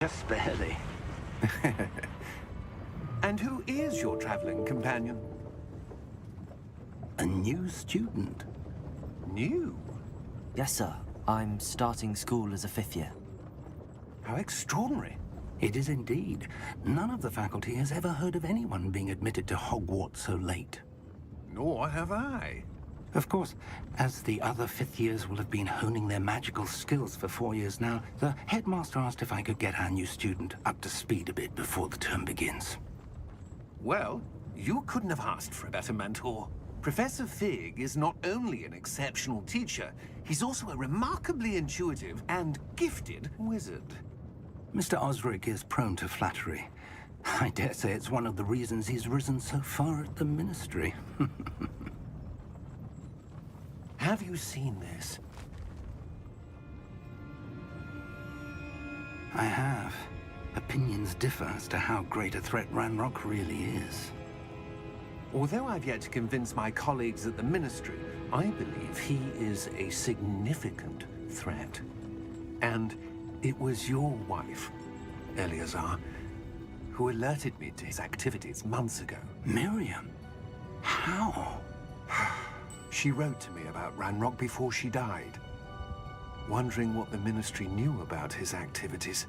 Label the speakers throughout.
Speaker 1: Just barely.
Speaker 2: And who is your traveling companion?
Speaker 1: A new student.
Speaker 2: New?
Speaker 3: Yes, sir. I'm starting school as a 5th year.
Speaker 2: How extraordinary.
Speaker 1: It is indeed. None of the faculty has ever heard of anyone being admitted to Hogwart so late.
Speaker 2: Nor have I.
Speaker 1: Of course, as the other 5th years will have been honing their magical skills for 4 years now, the headmaster asked if I could get our new student up to speed a bit before the term begins.
Speaker 2: Well, you couldn't have asked for a better mentor. Professor Fig is not only an exceptional teacher, he's also a remarkably intuitive and gifted wizard.
Speaker 1: Mr. Osric is prone to flattery. I dare say it's one of the reasons he's risen so far at the Ministry.
Speaker 2: Have you seen this?
Speaker 1: I have. Opinions differ as to how great a threat Ranrock really is.
Speaker 2: Although I've yet to convince my colleagues at the Ministry, I believe he is a significant threat. And it was your wife, Eleazar, who alerted me to his activities months ago.
Speaker 1: Miriam? How?
Speaker 2: She wrote to me about Ranrock before she died, wondering what the Ministry knew about his activities.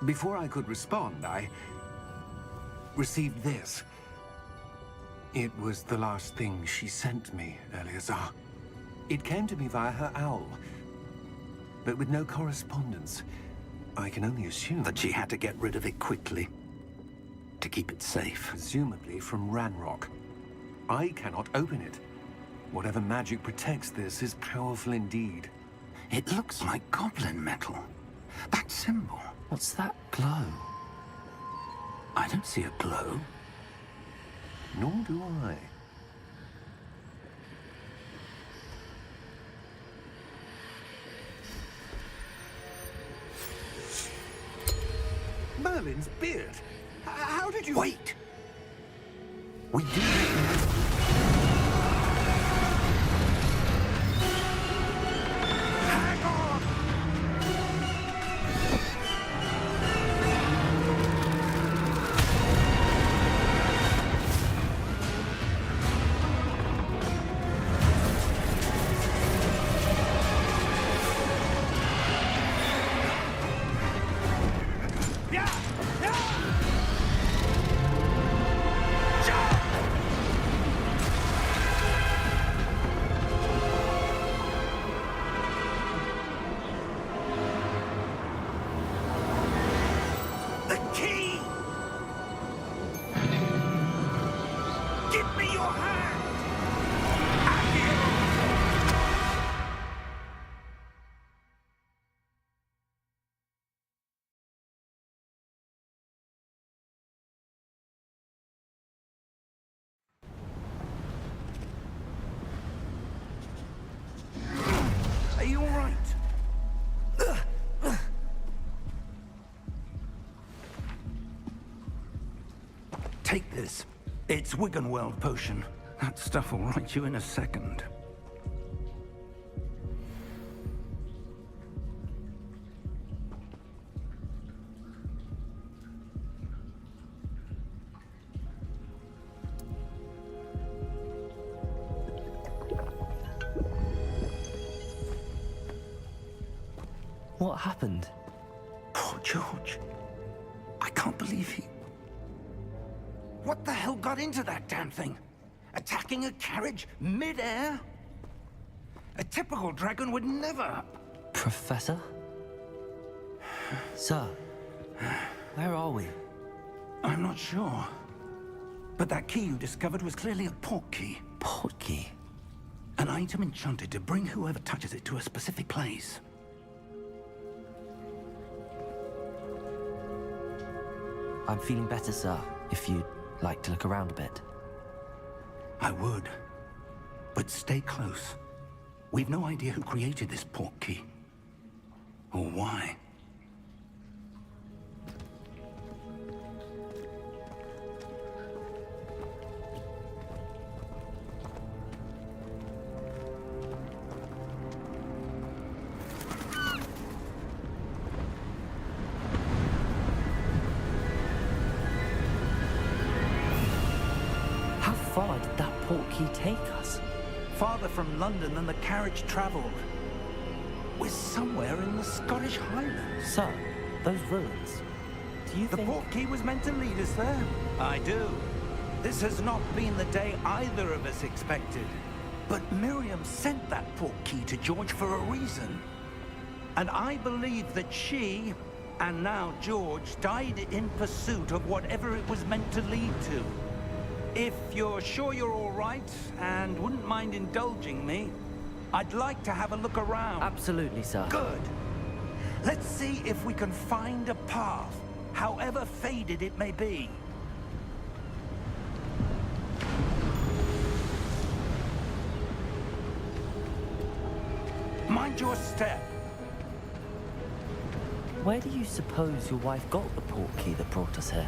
Speaker 2: Before I could respond, I received this. It was the last thing she sent me, Eleazar. It came to me via her owl, but with no correspondence. I can only assume
Speaker 1: That she had to get rid of it quickly, to keep it safe.
Speaker 2: presumably from Ranrock. I cannot open it. Whatever magic protects this is powerful indeed.
Speaker 1: It looks like goblin metal. That symbol.
Speaker 3: What's that glow?
Speaker 1: I don't see a glow.
Speaker 2: Nor do I. Merlin's beard. How did you...
Speaker 1: Wait! We do...
Speaker 2: Hang on! Yeah! Yeah! The key! Give me your hand!
Speaker 1: Are you all right? Take this. It's Wiggenweld potion. That stuff will right you in a second.
Speaker 3: What happened?
Speaker 1: Poor George. I can't believe he... What the hell got into that damn thing? Attacking a carriage mid-air? A typical dragon would never...
Speaker 3: Professor? Sir, where are we?
Speaker 1: I'm not sure. But that key you discovered was clearly a port key.
Speaker 3: Port key?
Speaker 1: An item enchanted to bring whoever touches it to a specific place.
Speaker 3: I'm feeling better, sir, if you'd like to look around a bit.
Speaker 1: I would. But stay close. We've no idea who created this port key. Or why.
Speaker 3: portkey take us?
Speaker 1: Farther from London than the carriage travelled. We're somewhere in the Scottish Highlands.
Speaker 3: Sir, those ruins. Do you
Speaker 1: The
Speaker 3: think...
Speaker 1: portkey was meant to lead us there. I do. This has not been the day either of us expected. But Miriam sent that portkey to George for a reason. And I believe that she, and now George, died in pursuit of whatever it was meant to lead to. If you're sure you're all right, and wouldn't mind indulging me, I'd like to have a look around.
Speaker 3: Absolutely, sir.
Speaker 1: Good. Let's see if we can find a path, however faded it may be. Mind your step.
Speaker 3: Where do you suppose your wife got the portkey that brought us here?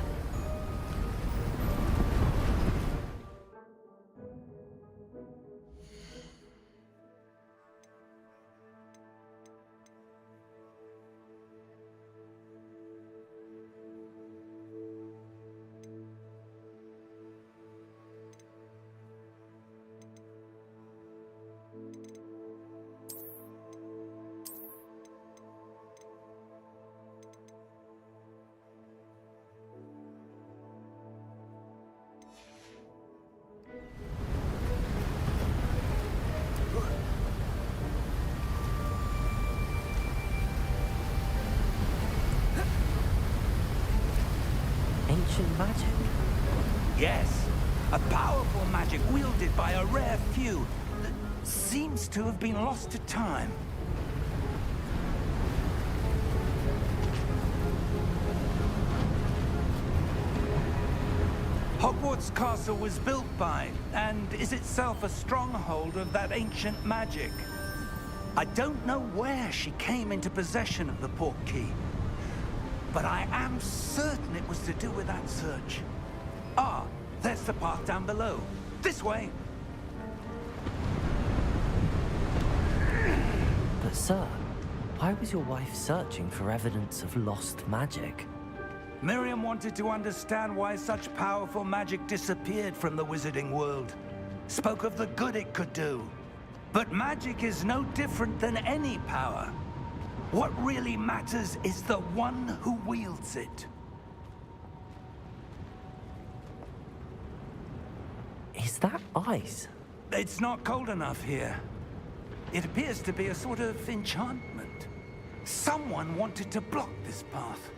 Speaker 3: Ancient magic?
Speaker 1: Yes, a powerful magic wielded by a rare few that seems to have been lost to time. Hogwart's castle was built by, and is itself a stronghold of that ancient magic. I don't know where she came into possession of the portkey, but I am certain it was to do with that search. Ah, there's the path down below. This way.
Speaker 3: But sir, why was your wife searching for evidence of lost magic?
Speaker 1: Miriam wanted to understand why such powerful magic disappeared from the wizarding world. Spoke of the good it could do. But magic is no different than any power. What really matters is the one who wields it.
Speaker 3: Is that ice?
Speaker 1: It's not cold enough here. It appears to be a sort of enchantment. Someone wanted to block this path.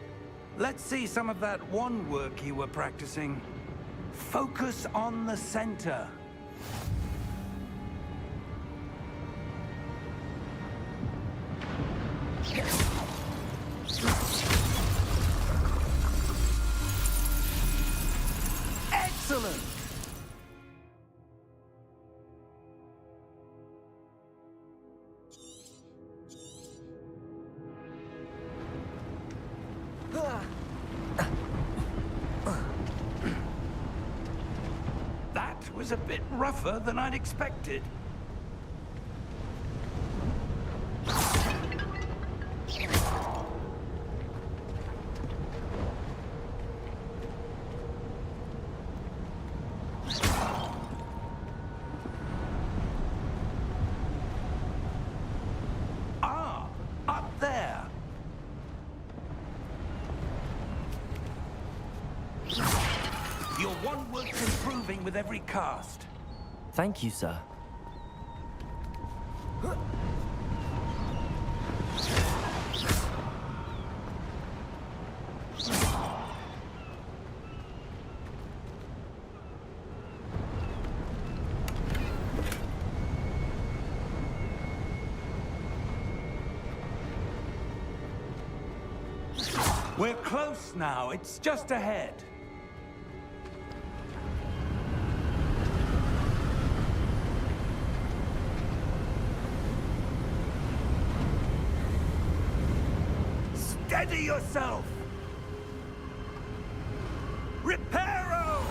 Speaker 1: Let's see some of that wand work you were practicing. Focus on the center. Excellent! That was a bit rougher than I'd expected. Ah, up there. Your wand work's improving with every cast.
Speaker 3: Thank you, sir.
Speaker 1: We're close now. It's just ahead. Steady yourself! Reparo!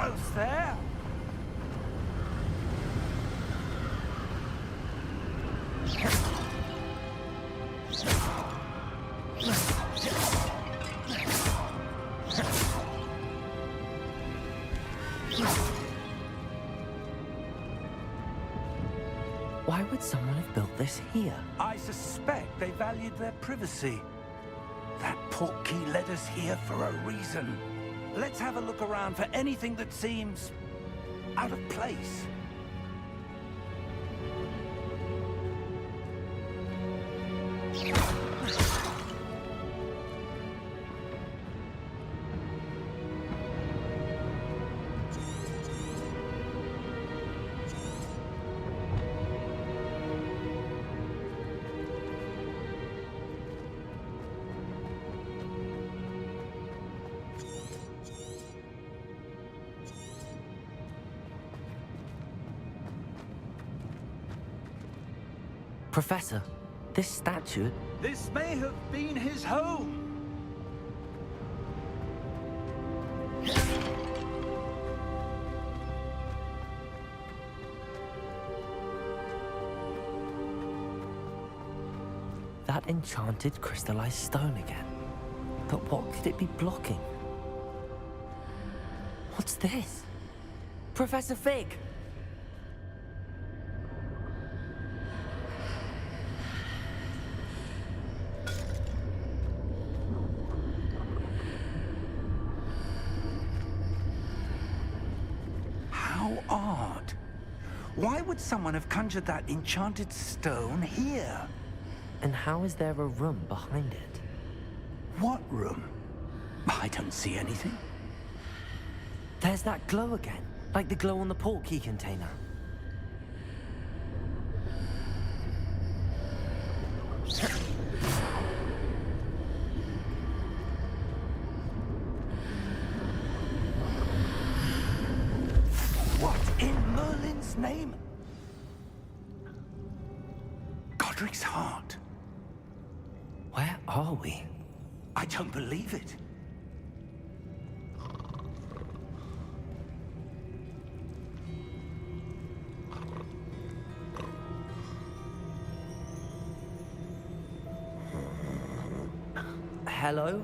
Speaker 1: almost there.
Speaker 3: Why would someone have built this here?
Speaker 1: I suspect they valued their privacy. That portkey led us here for a reason. Let's have a look around for anything that seems out of place.
Speaker 3: Professor, this statue...
Speaker 1: This may have been his home.
Speaker 3: That enchanted crystallized stone again. But what could it be blocking? What's this? Professor Fig!
Speaker 1: How odd. Why would someone have conjured that enchanted stone here?
Speaker 3: And how is there a room behind it?
Speaker 1: What room? I don't see anything.
Speaker 3: There's that glow again, like the glow on the portkey container.
Speaker 1: What in Merlin's name? Godric's heart.
Speaker 3: Where are we?
Speaker 1: I don't believe it.
Speaker 3: Hello?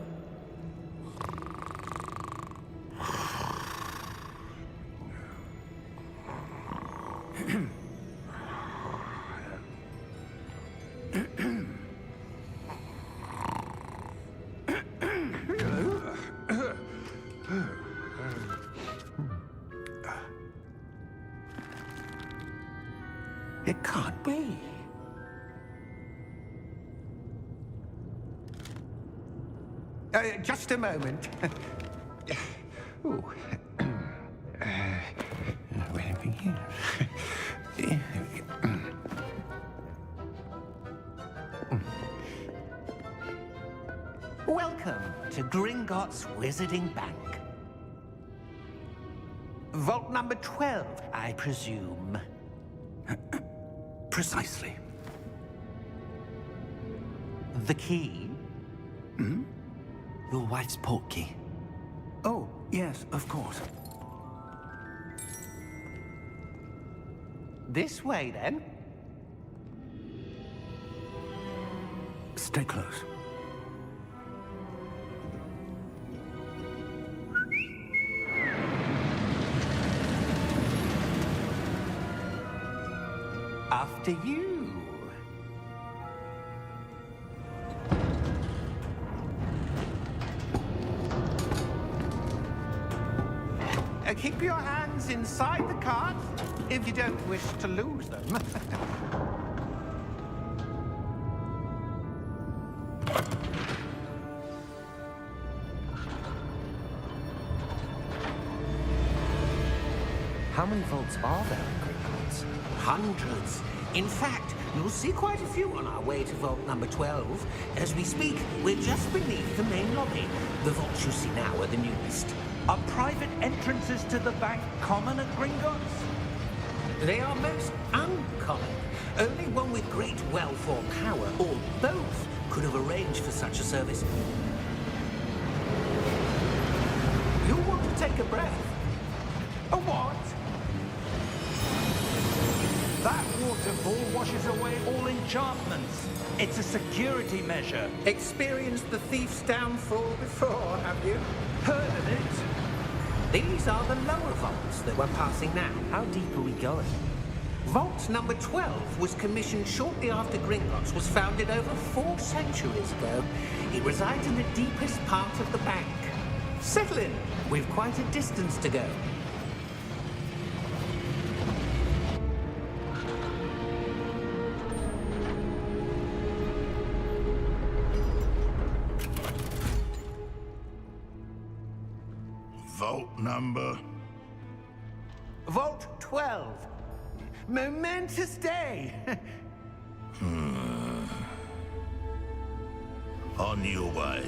Speaker 1: It can't be. Just a moment. Ooh. Where to begin? There we go. Welcome to Gringotts Wizarding Bank. Vault number 12, I presume. Precisely. The key?
Speaker 3: Hmm? Your wife's portkey.
Speaker 1: Oh, yes, of course. This way, then. Stay close. After you. Keep your hands inside the cart if you don't wish to lose them.
Speaker 3: How many vaults are there in Gringotts?
Speaker 4: Hundreds. In fact, you'll see quite a few on our way to vault number 12. As we speak, we're just beneath the main lobby. The vaults you see now are the newest.
Speaker 1: Are private entrances to the bank common at Gringotts?
Speaker 4: They are most uncommon. Only one with great wealth or power, or both, could have arranged for such a service. You'll want to take a breath.
Speaker 1: A what? That waterfall washes away all enchantments. It's a security measure.
Speaker 4: Experienced the thief's downfall before, have you?
Speaker 1: Heard of it?
Speaker 4: These are the lower vaults that we're passing now.
Speaker 3: How deep are we going?
Speaker 4: Vault number 12 was commissioned shortly after Gringotts was founded over 4 centuries ago. It resides in the deepest part of the bank. Settle in. We've quite a distance to go.
Speaker 5: Vault number?
Speaker 4: Vault 12. Momentous day.
Speaker 5: On your way.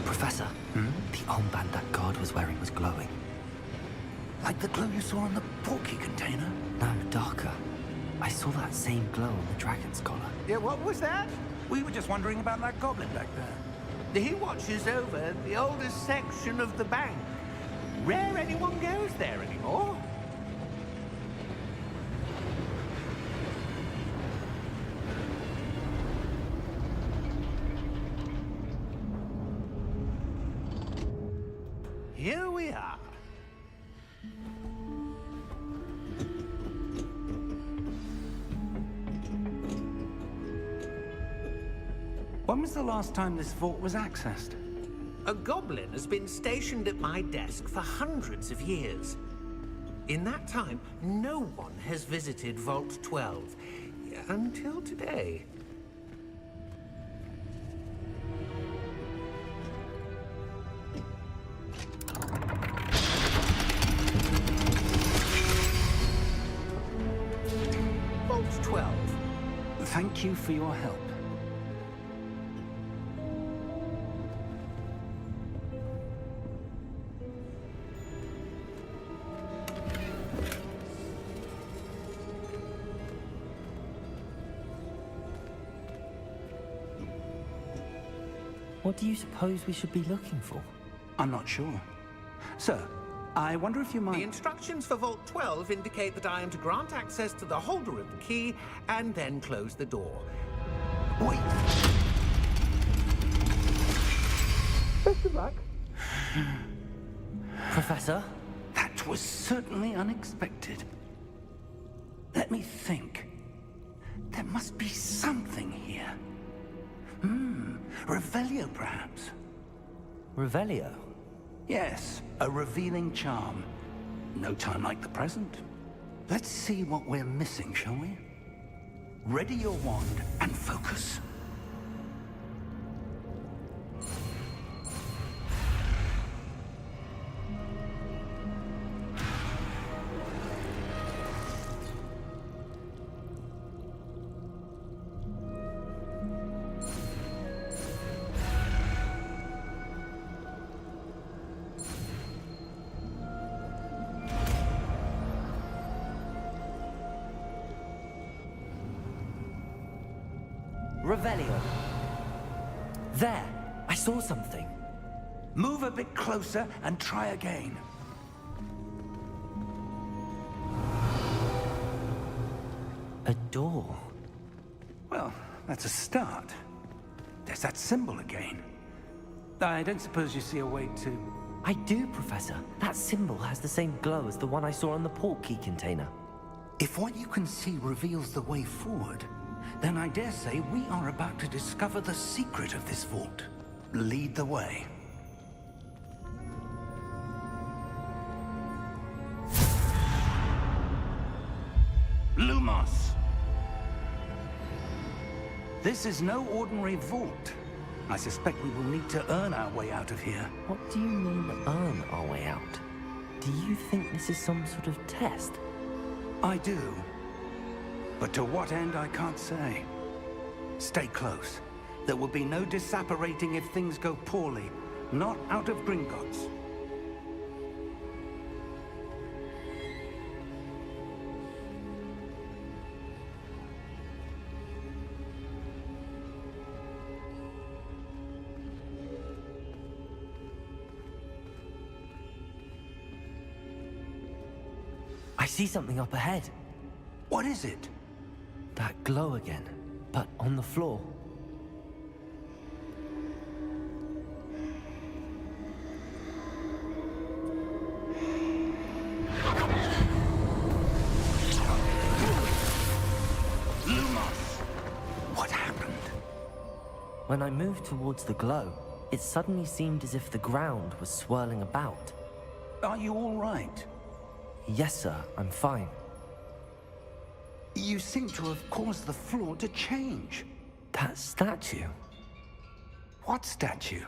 Speaker 3: Professor, the armband that guard was wearing was glowing.
Speaker 1: Like the glow you saw on the porky container?
Speaker 3: No, darker. I saw that same glow on the dragon's collar.
Speaker 1: Yeah, what was that? We were just wondering about that goblin back there.
Speaker 4: He watches over the oldest section of the bank. Rare anyone goes there anymore. Here we are.
Speaker 1: When was the last time this vault was accessed?
Speaker 4: A goblin has been stationed at my desk for hundreds of years. In that time, no one has visited Vault 12 until today. Vault 12.
Speaker 1: Thank you for your help.
Speaker 3: What do you suppose we should be looking for?
Speaker 1: I'm not sure. Sir, I wonder if you
Speaker 4: The
Speaker 1: might...
Speaker 4: instructions for Vault 12 indicate that I am to grant access to the holder of the key and then close the door.
Speaker 1: Wait!
Speaker 4: Best of luck.
Speaker 3: Professor?
Speaker 1: That was certainly unexpected. Let me think. There must be something here. Revelio, perhaps?
Speaker 3: Revelio?
Speaker 1: Yes, a revealing charm. No time like the present. Let's see what we're missing, shall we? Ready your wand and focus.
Speaker 3: Revelio. There! I saw something.
Speaker 1: Move a bit closer and try again.
Speaker 3: A door.
Speaker 1: Well, that's a start. There's that symbol again. I don't suppose you see a way to...
Speaker 3: I do, Professor. That symbol has the same glow as the one I saw on the port key container.
Speaker 1: If what you can see reveals the way forward, then I dare say we are about to discover the secret of this vault. Lead the way. Lumos! This is no ordinary vault. I suspect we will need to earn our way out of here.
Speaker 3: What do you mean, earn our way out? Do you think this is some sort of test?
Speaker 1: I do. But to what end, I can't say. Stay close. There will be no disapparating if things go poorly. Not out of Gringotts.
Speaker 3: I see something up ahead.
Speaker 1: What is it?
Speaker 3: That glow again, but on the floor.
Speaker 1: What happened?
Speaker 3: When I moved towards the glow, it suddenly seemed as if the ground was swirling about.
Speaker 1: Are you all right?
Speaker 3: Yes, sir, I'm fine.
Speaker 1: You seem to have caused the floor to change.
Speaker 3: That statue?
Speaker 1: What statue?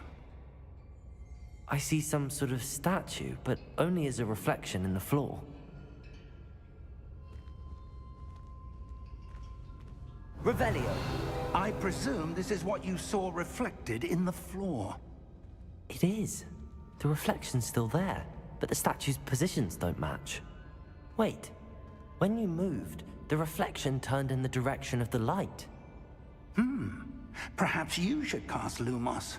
Speaker 3: I see some sort of statue, but only as a reflection in the floor. Revelio.
Speaker 1: I presume this is what you saw reflected in the floor.
Speaker 3: It is. The reflection's still there, but the statue's positions don't match. Wait. When you moved, the reflection turned in the direction of the light.
Speaker 1: Perhaps you should cast Lumos.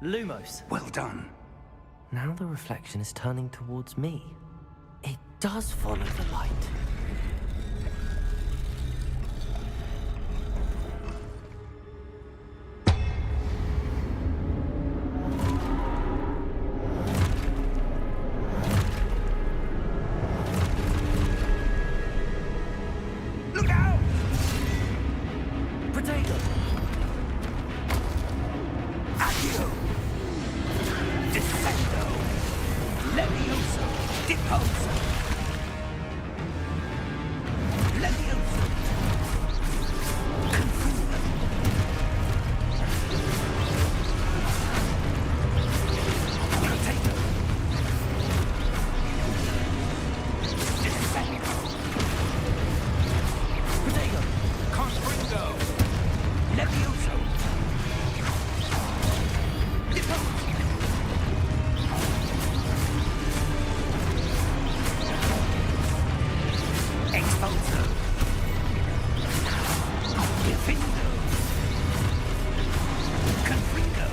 Speaker 3: Lumos.
Speaker 1: Well done.
Speaker 3: Now the reflection is turning towards me. It does follow the light.
Speaker 1: Look out!
Speaker 3: Potato!
Speaker 1: Accio! Descendo! Levioso! Deposo! Levioso! Confundo! Potato! Descendo!
Speaker 3: Potato!
Speaker 1: Confringo! Levioso! Deposo! Exposo! Defindo! Confringo!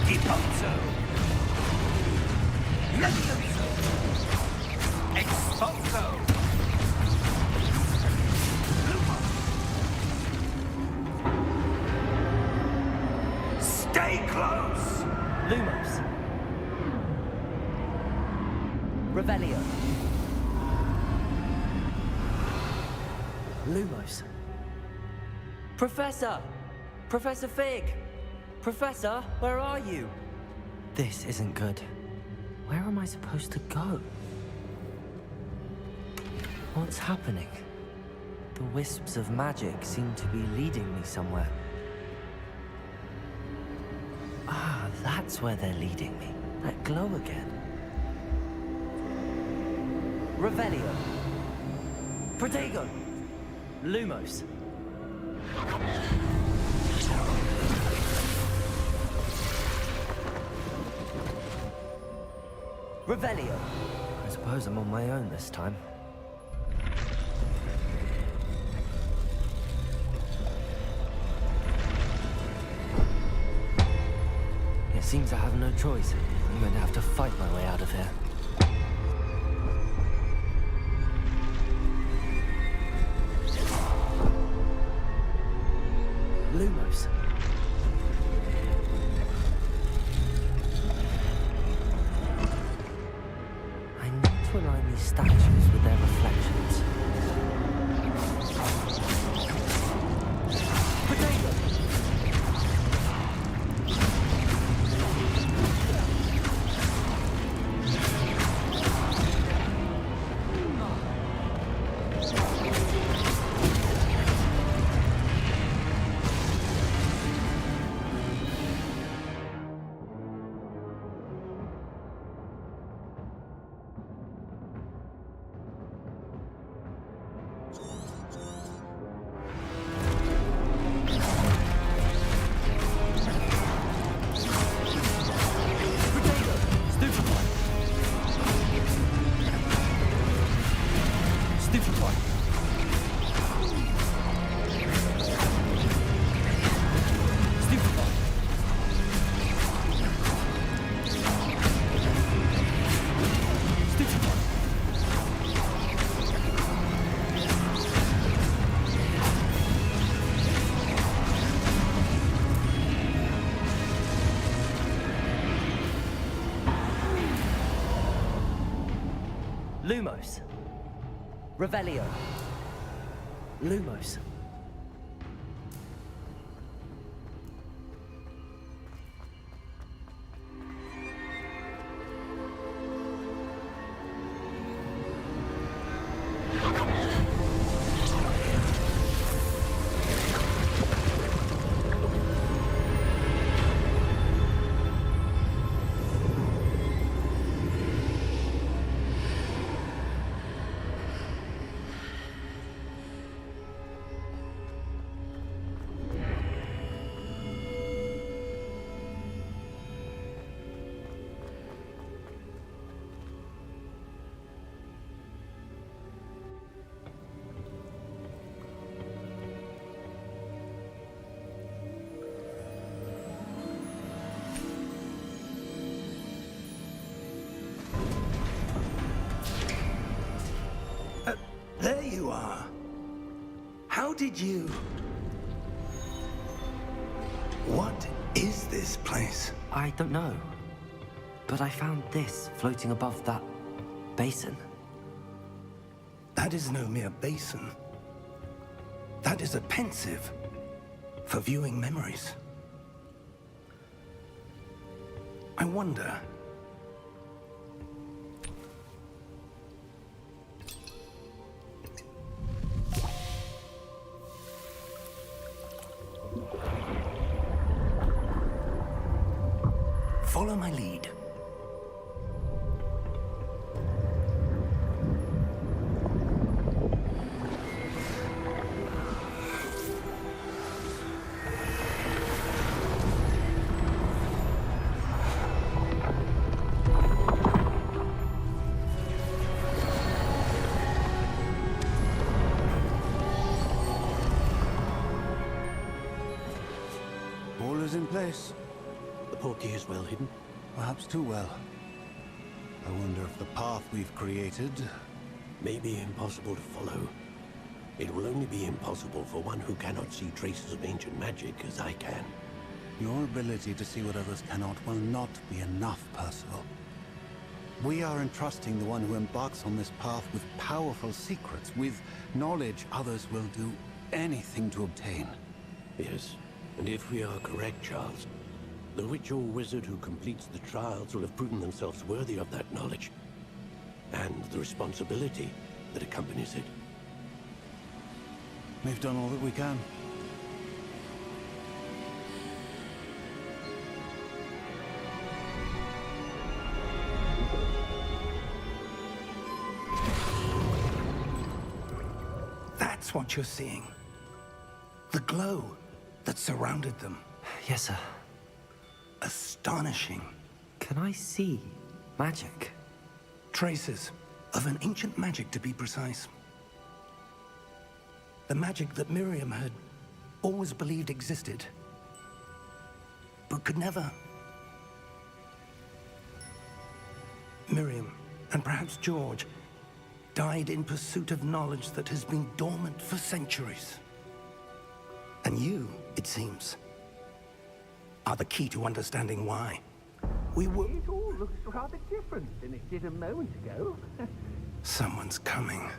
Speaker 1: Deposo! Levioso! Exposo! Stay close!
Speaker 3: Lumos. Revelio. Lumos. Professor! Professor Fig! Professor, where are you? This isn't good. Where am I supposed to go? What's happening? The wisps of magic seem to be leading me somewhere. Ah, that's where they're leading me. That glow again. Revelio. Protego. Lumos. Revelio. I suppose I'm on my own this time. It seems I have no choice. I'm going to have to fight my way out of here. Lumos. I need to align these statues with their reflections. Potato! Stupefy. Stupefy. Stupefy. Lumos. Revelio. Lumos.
Speaker 1: There you are. How did you... What is this place?
Speaker 3: I don't know. But I found this floating above that basin.
Speaker 1: That is no mere basin. That is a pensive for viewing memories. I wonder... Follow my lead.
Speaker 6: All is in place.
Speaker 7: The portkey is well hidden.
Speaker 6: Perhaps too well. I wonder if the path we've created...
Speaker 7: May be impossible to follow. It will only be impossible for one who cannot see traces of ancient magic as I can.
Speaker 6: Your ability to see what others cannot will not be enough, Percival. We are entrusting the one who embarks on this path with powerful secrets, with knowledge others will do anything to obtain.
Speaker 7: Yes, and if we are correct, Charles, the witch or wizard who completes the trials will have proven themselves worthy of that knowledge, and the responsibility that accompanies it.
Speaker 6: We've done all that we can.
Speaker 1: That's what you're seeing. The glow that surrounded them.
Speaker 3: Yes, sir.
Speaker 1: Astonishing.
Speaker 3: Can I see magic?
Speaker 1: Traces of an ancient magic, to be precise. The magic that Miriam had always believed existed, but could never. Miriam, and perhaps George, died in pursuit of knowledge that has been dormant for centuries. And you, it seems, are the key to understanding why. We were...
Speaker 4: It all looks rather different than it did a moment ago.
Speaker 1: Someone's coming.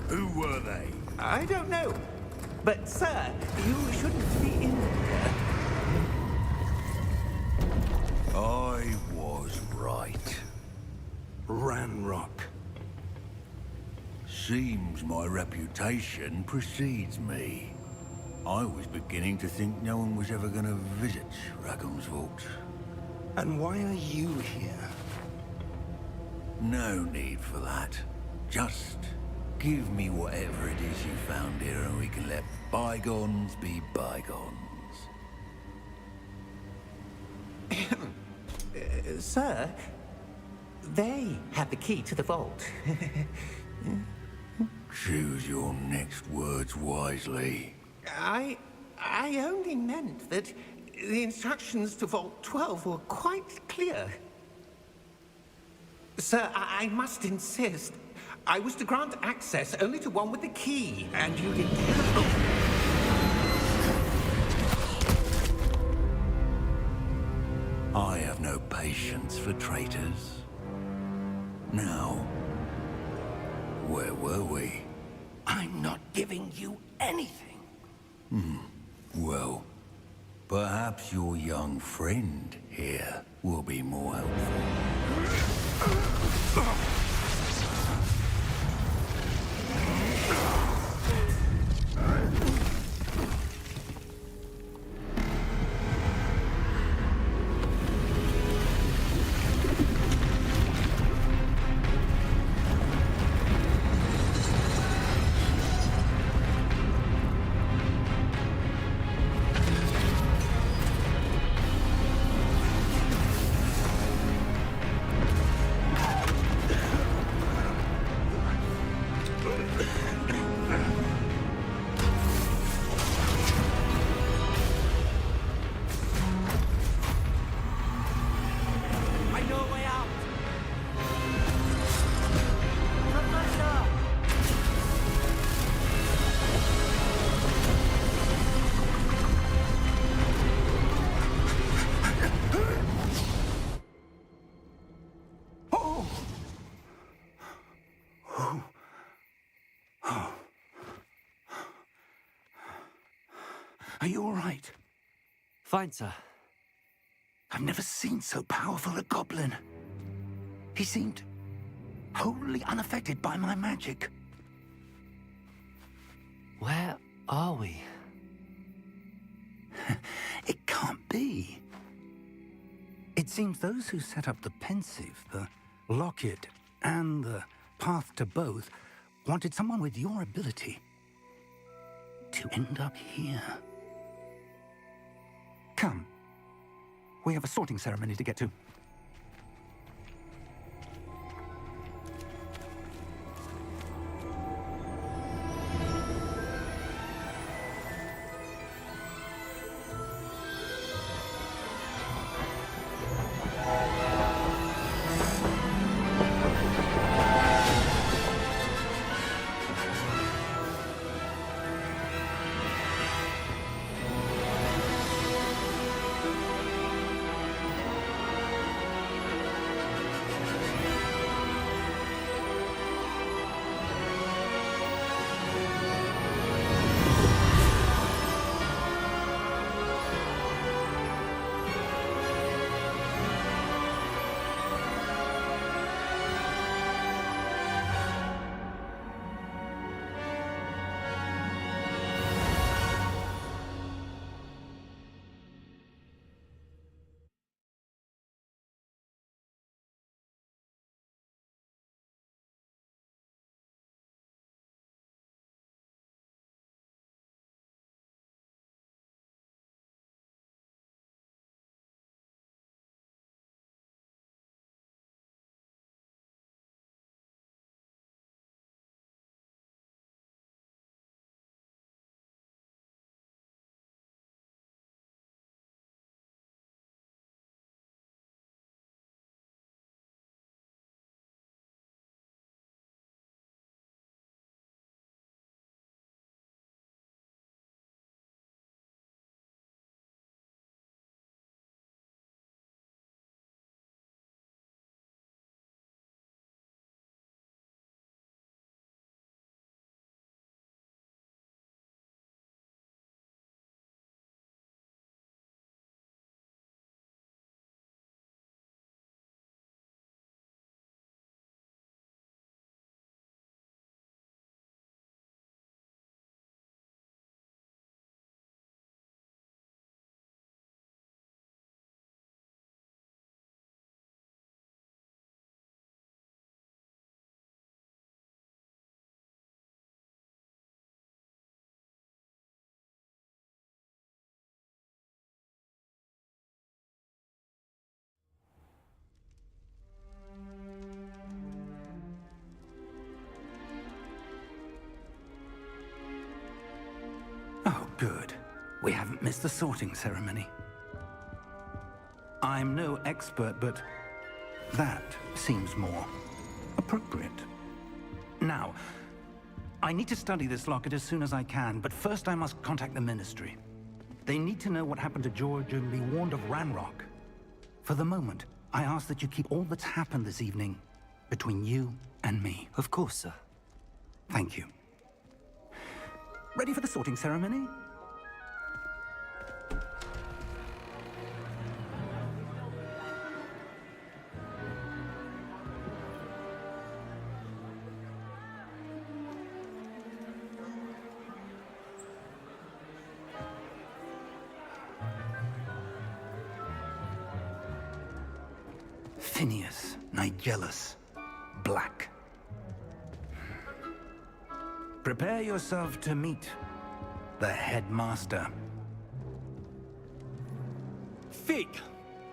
Speaker 5: Who were they?
Speaker 4: I don't know. But, sir, you shouldn't be in here.
Speaker 5: I was right.
Speaker 1: Ranrock.
Speaker 5: Seems my reputation precedes me. I was beginning to think no one was ever going to visit Rackham's Vault.
Speaker 1: And why are you here?
Speaker 5: No need for that. Just give me whatever it is you found here and we can let bygones be bygones.
Speaker 4: Sir, they have the key to the vault.
Speaker 5: Choose your next words wisely.
Speaker 4: I only meant that the instructions to Vault 12 were quite clear. Sir, I must insist. I was to grant access only to one with the key, and you did...
Speaker 5: I have no patience for traitors. Now, where were we?
Speaker 1: I'm not giving you anything.
Speaker 5: Well, perhaps your young friend here will be more helpful.
Speaker 3: I know a way out! Professor!
Speaker 1: Are you all right?
Speaker 3: Fine, sir.
Speaker 1: I've never seen so powerful a goblin. He seemed wholly unaffected by my magic.
Speaker 3: Where are we?
Speaker 1: It can't be. It seems those who set up the Pensive, the Locket, and the Path to Both wanted someone with your ability to end up here. Come. We have a sorting ceremony to get to. Good. We haven't missed the sorting ceremony. I'm no expert, but that seems more appropriate. Now, I need to study this locket as soon as I can, but first I must contact the Ministry. They need to know what happened to George and be warned of Ranrock. For the moment, I ask that you keep all that's happened this evening between you and me.
Speaker 3: Of course, sir.
Speaker 1: Thank you. Ready for the sorting ceremony? Phineas, Nigellus, Black. Prepare yourself to meet the headmaster.
Speaker 8: Fig,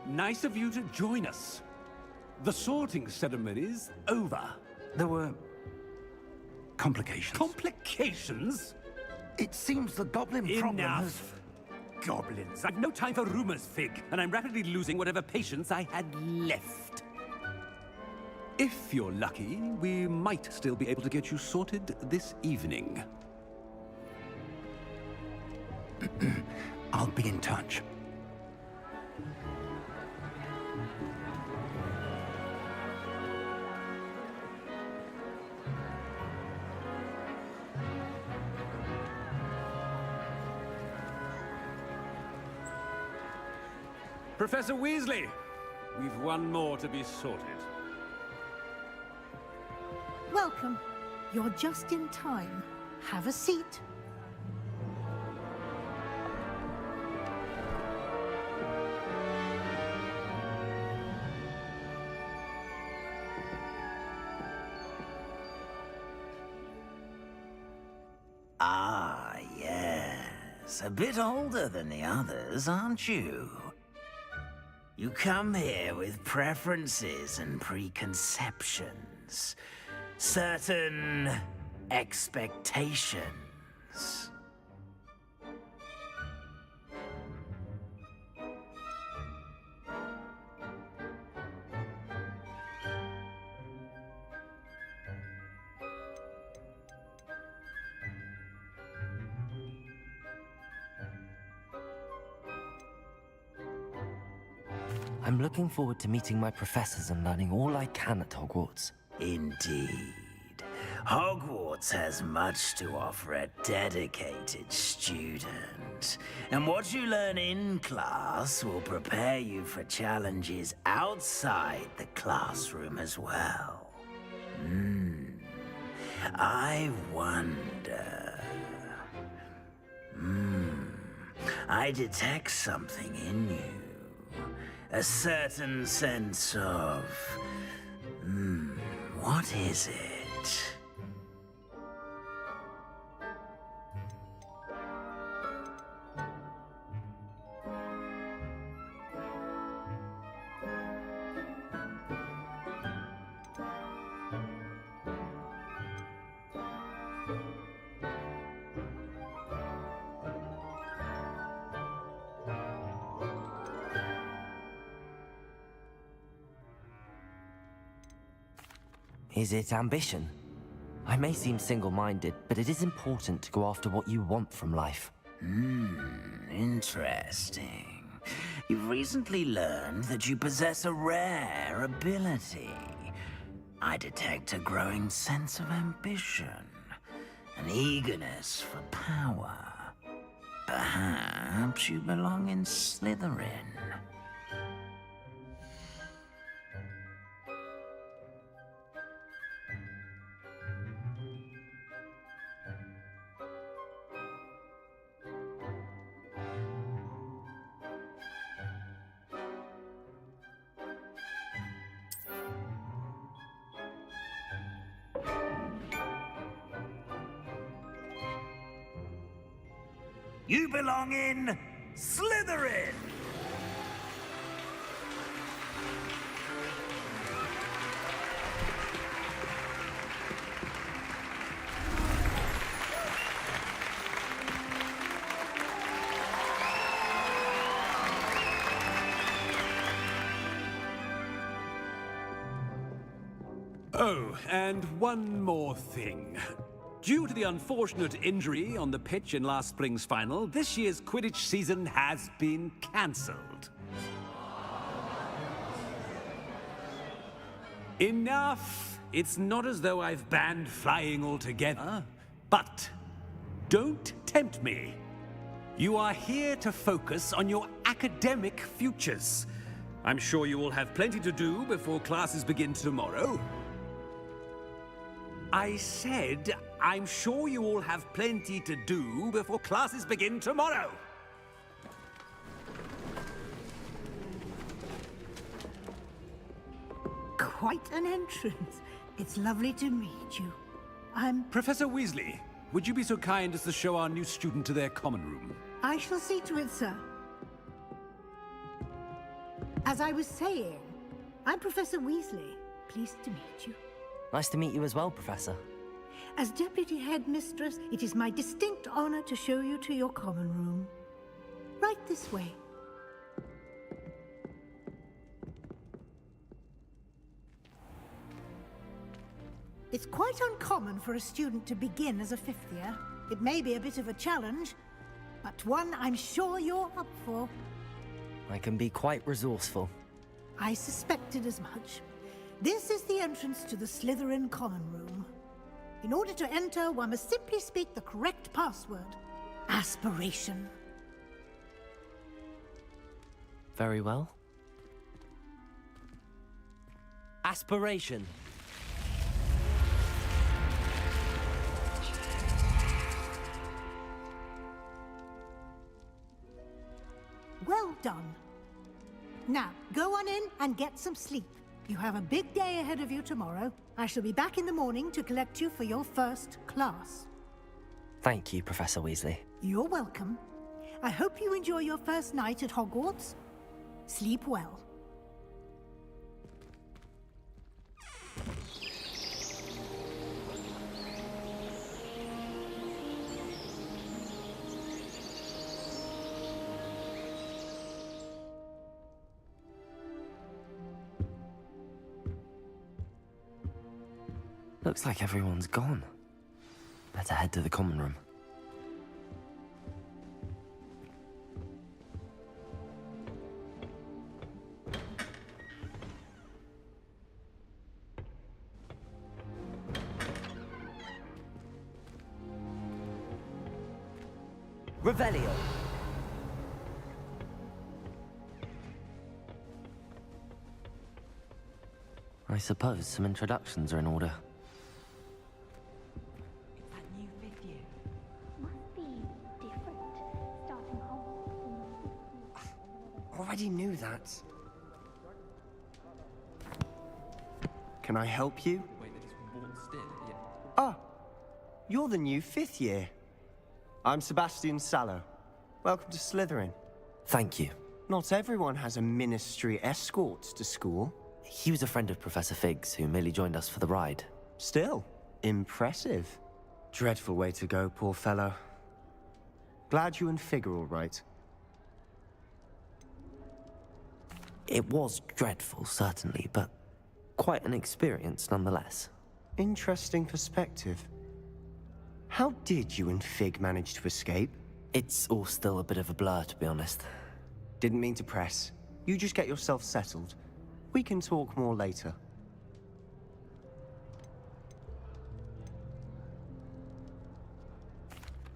Speaker 8: nice of you to join us. The sorting ceremony's over.
Speaker 1: There were complications.
Speaker 8: Complications?
Speaker 1: It seems the goblin problem has...
Speaker 8: Enough! Goblins. I've no time for rumors, Fig, and I'm rapidly losing whatever patience I had left. If you're lucky, we might still be able to get you sorted this evening.
Speaker 1: I'll be in touch.
Speaker 8: Professor Weasley, we've one more to be sorted.
Speaker 9: Welcome. You're just in time. Have a seat.
Speaker 10: Ah, yes. A bit older than the others, aren't you? You come here with preferences and preconceptions. Certain expectations.
Speaker 3: I'm looking forward to meeting my professors and learning all I can at Hogwarts.
Speaker 10: Indeed. Hogwarts has much to offer a dedicated student. And what you learn in class will prepare you for challenges outside the classroom as well. I wonder... I detect something in you. A certain sense of... what is it?
Speaker 3: Is it ambition? I may seem single-minded, but it is important to go after what you want from life.
Speaker 10: Interesting. You've recently learned that you possess a rare ability. I detect a growing sense of ambition, an eagerness for power. Perhaps you belong in Slytherin. You belong in Slytherin!
Speaker 8: Oh, and one more thing. Due to the unfortunate injury on the pitch in last spring's final, this year's Quidditch season has been cancelled. Enough! It's not as though I've banned flying altogether, but don't tempt me. You are here to focus on your academic futures. I'm sure you will have plenty to do before classes begin tomorrow. I said, I'm sure you all have plenty to do before classes begin tomorrow.
Speaker 9: Quite an entrance. It's lovely to meet you. I'm...
Speaker 8: Professor Weasley, would you be so kind as to show our new student to their common room?
Speaker 9: I shall see to it, sir. As I was saying, I'm Professor Weasley. Pleased to meet you.
Speaker 3: Nice to meet you as well, Professor.
Speaker 9: As Deputy Headmistress, it is my distinct honor to show you to your common room. Right this way. It's quite uncommon for a student to begin as a fifth year. It may be a bit of a challenge, but one I'm sure you're up for.
Speaker 3: I can be quite resourceful.
Speaker 9: I suspected as much. This is the entrance to the Slytherin common room. In order to enter, one must simply speak the correct password. Aspiration.
Speaker 3: Very well. Aspiration.
Speaker 9: Well done. Now, go on in and get some sleep. You have a big day ahead of you tomorrow. I shall be back in the morning to collect you for your first class.
Speaker 3: Thank you, Professor Weasley.
Speaker 9: You're welcome. I hope you enjoy your first night at Hogwarts. Sleep well.
Speaker 3: Looks like everyone's gone. Better head to the common room. Revelio. I suppose some introductions are in order.
Speaker 11: Already knew that. Can I help you? Ah, you're the new fifth year. I'm Sebastian Sallow. Welcome to Slytherin.
Speaker 3: Thank you.
Speaker 11: Not everyone has a ministry escort to school.
Speaker 3: He was a friend of Professor Figgs, who merely joined us for the ride.
Speaker 11: Still, impressive. Dreadful way to go, poor fellow. Glad you and Fig are all right.
Speaker 3: It was dreadful, certainly, but quite an experience nonetheless.
Speaker 11: Interesting perspective. How did you and Fig manage to escape?
Speaker 3: It's all still a bit of a blur, to be honest.
Speaker 11: Didn't mean to press. You just get yourself settled. We can talk more later.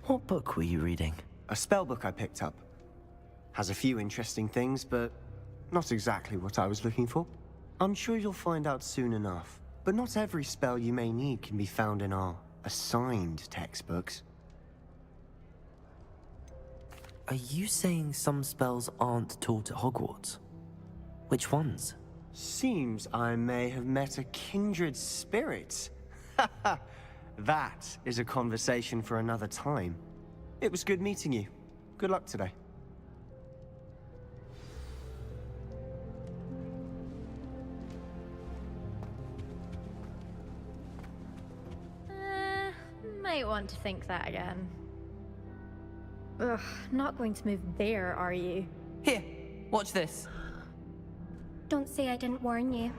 Speaker 3: What book were you reading?
Speaker 11: A spell book I picked up. Has a few interesting things, but not exactly what I was looking for. I'm sure you'll find out soon enough. But not every spell you may need can be found in our assigned textbooks.
Speaker 3: Are you saying some spells aren't taught at Hogwarts? Which ones?
Speaker 11: Seems I may have met a kindred spirit. That is a conversation for another time. It was good meeting you. Good luck today.
Speaker 12: Might want to think that again. Ugh, not going to move there, are you?
Speaker 13: Here, watch this.
Speaker 14: Don't say I didn't warn you.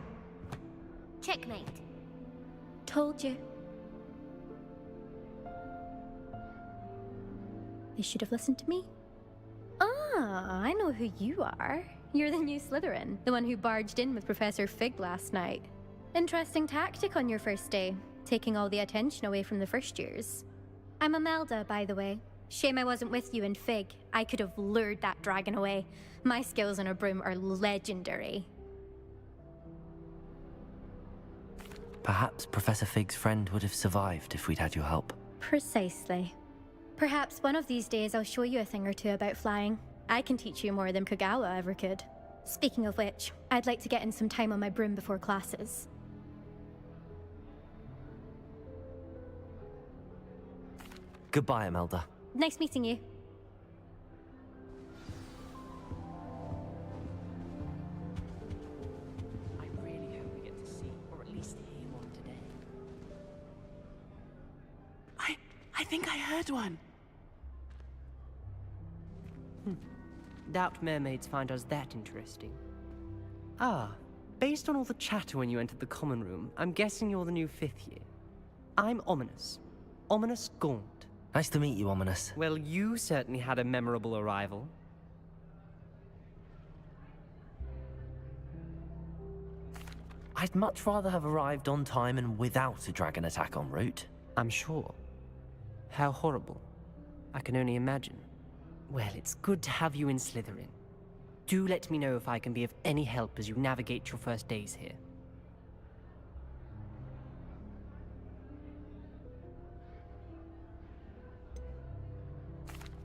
Speaker 14: Checkmate.
Speaker 12: Told you. They should have listened to me. Ah, I know who you are. You're the new Slytherin, the one who barged in with Professor Fig last night. Interesting tactic on your first day, taking all the attention away from the first years. I'm Imelda, by the way. Shame I wasn't with you in Fig. I could have lured that dragon away. My skills on a broom are legendary.
Speaker 3: Perhaps Professor Fig's friend would have survived if we'd had your help.
Speaker 12: Precisely. Perhaps one of these days I'll show you a thing or two about flying. I can teach you more than Kagawa ever could. Speaking of which, I'd like to get in some time on my broom before classes.
Speaker 3: Goodbye, Imelda.
Speaker 12: Nice meeting you.
Speaker 13: I really hope we get to see, or at least hear one today.
Speaker 14: I think I heard one.
Speaker 13: Doubt mermaids find us that interesting. Ah, based on all the chatter when you entered the common room, I'm guessing you're the new 5th year. I'm Ominous. Ominous Gaunt.
Speaker 3: Nice to meet you, Ominous.
Speaker 13: Well, you certainly had a memorable arrival.
Speaker 3: I'd much rather have arrived on time and without a dragon attack en route.
Speaker 13: I'm sure. How horrible. I can only imagine. Well, it's good to have you in Slytherin. Do let me know if I can be of any help as you navigate your first days here.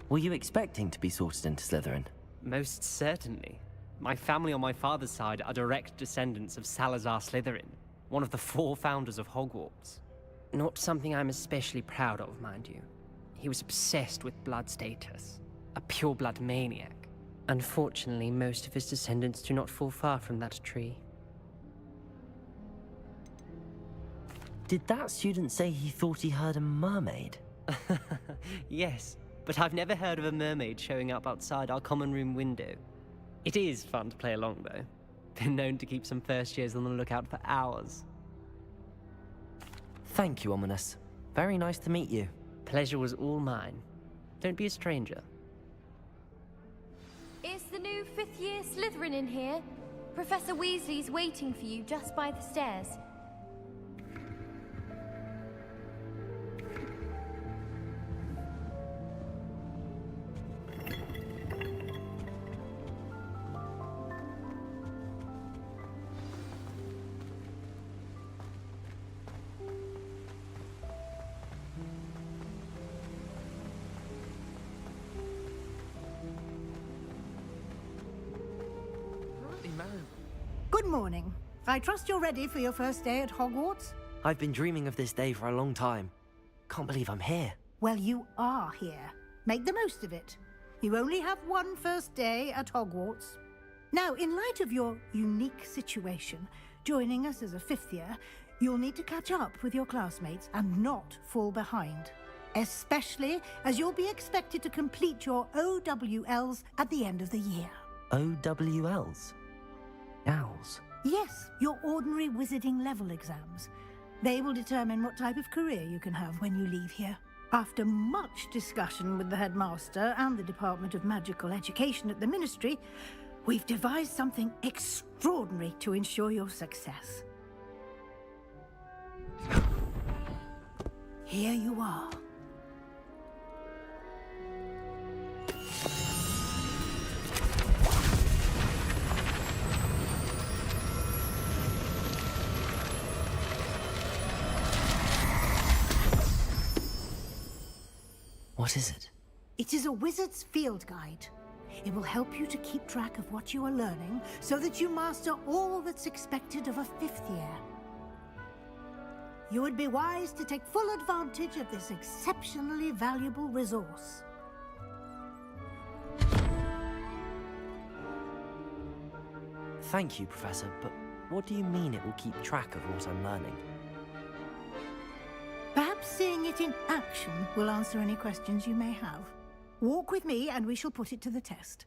Speaker 3: Were you expecting to be sorted into Slytherin?
Speaker 13: Most certainly. My family on my father's side are direct descendants of Salazar Slytherin, one of the 4 founders of Hogwarts. Not something I'm especially proud of, mind you. He was obsessed with blood status, a pure-blood maniac. Unfortunately, most of his descendants do not fall far from that tree.
Speaker 3: Did that student say he thought he heard a mermaid?
Speaker 13: Yes, but I've never heard of a mermaid showing up outside our common room window. It is fun to play along, though. Been known to keep some first years on the lookout for hours.
Speaker 3: Thank you, Ominous. Very nice to meet you.
Speaker 13: Pleasure was all mine. Don't be a stranger.
Speaker 15: Is the new 5th year Slytherin in here? Professor Weasley's waiting for you just by the stairs.
Speaker 9: Good morning. I trust you're ready for your first day at Hogwarts?
Speaker 3: I've been dreaming of this day for a long time. Can't believe I'm here.
Speaker 9: Well, you are here. Make the most of it. You only have one first day at Hogwarts. Now, in light of your unique situation, joining us as a 5th year, you'll need to catch up with your classmates and not fall behind. Especially as you'll be expected to complete your OWLs at the end of the year.
Speaker 3: OWLs? Owls?
Speaker 9: Yes, your ordinary wizarding level exams. They will determine what type of career you can have when you leave here. After much discussion with the headmaster and the Department of Magical Education at the Ministry, we've devised something extraordinary to ensure your success. Here you are.
Speaker 3: What is it?
Speaker 9: It is a wizard's field guide. It will help you to keep track of what you are learning so that you master all that's expected of a 5th year. You would be wise to take full advantage of this exceptionally valuable resource.
Speaker 3: Thank you, Professor, but what do you mean it will keep track of what I'm learning?
Speaker 9: Perhaps seeing it in action will answer any questions you may have. Walk with me and we shall put it to the test.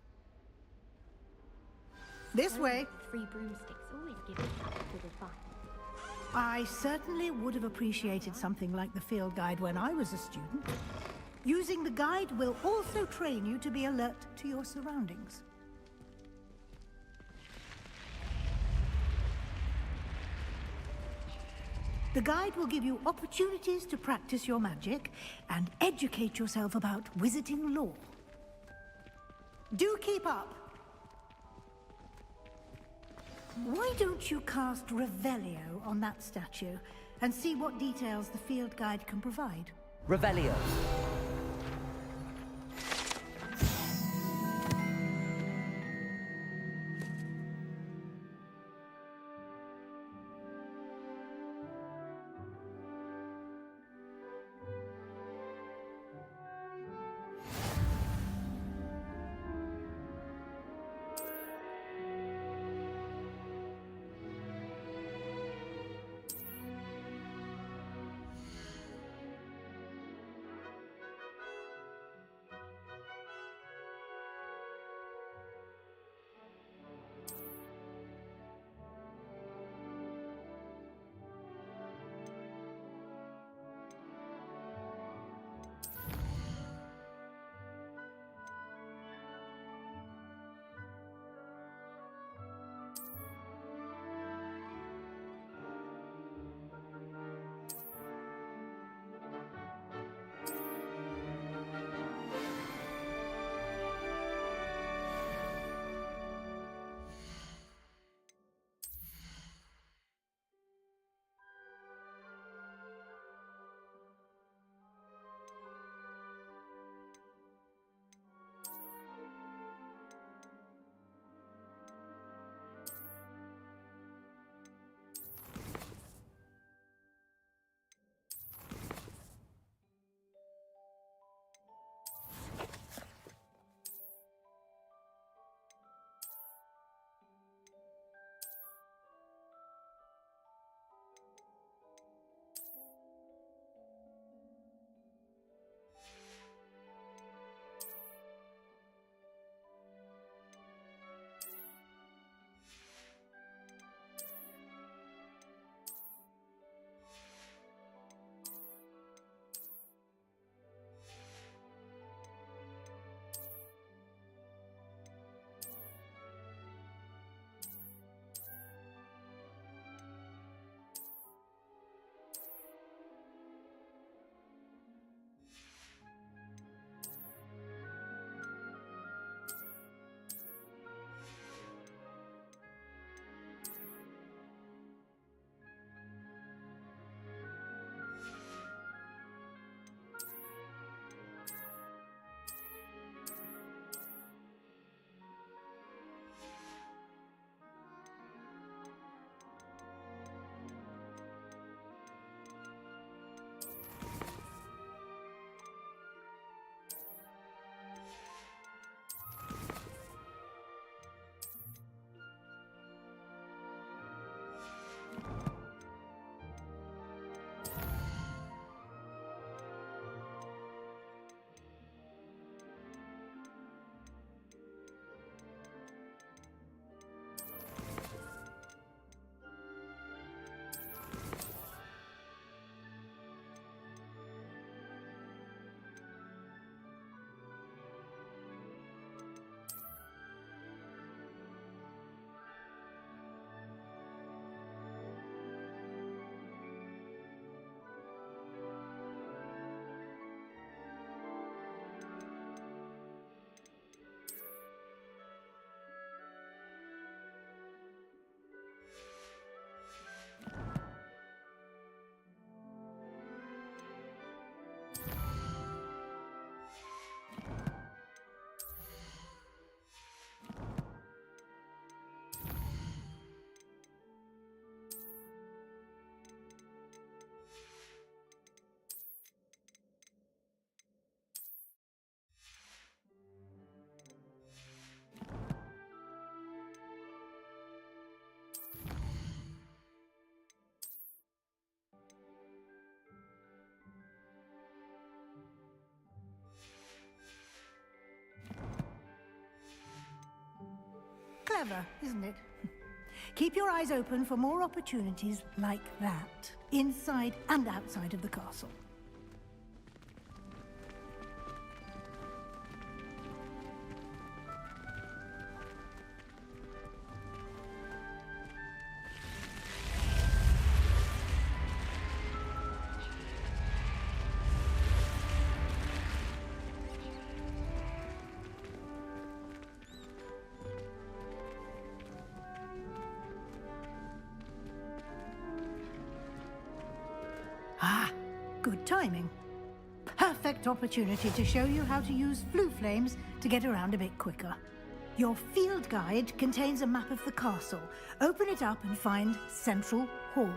Speaker 9: This way.
Speaker 15: Free broomsticks always give me that good advice.
Speaker 9: I certainly would have appreciated something like the field guide when I was a student. Using the guide will also train you to be alert to your surroundings. The guide will give you opportunities to practice your magic and educate yourself about wizarding lore. Do keep up! Why don't you cast Revelio on that statue and see what details the field guide can provide?
Speaker 3: Revelio.
Speaker 9: Clever, isn't it? Keep your eyes open for more opportunities like that, inside and outside of the castle. Ah, good timing. Perfect opportunity to show you how to use flue flames to get around a bit quicker. Your field guide contains a map of the castle. Open it up and find Central Hall.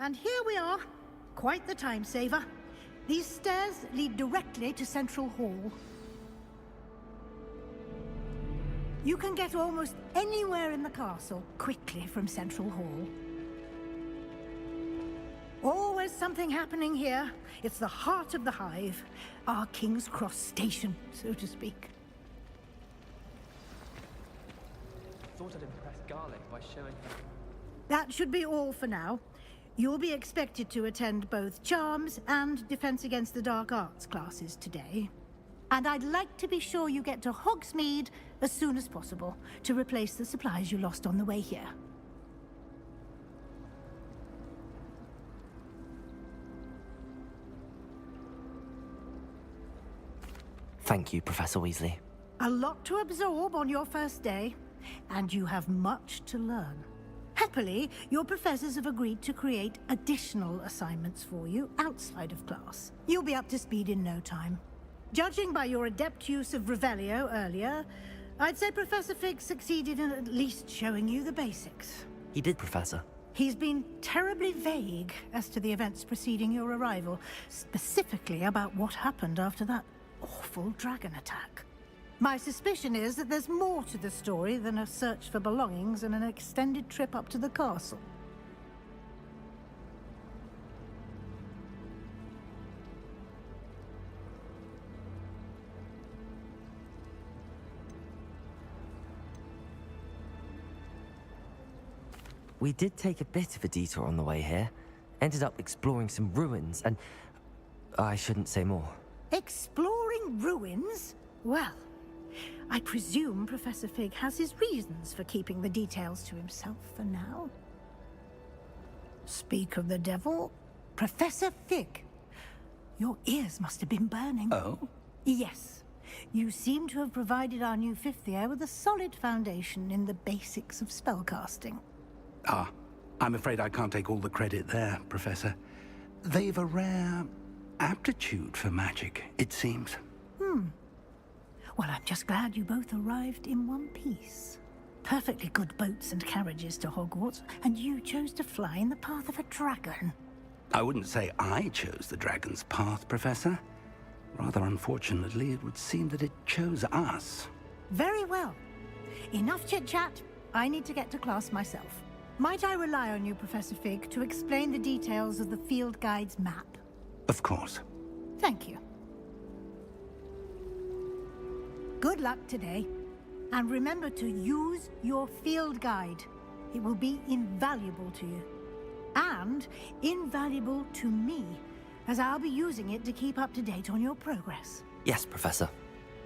Speaker 9: And here we are. Quite the time saver. These stairs lead directly to Central Hall. You can get almost anywhere in the castle quickly from Central Hall. Always something happening here. It's the heart of the hive. Our King's Cross station, so to speak.
Speaker 13: Thought I'd impress Garlic by showing her.
Speaker 9: That should be all for now. You'll be expected to attend both Charms and Defense Against the Dark Arts classes today. And I'd like to be sure you get to Hogsmeade as soon as possible to replace the supplies you lost on the way here.
Speaker 3: Thank you, Professor Weasley.
Speaker 9: A lot to absorb on your first day, and you have much to learn. Happily, your professors have agreed to create additional assignments for you outside of class. You'll be up to speed in no time. Judging by your adept use of Revelio earlier, I'd say Professor Fig succeeded in at least showing you the basics.
Speaker 3: He did, Professor.
Speaker 9: He's been terribly vague as to the events preceding your arrival, specifically about what happened after that awful dragon attack. My suspicion is that there's more to the story than a search for belongings and an extended trip up to the castle.
Speaker 3: We did take a bit of a detour on the way here. Ended up exploring some ruins and... I shouldn't say more.
Speaker 9: Exploring ruins? Well, I presume Professor Fig has his reasons for keeping the details to himself for now. Speak of the devil, Professor Fig. Your ears must have been burning.
Speaker 1: Oh?
Speaker 9: Yes. You seem to have provided our new fifth year with a solid foundation in the basics of spellcasting.
Speaker 1: Ah, I'm afraid I can't take all the credit there, Professor. They've a rare aptitude for magic, it seems.
Speaker 9: Well, I'm just glad you both arrived in one piece. Perfectly good boats and carriages to Hogwarts, and you chose to fly in the path of a dragon.
Speaker 1: I wouldn't say I chose the dragon's path, Professor. Rather unfortunately, it would seem that it chose us.
Speaker 9: Very well. Enough chit-chat. I need to get to class myself. Might I rely on you, Professor Fig, to explain the details of the field guide's map?
Speaker 1: Of course.
Speaker 9: Thank you. Good luck today. And remember to use your field guide. It will be invaluable to you. And invaluable to me, as I'll be using it to keep up to date on your progress.
Speaker 3: Yes, Professor.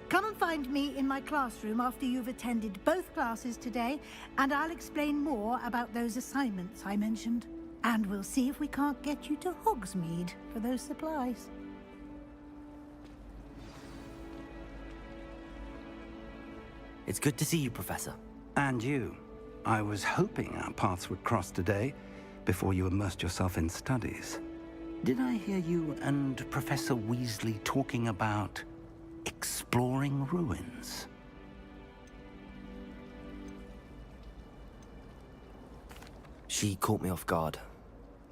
Speaker 9: Come and find me in my classroom after you've attended both classes today, and I'll explain more about those assignments I mentioned. And we'll see if we can't get you to Hogsmeade for those supplies.
Speaker 3: It's good to see you, Professor.
Speaker 1: And you. I was hoping our paths would cross today, before you immersed yourself in studies. Did I hear you and Professor Weasley talking about exploring ruins?
Speaker 3: She caught me off guard.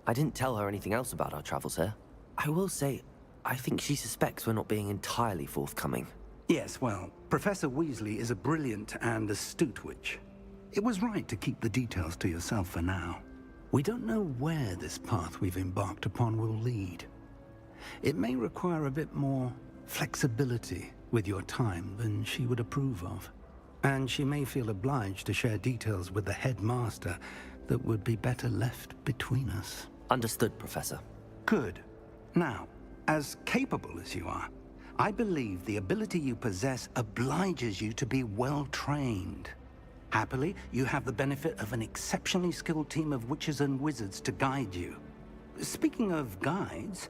Speaker 3: I didn't tell her anything else about our travels here. I will say, I think she suspects we're not being entirely forthcoming.
Speaker 1: Yes, well, Professor Weasley is a brilliant and astute witch. It was right to keep the details to yourself for now. We don't know where this path we've embarked upon will lead. It may require a bit more flexibility with your time than she would approve of. And she may feel obliged to share details with the headmaster that would be better left between us.
Speaker 3: Understood, Professor.
Speaker 1: Good. Now, as capable as you are, I believe the ability you possess obliges you to be well trained. Happily, you have the benefit of an exceptionally skilled team of witches and wizards to guide you. Speaking of guides,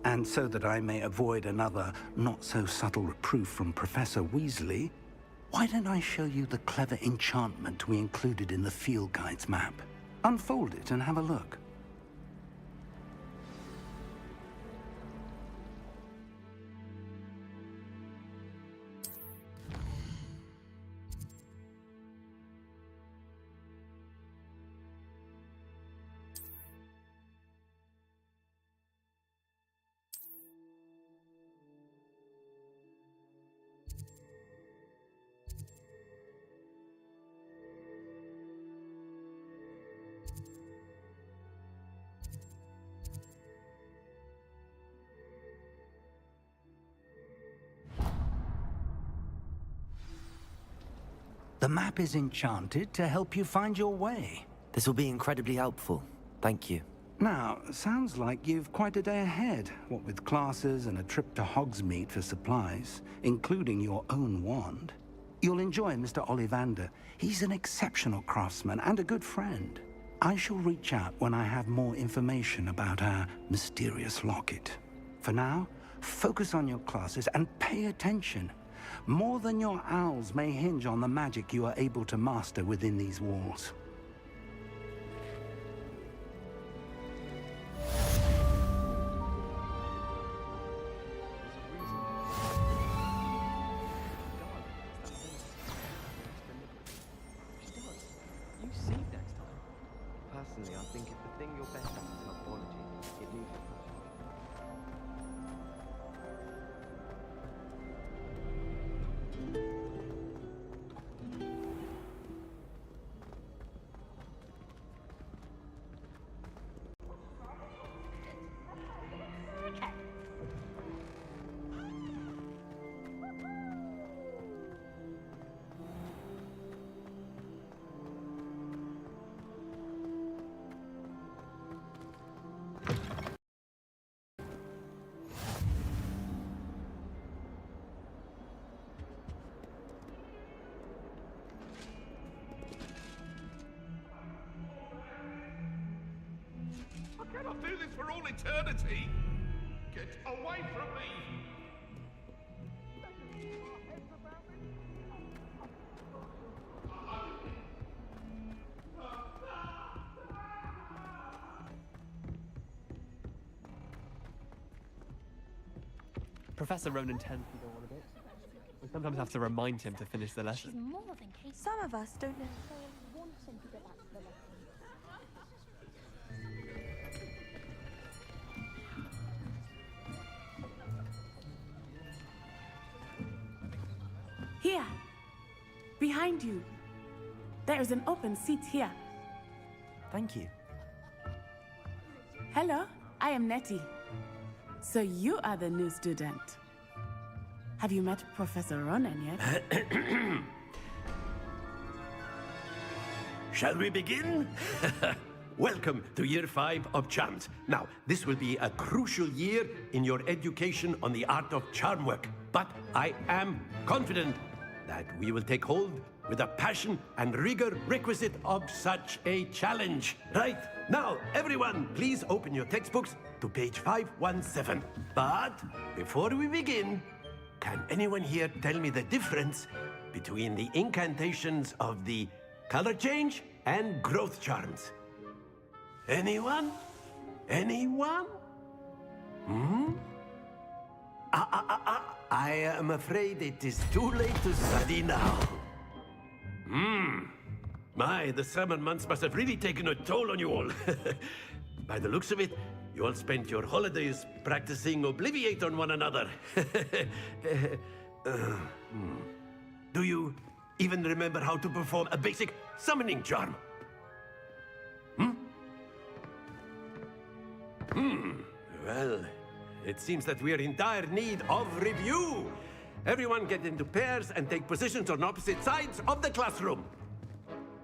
Speaker 1: and so that I may avoid another not-so-subtle reproof from Professor Weasley, why don't I show you the clever enchantment we included in the field guide's map? Unfold it and have a look. The map is enchanted to help you find your way.
Speaker 3: This will be incredibly helpful. Thank you.
Speaker 1: Now, sounds like you've quite a day ahead, what with classes and a trip to Hogsmeade for supplies, including your own wand. You'll enjoy Mr. Ollivander. He's an exceptional craftsman and a good friend. I shall reach out when I have more information about our mysterious locket. For now, focus on your classes and pay attention. More than your owls may hinge on the magic you are able to master within these walls.
Speaker 11: Personally, I think if the thing you're best at is typology, it needs...
Speaker 16: I'll do this for all eternity. Get away from me!
Speaker 13: Professor Ronan tends to go on a bit. We sometimes have to remind him to finish the lesson.
Speaker 15: She's more than capable.
Speaker 17: Some of us don't necessarily
Speaker 15: Want him to go back to the lesson.
Speaker 14: Here. Behind you. There is an open seat here.
Speaker 3: Thank you.
Speaker 14: Hello, I am Nettie. So you are the new student. Have you met Professor Ronan yet?
Speaker 7: Shall we begin? Welcome to Year 5 of Charms. Now, this will be a crucial year in your education on the art of charm work. But I am confident that we will take hold with the passion and rigor requisite of such a challenge. Right, now, everyone, please open your textbooks to page 517. But before we begin, can anyone here tell me the difference between the incantations of the color change and growth charms? Anyone? Anyone? I am afraid it is too late to study now. My, the summer months must have really taken a toll on you all. By the looks of it, you all spent your holidays practicing Obliviate on one another. Do you even remember how to perform a basic summoning charm? Well, it seems that we are in dire need of review. Everyone get into pairs and take positions on opposite sides of the classroom.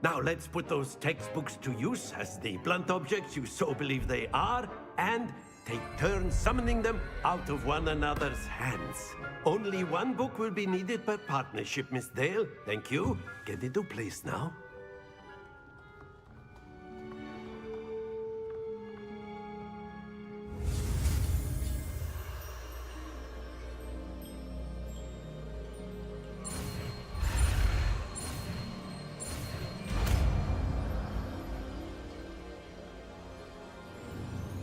Speaker 7: Now let's put those textbooks to use as the blunt objects you so believe they are, and take turns summoning them out of one another's hands. Only one book will be needed per partnership, Miss Dale. Thank you. Get into place now.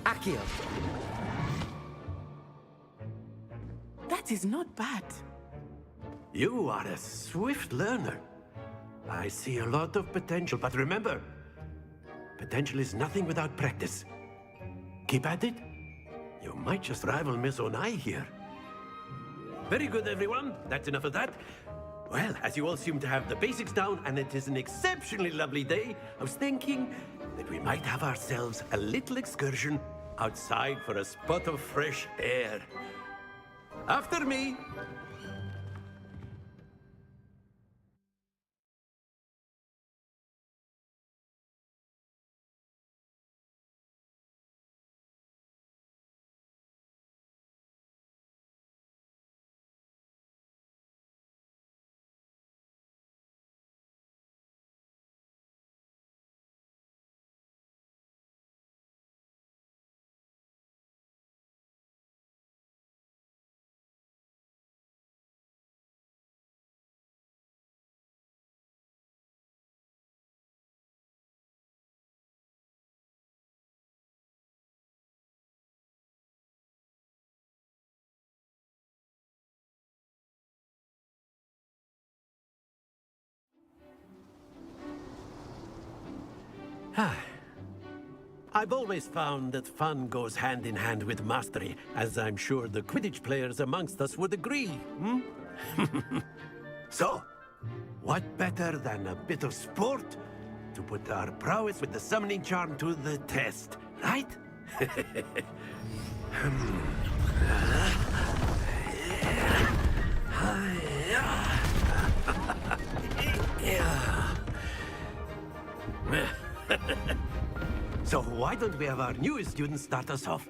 Speaker 3: Accio.
Speaker 14: That is not bad.
Speaker 7: You are a swift learner. I see a lot of potential, but remember, potential is nothing without practice. Keep at it. You might just rival Miss Onai here. Very good, everyone. That's enough of that. Well, as you all seem to have the basics down, and it is an exceptionally lovely day, I was thinking that we might have ourselves a little excursion outside for a spot of fresh air. After me. I've always found that fun goes hand in hand with mastery, as I'm sure the Quidditch players amongst us would agree, So, what better than a bit of sport to put our prowess with the summoning charm to the test, right? So why don't we have our newest student start us off?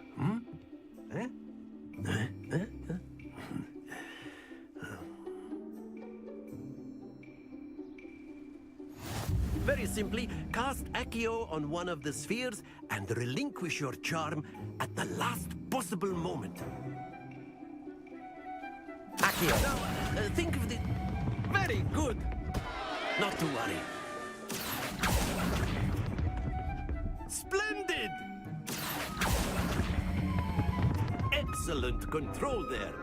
Speaker 17: Very simply, cast Accio on one of the spheres and relinquish your charm at the last possible moment.
Speaker 3: Accio.
Speaker 17: Now, think of the... Very good. Not to worry. Splendid! Excellent control there.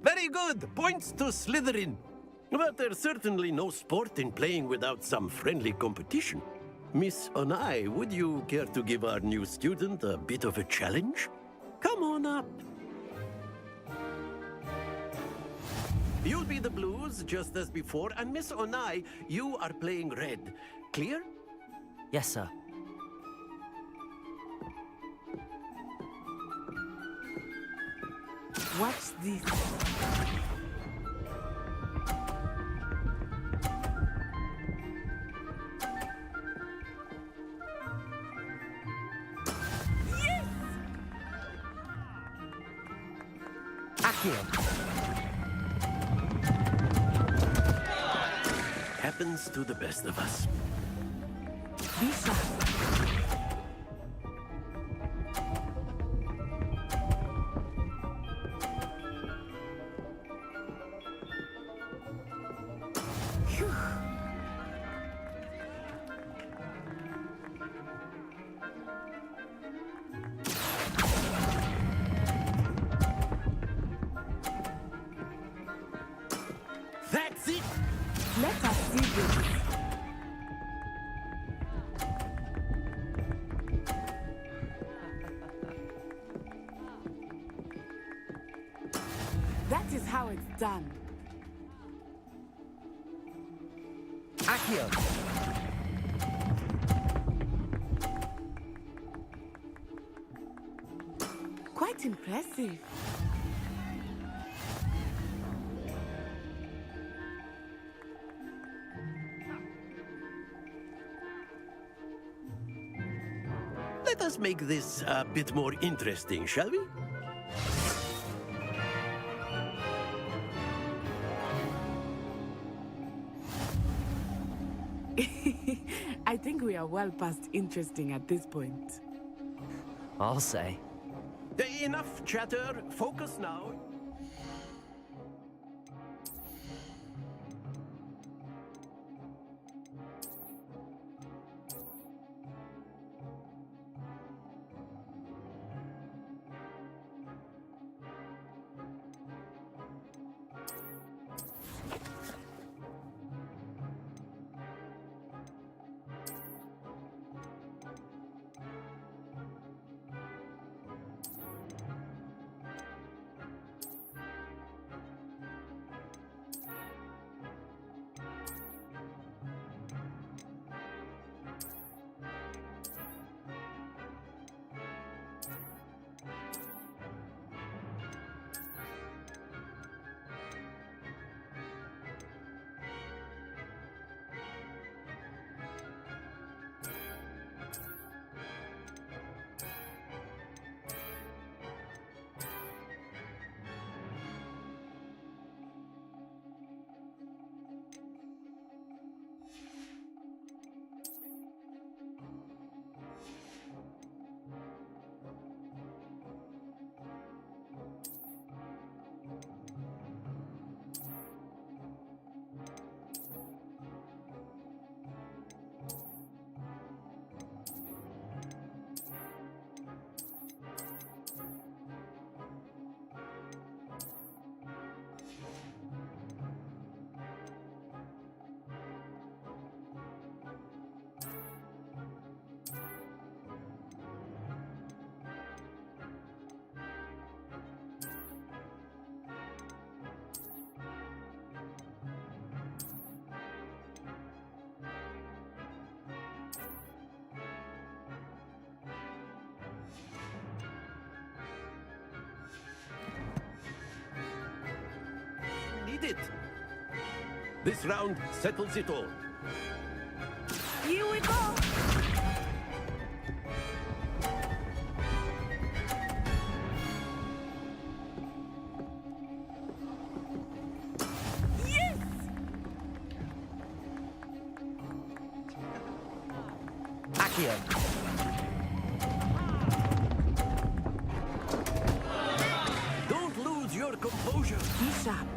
Speaker 17: Very good. Points to Slytherin. But there's certainly no sport in playing without some friendly competition. Miss Onai, would you care to give our new student a bit of a challenge? Come on up. You'll be the blues, just as before, and Miss Onai, you are playing red. Clear?
Speaker 3: Yes, sir.
Speaker 14: Watch this.
Speaker 17: Happens to the best of us.
Speaker 14: Be sharp.
Speaker 17: That's it!
Speaker 14: Let us see this. That is how it's done.
Speaker 3: Accio.
Speaker 14: Quite impressive.
Speaker 17: Let us make this a bit more interesting, shall we?
Speaker 14: I think we are well past interesting at this point.
Speaker 3: I'll say.
Speaker 17: Enough chatter. Focus now. It. This round settles it all.
Speaker 14: Here we go!
Speaker 3: Accio.
Speaker 17: Don't lose your composure.
Speaker 14: Be sharp.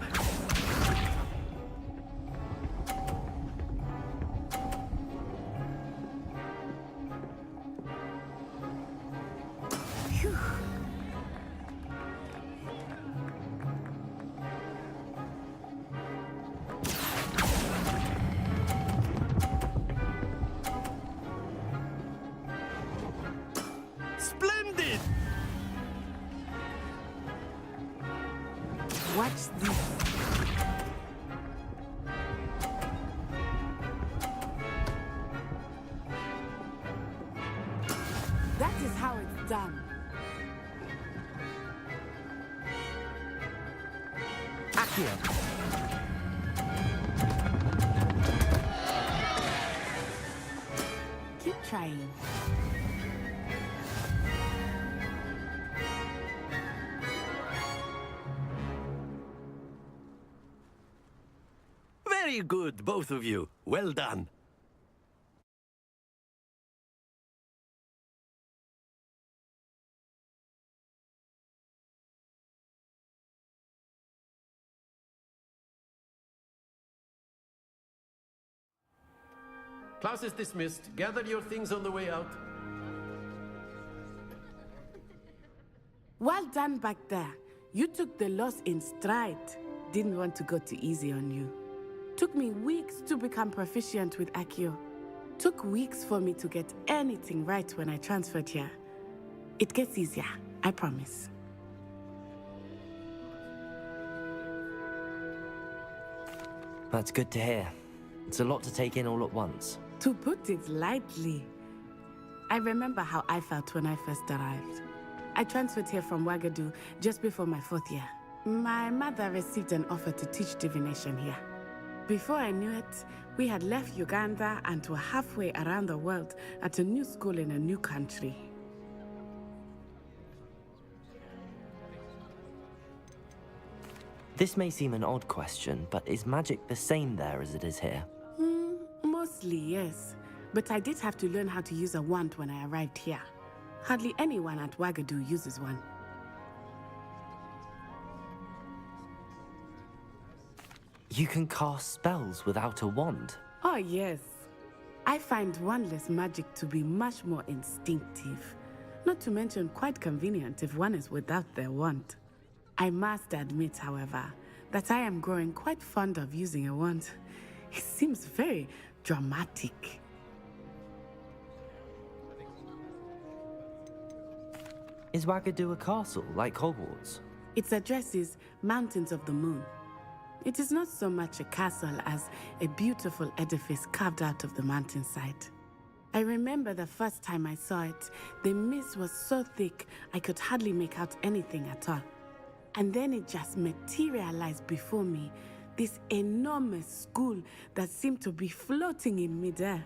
Speaker 14: Phew.
Speaker 17: Splendid!
Speaker 14: Watch this. That is how it's done.
Speaker 3: Accio.
Speaker 14: Keep trying.
Speaker 17: Very good, both of you. Well done. Class is dismissed. Gather your things on the way out.
Speaker 14: Well done back there. You took the loss in stride. Didn't want to go too easy on you. Took me weeks to become proficient with Accio. Took weeks for me to get anything right when I transferred here. It gets easier, I promise.
Speaker 3: That's good to hear. It's a lot to take in all at once.
Speaker 14: To put it lightly, I remember how I felt when I first arrived. I transferred here from Wagadu just before my 4th year. My mother received an offer to teach divination here. Before I knew it, we had left Uganda and were halfway around the world at a new school in a new country.
Speaker 3: This may seem an odd question, but is magic the same there as it is here?
Speaker 14: Mostly, yes. But I did have to learn how to use a wand when I arrived here. Hardly anyone at Wagadu uses one.
Speaker 3: You can cast spells without a wand?
Speaker 14: Oh, yes. I find wandless magic to be much more instinctive. Not to mention quite convenient if one is without their wand. I must admit, however, that I am growing quite fond of using a wand. It seems very dramatic.
Speaker 3: Is Wagadu a castle, like Hogwarts?
Speaker 14: Its address is Mountains of the Moon. It is not so much a castle as a beautiful edifice carved out of the mountainside. I remember the first time I saw it, the mist was so thick I could hardly make out anything at all. And then it just materialized before me, this enormous school that seemed to be floating in midair.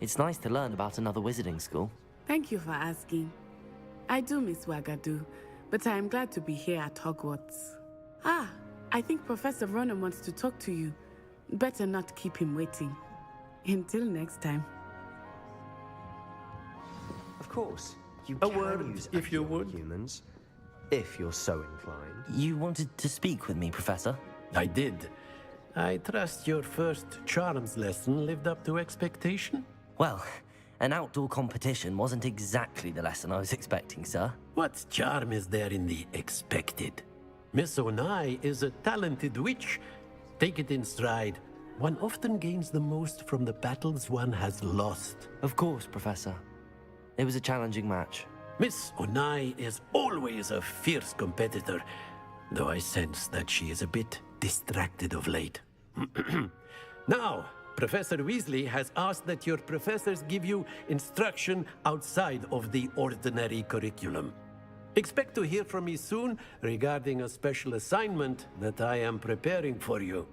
Speaker 3: It's nice to learn about another wizarding school.
Speaker 14: Thank you for asking. I do miss Wagadu, but I am glad to be here at Hogwarts. Ah, I think Professor Ronan wants to talk to you. Better not keep him waiting. Until next time.
Speaker 11: Of course. You
Speaker 17: A
Speaker 11: can
Speaker 17: word,
Speaker 11: use
Speaker 17: if you
Speaker 11: Accio
Speaker 17: would.
Speaker 11: humans, if you're so inclined.
Speaker 3: You wanted to speak with me, Professor?
Speaker 17: I did. I trust your first charms lesson lived up to expectation?
Speaker 3: Well, an outdoor competition wasn't exactly the lesson I was expecting, sir.
Speaker 17: What charm is there in the expected? Miss Onai is a talented witch. Take it in stride. One often gains the most from the battles one has lost.
Speaker 3: Of course, Professor. It was a challenging match.
Speaker 17: Miss Onai is always a fierce competitor, though I sense that she is a bit distracted of late. Now, Professor Weasley has asked that your professors give you instruction outside of the ordinary curriculum. Expect to hear from me soon regarding a special assignment that I am preparing for you.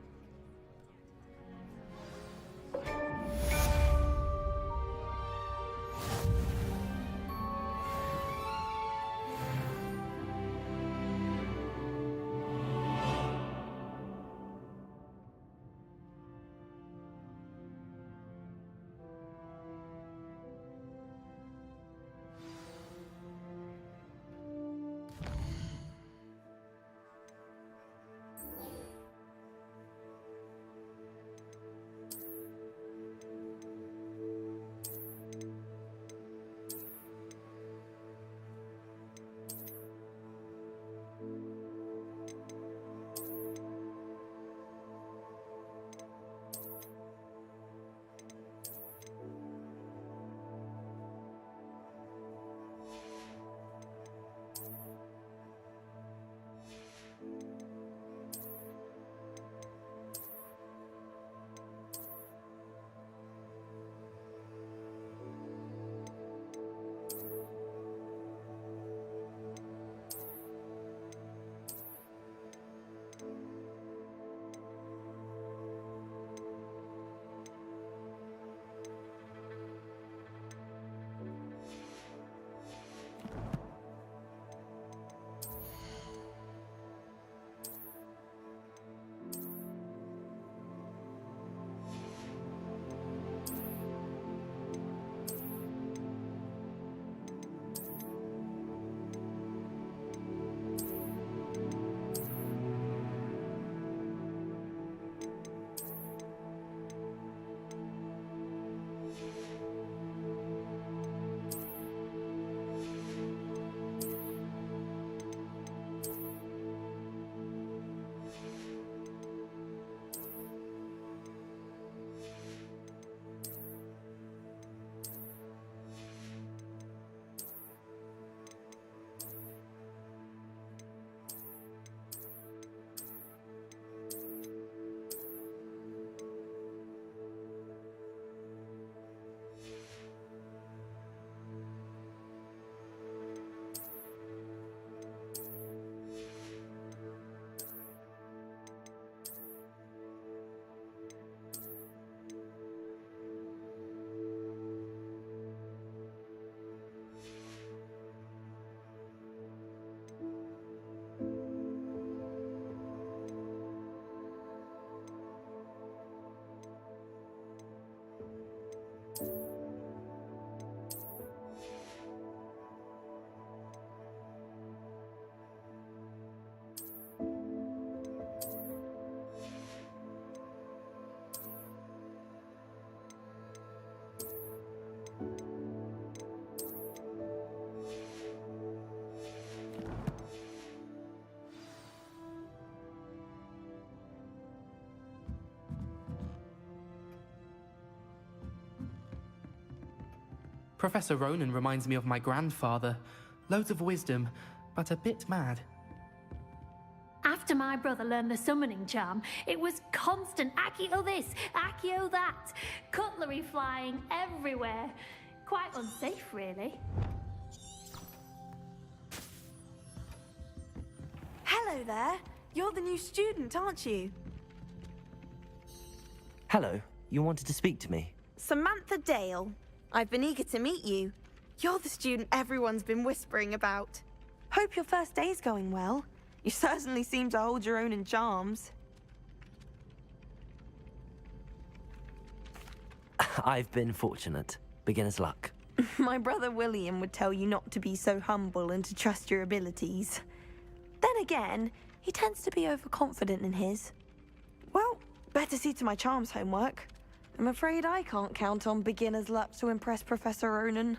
Speaker 18: Professor Ronan reminds me of my grandfather. Loads of wisdom, but a bit mad.
Speaker 19: After my brother learned the summoning charm, it was constant Accio this, Accio that. Cutlery flying everywhere. Quite unsafe, really.
Speaker 20: Hello there. You're the new student, aren't you?
Speaker 3: Hello, you wanted to speak to me?
Speaker 20: Samantha Dale. I've been eager to meet you. You're the student everyone's been whispering about. Hope your first day's going well. You certainly seem to hold your own in charms.
Speaker 3: I've been fortunate. Beginner's luck.
Speaker 20: My brother William would tell you not to be so humble and to trust your abilities. Then again, he tends to be overconfident in his. Well, better see to my charms homework. I'm afraid I can't count on beginner's luck to impress Professor Ronan.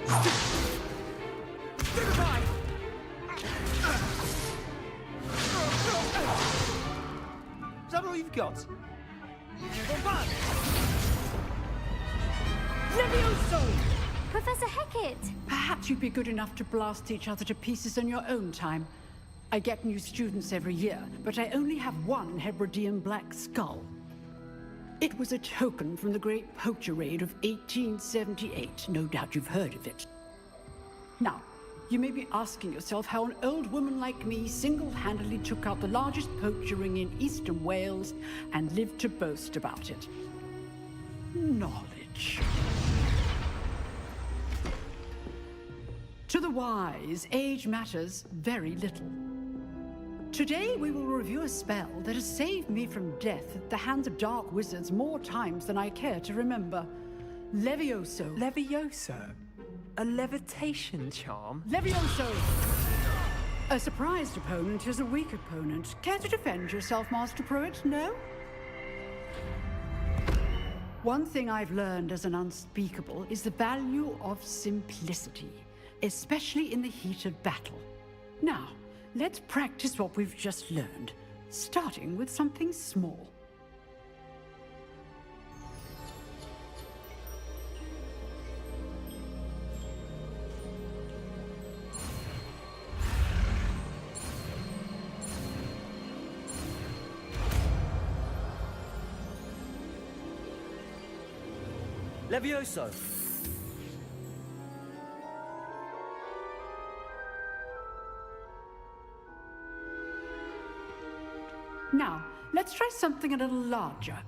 Speaker 8: Goodbye! Is that all you've got?
Speaker 21: Levioso!
Speaker 15: Professor Hecat!
Speaker 21: Perhaps you'd be good enough to blast each other to pieces in your own time. I get new students every year, but I only have one Hebridean black skull. It was a token from the Great Poacher Raid of 1878. No doubt you've heard of it. Now, you may be asking yourself how an old woman like me single-handedly took out the largest poacher ring in eastern Wales and lived to boast about it. Knowledge. To the wise, age matters very little. Today we will review a spell that has saved me from death at the hands of dark wizards more times than I care to remember. Levioso.
Speaker 3: Levioso? A levitation charm?
Speaker 21: Levioso! A surprised opponent is a weak opponent. Care to defend yourself, Master Pruitt? No? One thing I've learned as an unspeakable is the value of simplicity, especially in the heat of battle. Now, let's practice what we've just learned, starting with something small.
Speaker 3: Levioso!
Speaker 21: Now, let's try something a little larger.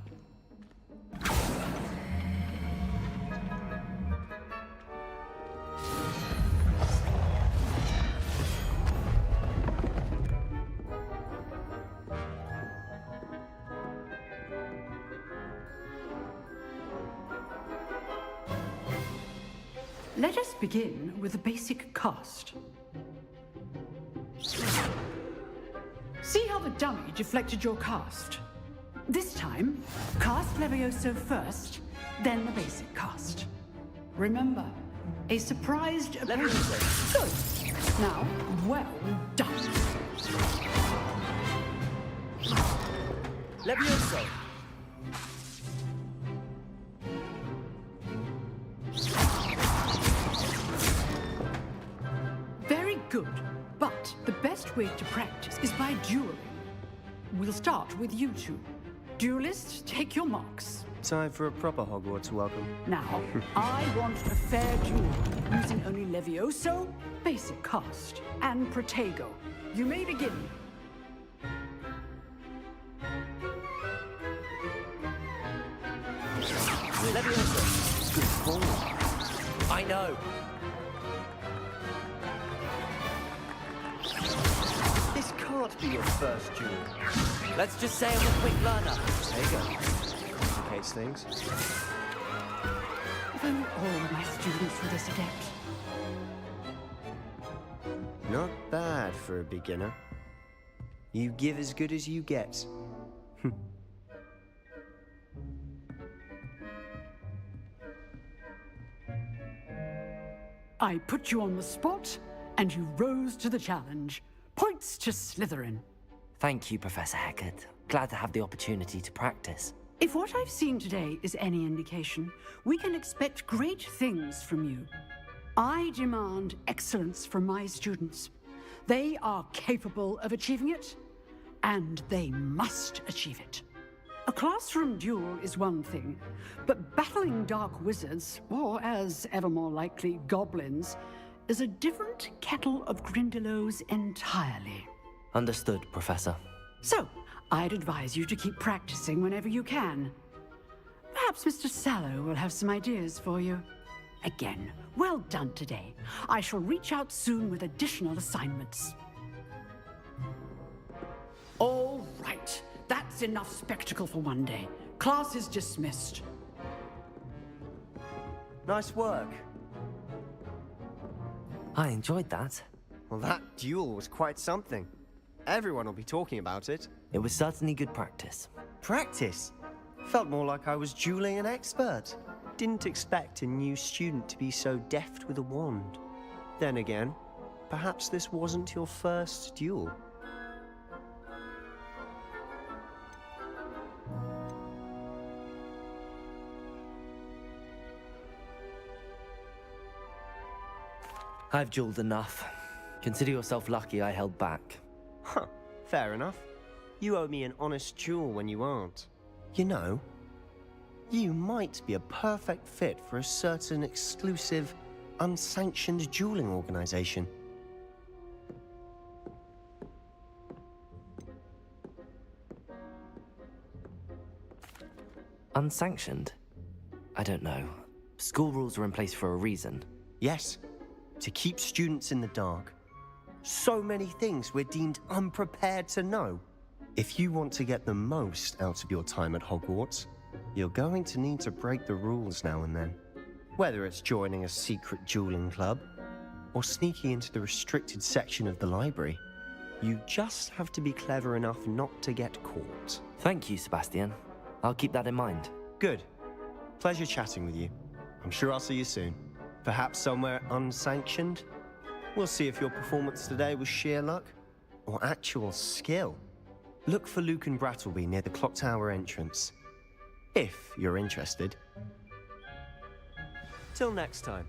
Speaker 21: Let us begin with a basic cast. See how the dummy deflected your cast? This time, cast Levioso first, then the basic cast. Remember, a surprised opponent. Good. Now, well done.
Speaker 3: Levioso!
Speaker 21: Very good. But the best way to practice is by dueling. We'll start with you two. Duelists, take your marks.
Speaker 11: Time for a proper Hogwarts welcome.
Speaker 21: Now, I want a fair duel, using only Levioso, basic cast, and Protego. You may begin.
Speaker 3: Levioso! Good form. I know. This can't be your first duel. Let's just say I'm a quick learner. There you go. Complicates things.
Speaker 21: If only all my students were this adept.
Speaker 11: Not bad for a beginner. You give as good as you get.
Speaker 21: I put you on the spot, and you rose to the challenge. Points to Slytherin.
Speaker 3: Thank you, Professor Hecat. Glad to have the opportunity to practice.
Speaker 21: If what I've seen today is any indication, we can expect great things from you. I demand excellence from my students. They are capable of achieving it, and they must achieve it. A classroom duel is one thing, but battling dark wizards, or as ever more likely, goblins, is a different kettle of Grindylows entirely.
Speaker 3: Understood, Professor.
Speaker 21: So, I'd advise you to keep practicing whenever you can. Perhaps Mr. Sallow will have some ideas for you. Again, well done today. I shall reach out soon with additional assignments. All right. That's enough spectacle for one day. Class is dismissed.
Speaker 11: Nice work.
Speaker 3: I enjoyed that.
Speaker 11: Well, that duel was quite something. Everyone will be talking about it.
Speaker 3: It was certainly good practice.
Speaker 11: Practice? Felt more like I was dueling an expert. didn't expect a new student to be so deft with a wand. Then again, perhaps this wasn't your first duel.
Speaker 3: I've dueled enough. Consider yourself lucky I held back.
Speaker 11: Huh, fair enough. You owe me an honest duel when you aren't. You know, you might be a perfect fit for a certain exclusive, unsanctioned dueling organization.
Speaker 3: Unsanctioned? I don't know. School rules are in place for a reason.
Speaker 11: Yes, to keep students in the dark. So many things we're deemed unprepared to know. If you want to get the most out of your time at Hogwarts, you're going to need to break the rules now and then. Whether it's joining a secret dueling club, or sneaking into the restricted section of the library, you just have to be clever enough not to get caught.
Speaker 3: Thank you, Sebastian. I'll keep that in mind.
Speaker 11: Good. Pleasure chatting with you. I'm sure I'll see you soon. Perhaps somewhere unsanctioned? We'll see if your performance today was sheer luck or actual skill. Look for Luke and Brattleby near the clock tower entrance, if you're interested. Till next time.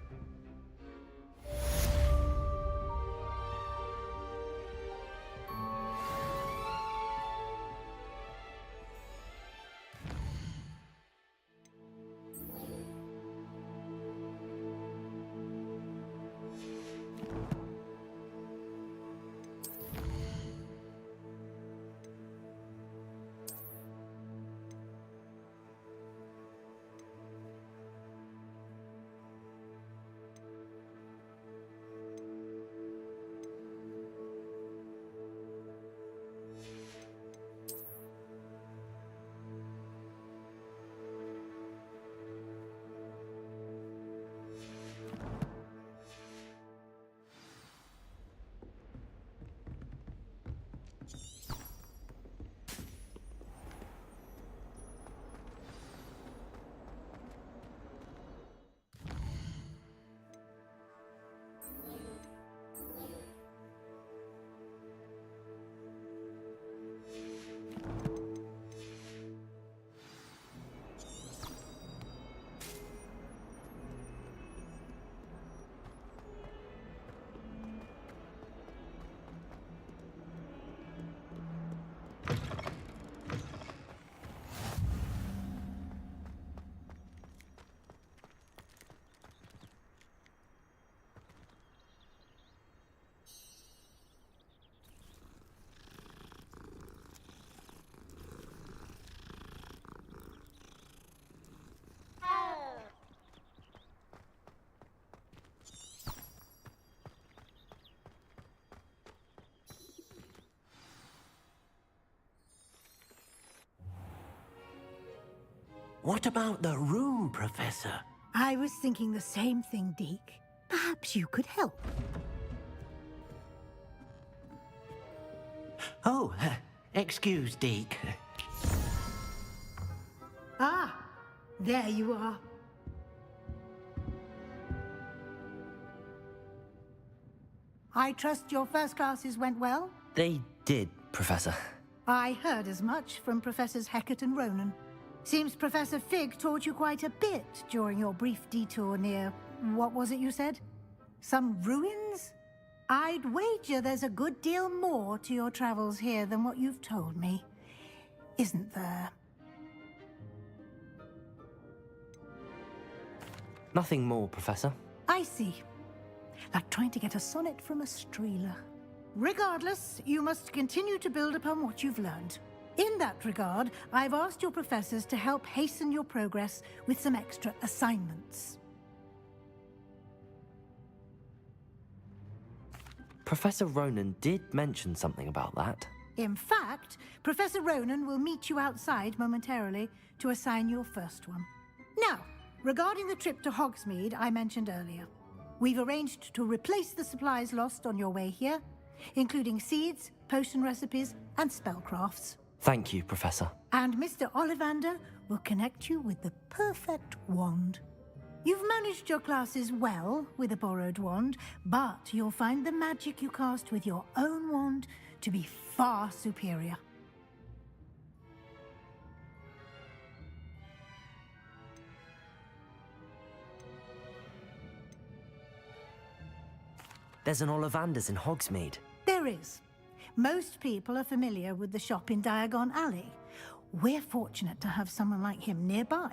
Speaker 17: What about the room, Professor?
Speaker 9: I was thinking the same thing, Deke. Perhaps you could help.
Speaker 17: Oh, excuse, Deke.
Speaker 9: Ah, there you are. I trust your first classes went well?
Speaker 3: They did, Professor.
Speaker 9: I heard as much from Professors Hecat and Ronan. Seems Professor Fig taught you quite a bit during your brief detour near... what was it you said? Some ruins? I'd wager there's a good deal more to your travels here than what you've told me. Isn't there?
Speaker 3: Nothing more, Professor.
Speaker 9: I see. Like trying to get a sonnet from a streeler. Regardless, you must continue to build upon what you've learned. In that regard, I've asked your professors to help hasten your progress with some extra assignments.
Speaker 3: Professor Ronan did mention something about that.
Speaker 9: In fact, Professor Ronan will meet you outside momentarily to assign your first one. Now, regarding the trip to Hogsmeade I mentioned earlier, we've arranged to replace the supplies lost on your way here, including seeds, potion recipes, and spellcrafts.
Speaker 3: Thank you, Professor.
Speaker 9: And Mr. Ollivander will connect you with the perfect wand. You've managed your classes well with a borrowed wand, but you'll find the magic you cast with your own wand to be far superior.
Speaker 3: There's an Ollivander's in Hogsmeade.
Speaker 9: There is. Most people are familiar with the shop in Diagon Alley. We're fortunate to have someone like him nearby.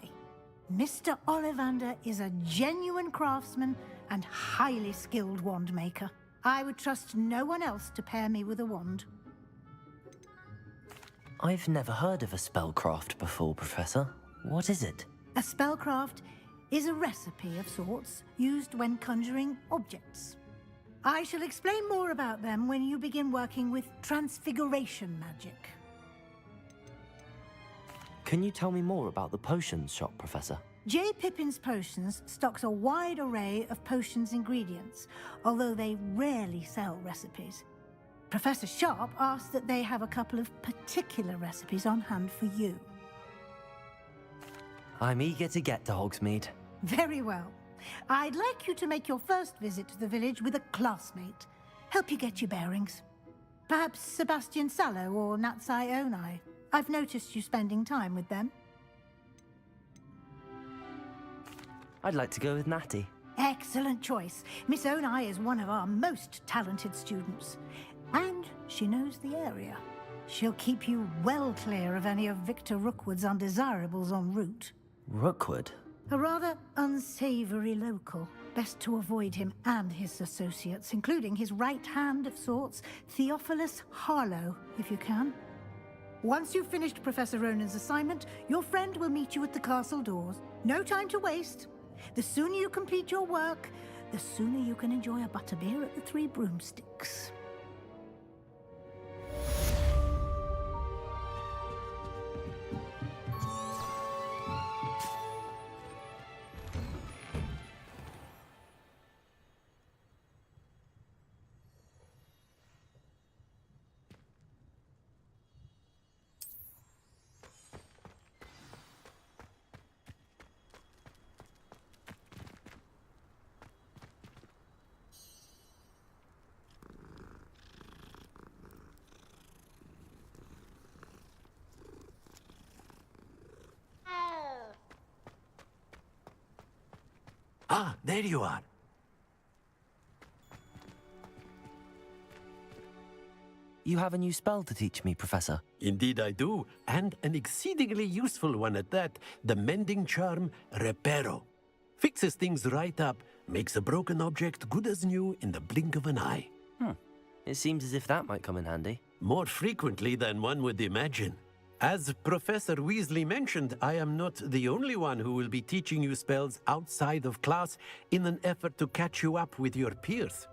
Speaker 9: Mr. Ollivander is a genuine craftsman and highly skilled wand maker. I would trust no one else to pair me with a wand.
Speaker 3: I've never heard of a spellcraft before, Professor. What is it?
Speaker 9: A spellcraft is a recipe of sorts used when conjuring objects. I shall explain more about them when you begin working with transfiguration magic.
Speaker 3: Can you tell me more about the potions shop, Professor?
Speaker 9: J. Pippin's Potions stocks a wide array of potions ingredients, although they rarely sell recipes. Professor Sharp asked that they have a couple of particular recipes on hand for you.
Speaker 3: I'm eager to get to Hogsmeade.
Speaker 9: Very well. I'd like you to make your first visit to the village with a classmate. Help you get your bearings. Perhaps Sebastian Sallow or Natsai Onai. I've noticed you spending time with them.
Speaker 3: I'd like to go with Natty.
Speaker 9: Excellent choice. Miss Onai is one of our most talented students. And she knows the area. She'll keep you well clear of any of Victor Rookwood's undesirables en route.
Speaker 3: Rookwood?
Speaker 9: A rather unsavory local. Best to avoid him and his associates, including his right hand of sorts, Theophilus Harlow, if you can. Once you've finished Professor Ronan's assignment, your friend will meet you at the castle doors. No time to waste. The sooner you complete your work, the sooner you can enjoy a butterbeer at the Three Broomsticks.
Speaker 17: Ah, there you are.
Speaker 3: You have a new spell to teach me, Professor.
Speaker 17: Indeed I do, and an exceedingly useful one at that. The mending charm, Reparo. Fixes things right up, makes a broken object good as new in the blink of an eye.
Speaker 3: It seems as if that might come in handy.
Speaker 17: More frequently than one would imagine. As Professor Weasley mentioned, I am not the only one who will be teaching you spells outside of class in an effort to catch you up with your peers.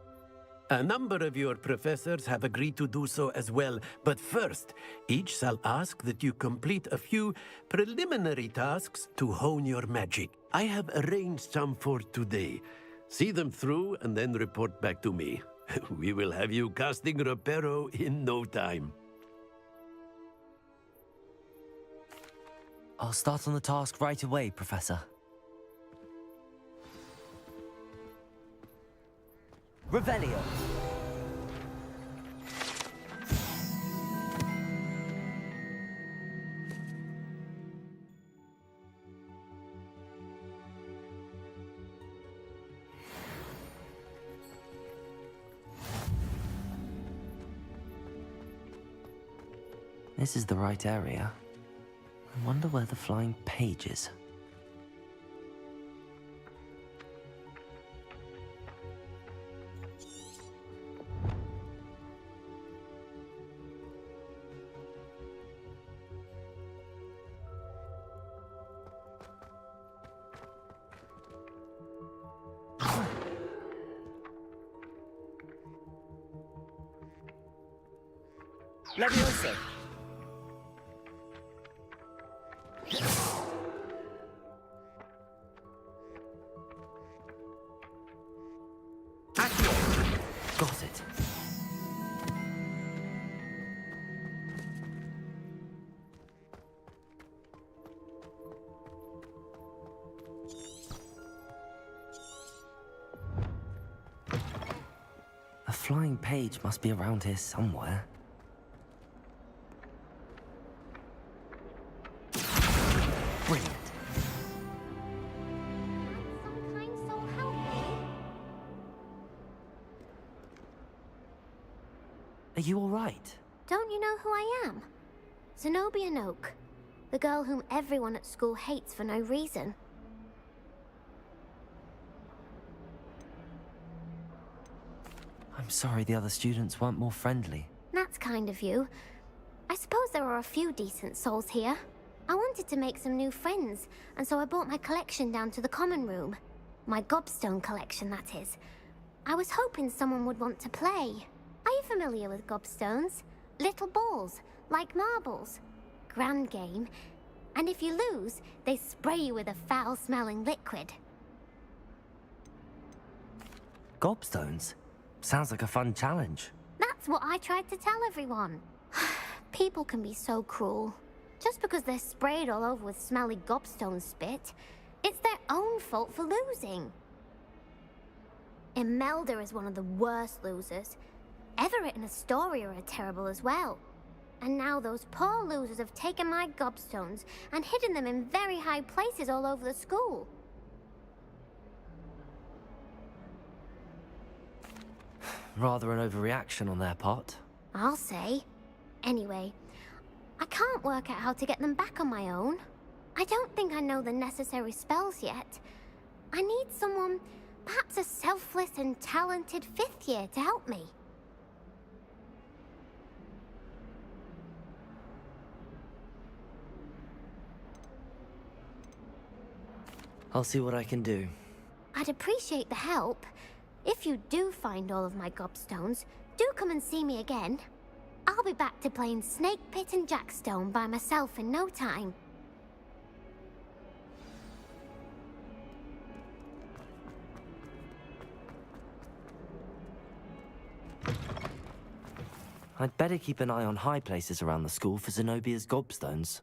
Speaker 17: A number of your professors have agreed to do so as well, but first, each shall ask that you complete a few preliminary tasks to hone your magic. I have arranged some for today. See them through and then report back to me. We will have you casting Reparo in no time.
Speaker 3: I'll start on the task right away, Professor. Revelio! This is the right area. I wonder where the flying page is. Leviosa! Got it. flying page must be around here somewhere. Brilliant.
Speaker 15: Some kind soul help me.
Speaker 3: Are you all right?
Speaker 15: Don't you know who I am? Zenobia Noak, the girl whom everyone at school hates for no reason.
Speaker 3: I'm sorry the other students weren't more friendly.
Speaker 15: That's kind of you. I suppose there are a few decent souls here. I wanted to make some new friends, and so I brought my collection down to the common room. My gobstone collection, that is. I was hoping someone would want to play. Are you familiar with gobstones? Little balls, like marbles. Grand game. And if you lose, they spray you with a foul-smelling liquid.
Speaker 3: Gobstones? Sounds like a fun challenge.
Speaker 15: That's what I tried to tell everyone. People can be so cruel. Just because they're sprayed all over with smelly gobstone spit, it's their own fault for losing. Imelda is one of the worst losers. Everett and Astoria are terrible as well. And now those poor losers have taken my gobstones and hidden them in very high places all over the school.
Speaker 3: Rather an overreaction on their part.
Speaker 15: I'll say. Anyway, I can't work out how to get them back on my own. I don't think I know the necessary spells yet. I need someone, perhaps a selfless and talented 5th year to help me.
Speaker 3: I'll see what I can do.
Speaker 15: I'd appreciate the help. If you do find all of my gobstones, do come and see me again. I'll be back to playing Snake Pit and Jackstone by myself in no time.
Speaker 3: I'd better keep an eye on high places around the school for Zenobia's gobstones.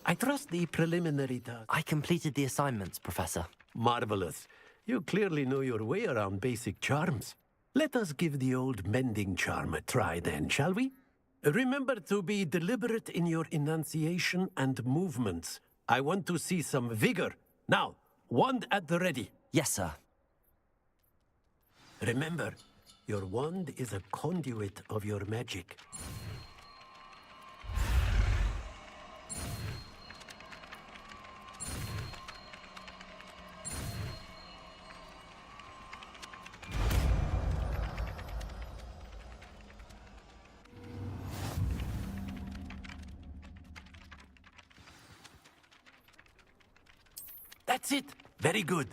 Speaker 17: I trust the preliminary task.
Speaker 3: I completed the assignments, Professor.
Speaker 17: Marvelous. You clearly know your way around basic charms. Let us give the old mending charm a try then, shall we? Remember to be deliberate in your enunciation and movements. I want to see some vigor. Now, wand at the ready.
Speaker 3: Yes, sir.
Speaker 17: Remember, Your wand is a conduit of your magic. That's it! Very good.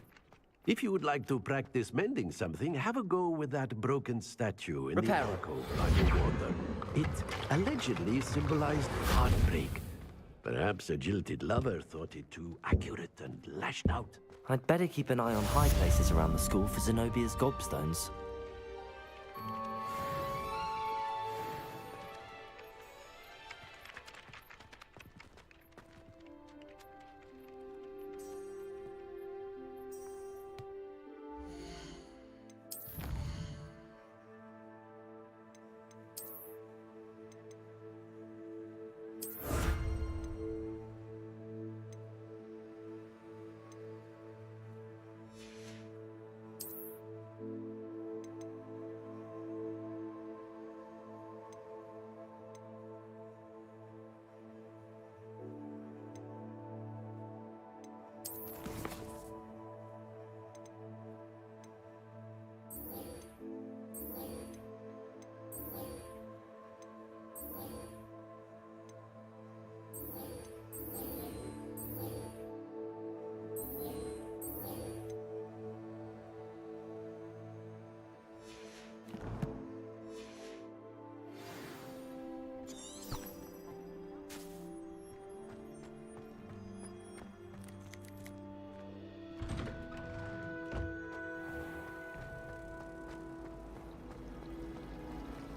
Speaker 17: If you would like to practice mending something, have a go with that broken statue in the alcove underwater. It allegedly symbolized heartbreak. Perhaps a jilted lover thought it too accurate and lashed out.
Speaker 3: I'd better keep an eye on high places around the school for Zenobia's gobstones.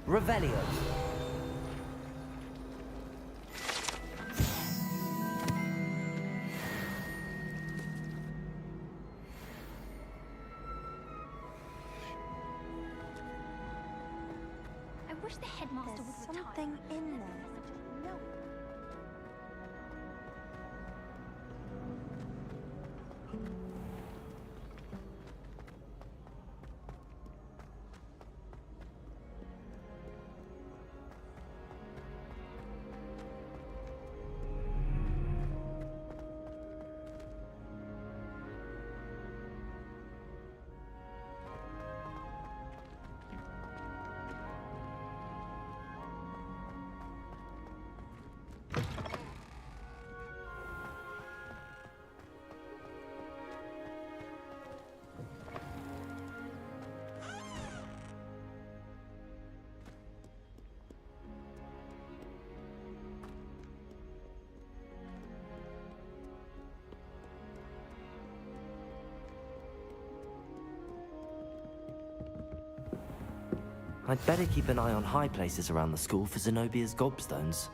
Speaker 3: Revelio.
Speaker 15: I wish the headmaster would retire.
Speaker 20: Something in there. No.
Speaker 3: I'd better keep an eye on high places around the school for Zenobia's gobstones.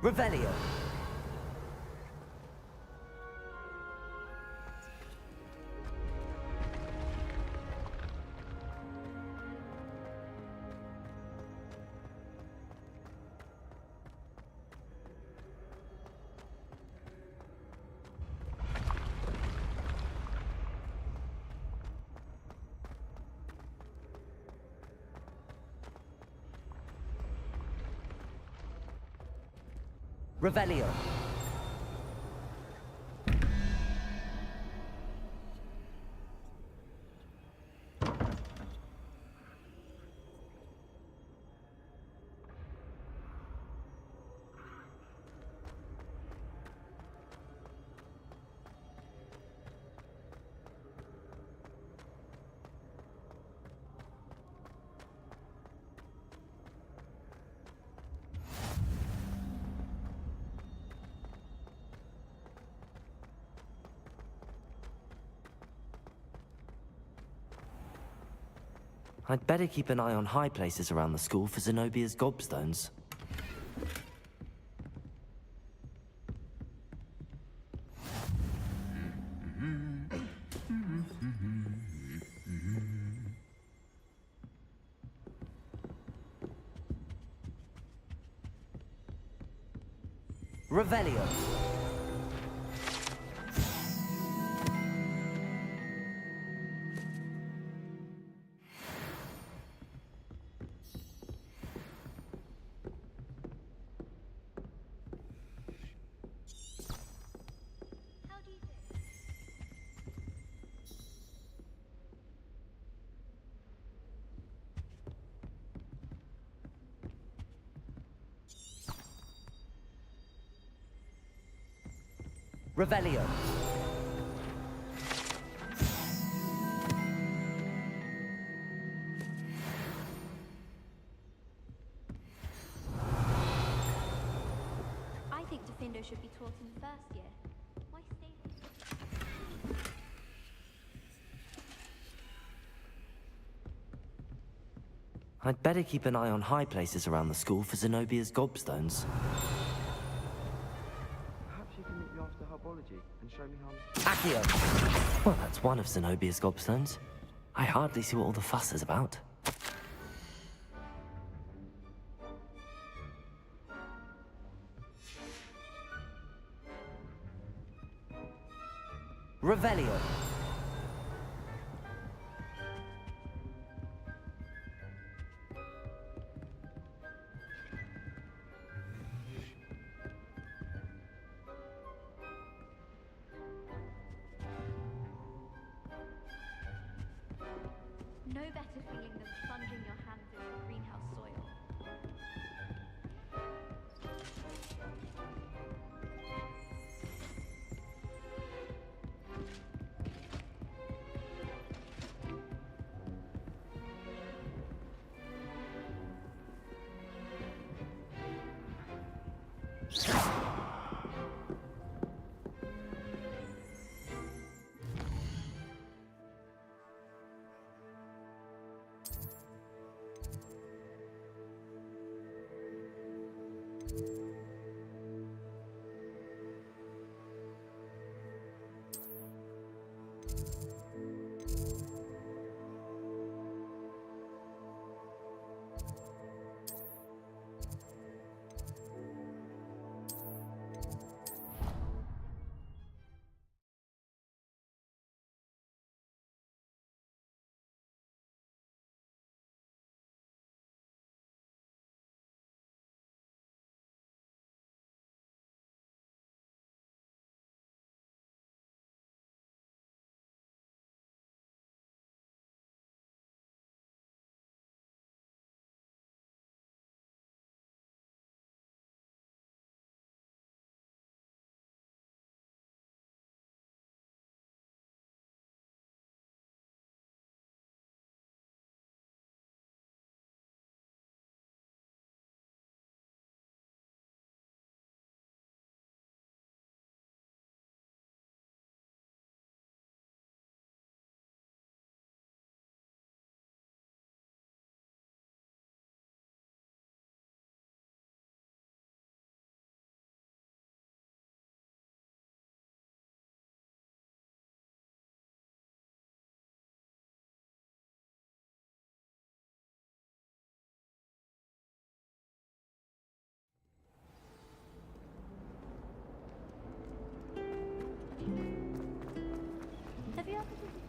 Speaker 3: Revelio. Revelio. I'd better keep an eye on high places around the school for Zenobia's gobstones. Revelio. Revelio.
Speaker 12: I think Defendo should be taught in first year. Why stay?
Speaker 3: I'd better keep an eye on high places around the school for Zenobia's gobstones.
Speaker 2: Perhaps you can meet me after herbology and show me how...
Speaker 3: Accio! Well, that's one of Zenobia's gobstones. I hardly see what all the fuss is about. Revelio.
Speaker 12: No better feeling than plunging your hands into the greenhouse soil. Have you ever visited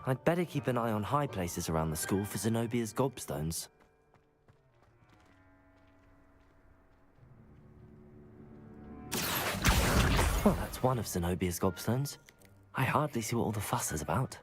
Speaker 3: I'd better keep an eye on high places around the school for Zenobia's gobstones. Well, that's one of Zenobia's gobstones. I hardly see what all the fuss is about.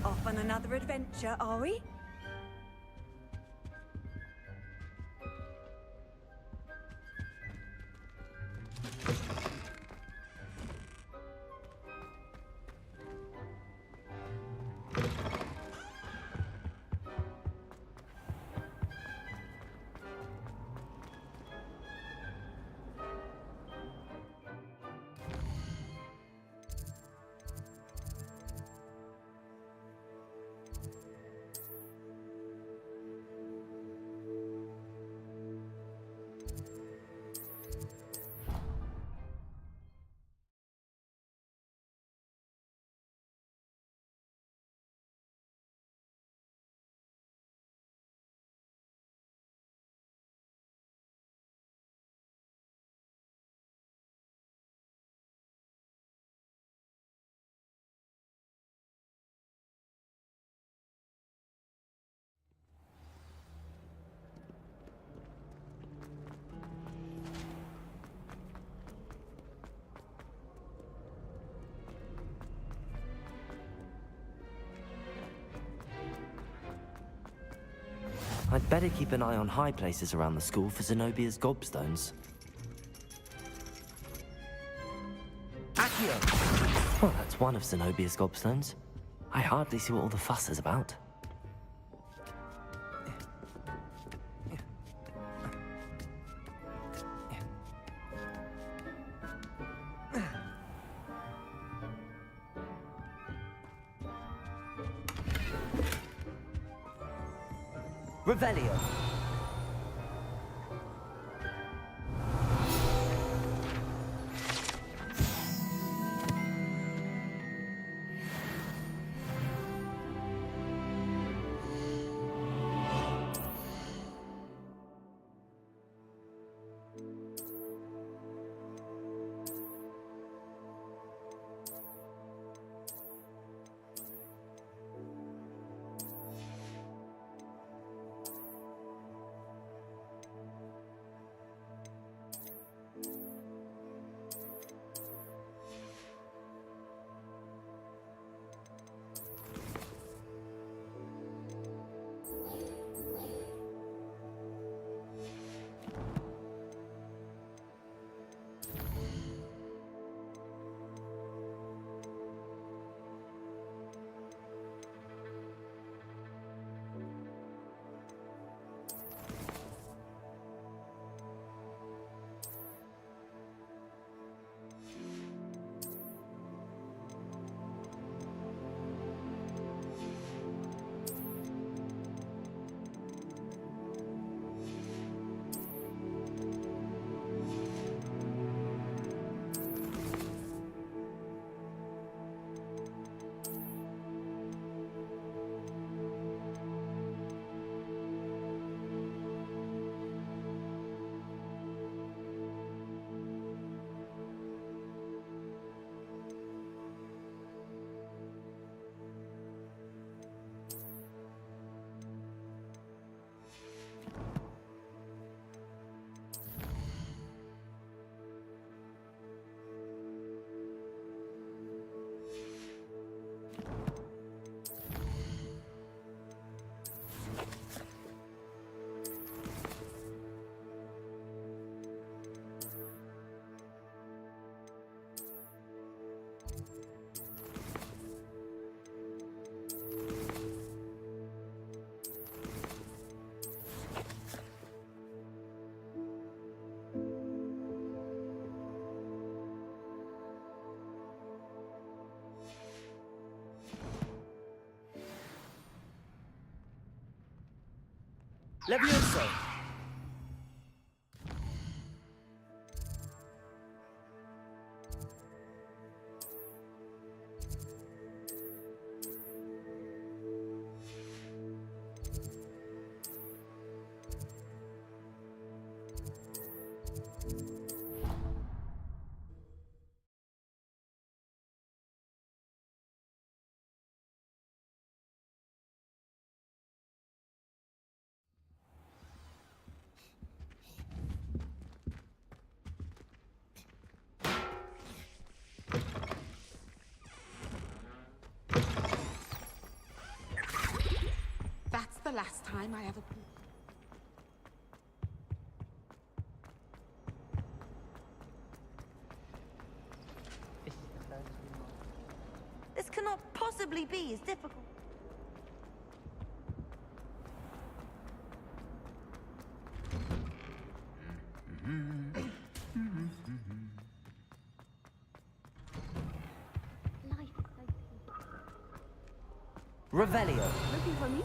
Speaker 22: Off on another adventure, are we?
Speaker 3: I'd better keep an eye on high places around the school for Zenobia's gobstones. Accio! Well, that's one of Zenobia's gobstones. I hardly see what all the fuss is about. Revelio. Levioso!
Speaker 14: That's the last time I ever...
Speaker 20: This cannot possibly be as difficult.
Speaker 3: Revelio.
Speaker 20: Looking for me?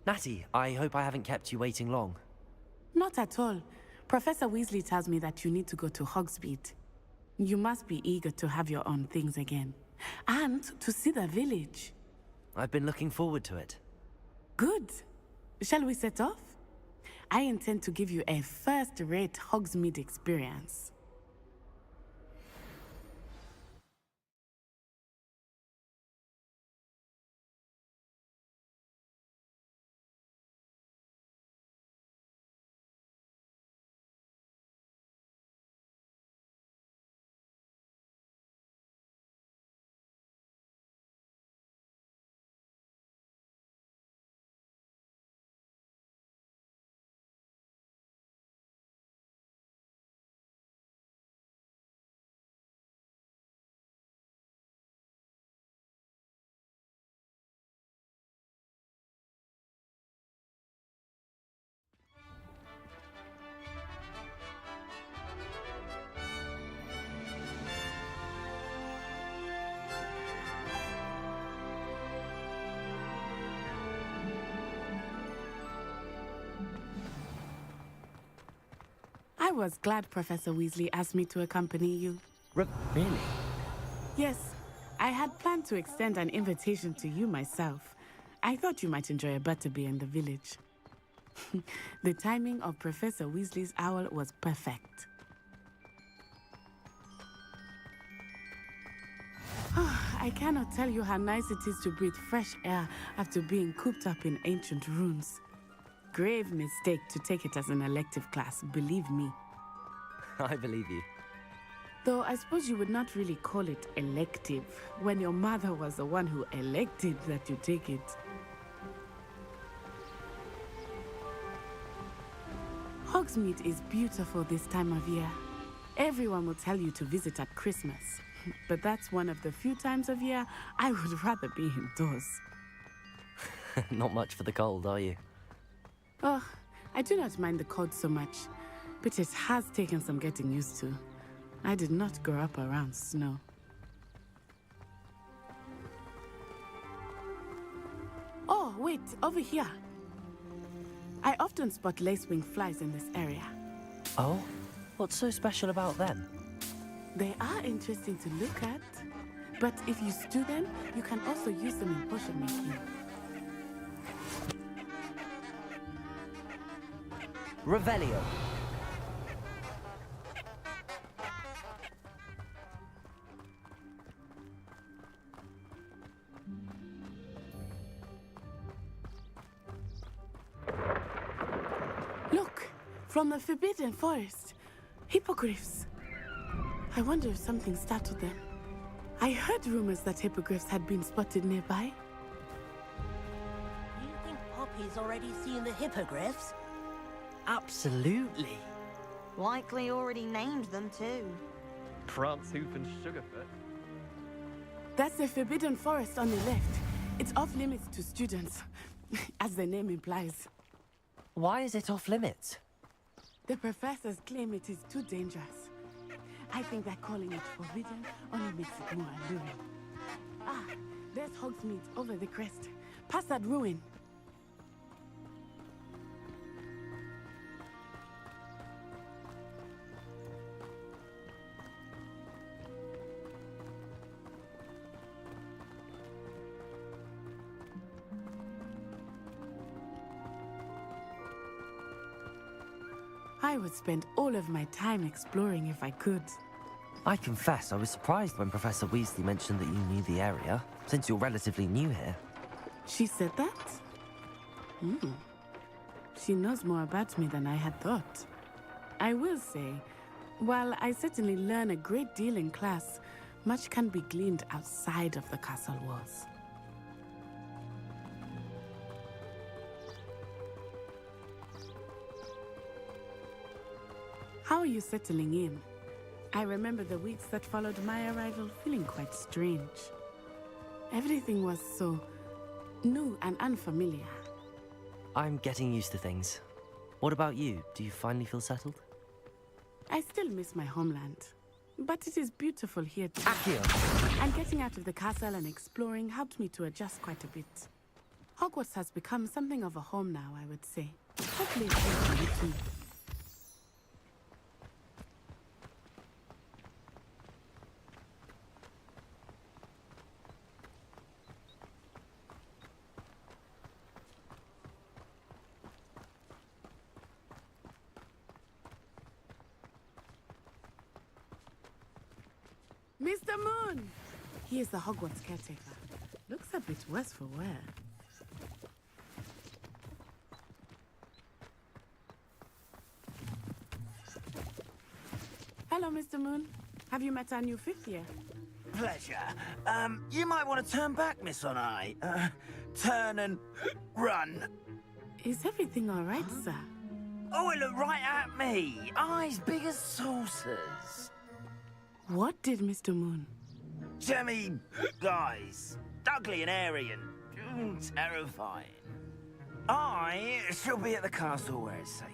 Speaker 3: Natty, I hope I haven't kept you waiting long.
Speaker 14: Not at all. Professor Weasley tells me that you need to go to Hogsmeade. You must be eager to have your own things again. And to see the village.
Speaker 3: I've been looking forward to it.
Speaker 14: Good. Shall we set off? I intend to give you a first-rate Hogsmeade experience. I was glad Professor Weasley asked me to accompany you.
Speaker 3: Really?
Speaker 14: Yes, I had planned to extend an invitation to you myself. I thought you might enjoy a butterbeer in the village. The timing of Professor Weasley's owl was perfect. I cannot tell you how nice it is to breathe fresh air after being cooped up in ancient ruins. Grave mistake to take it as an elective class, believe me.
Speaker 3: I believe you.
Speaker 14: Though I suppose you would not really call it elective when your mother was the one who elected that you take it. Hogsmeade is beautiful this time of year. Everyone will tell you to visit at Christmas, but that's one of the few times of year I would rather be indoors.
Speaker 3: Not much for the cold, are you?
Speaker 14: Oh, I do not mind the cold so much, but it has taken some getting used to. I did not grow up around snow. Oh, wait, over here. I often spot lacewing flies in this area.
Speaker 3: Oh? What's so special about them?
Speaker 14: They are interesting to look at, but if you stew them, you can also use them in potion making.
Speaker 3: Revelio.
Speaker 14: Look, from the Forbidden Forest. Hippogriffs. I wonder if something startled them. I heard rumors that hippogriffs had been spotted nearby.
Speaker 4: You think Poppy's already seen the hippogriffs?
Speaker 3: Absolutely.
Speaker 20: Likely already named them too.
Speaker 13: Prancehoof and Sugarfoot.
Speaker 14: That's the Forbidden Forest on the left. It's off limits to students, as the name implies.
Speaker 3: Why is it off limits?
Speaker 14: The professors claim it is too dangerous. I think that calling it forbidden only makes it more alluring. Ah, there's Hogsmeade over the crest. Past that ruin. I would spend all of my time exploring if I could.
Speaker 3: I confess I was surprised when Professor Weasley mentioned that you knew the area, since you're relatively new here.
Speaker 14: She said that? She knows more about me than I had thought. I will say, while I certainly learn a great deal in class, much can be gleaned outside of the castle walls. How are you settling in? I remember the weeks that followed my arrival feeling quite strange. Everything was so new and unfamiliar.
Speaker 3: I'm getting used to things. What about you? Do you finally feel settled?
Speaker 14: I still miss my homeland, but it is beautiful here too.
Speaker 3: Accio!
Speaker 14: And getting out of the castle and exploring helped me to adjust quite a bit. Hogwarts has become something of a home now, I would say. Hopefully it's good for you too. Mr. Moon! He is the Hogwarts caretaker. Looks a bit worse for wear. Hello, Mr. Moon. Have you met our new fifth year?
Speaker 10: Pleasure. You might want to turn back, Miss Onai. Turn and run.
Speaker 14: Is everything all right, sir?
Speaker 10: Oh, it looked right at me. Eyes big as saucers.
Speaker 14: What did Mr. Moon?
Speaker 10: Jemmy, guys. Ugly and airy and terrifying. I shall be at the castle where it's safe.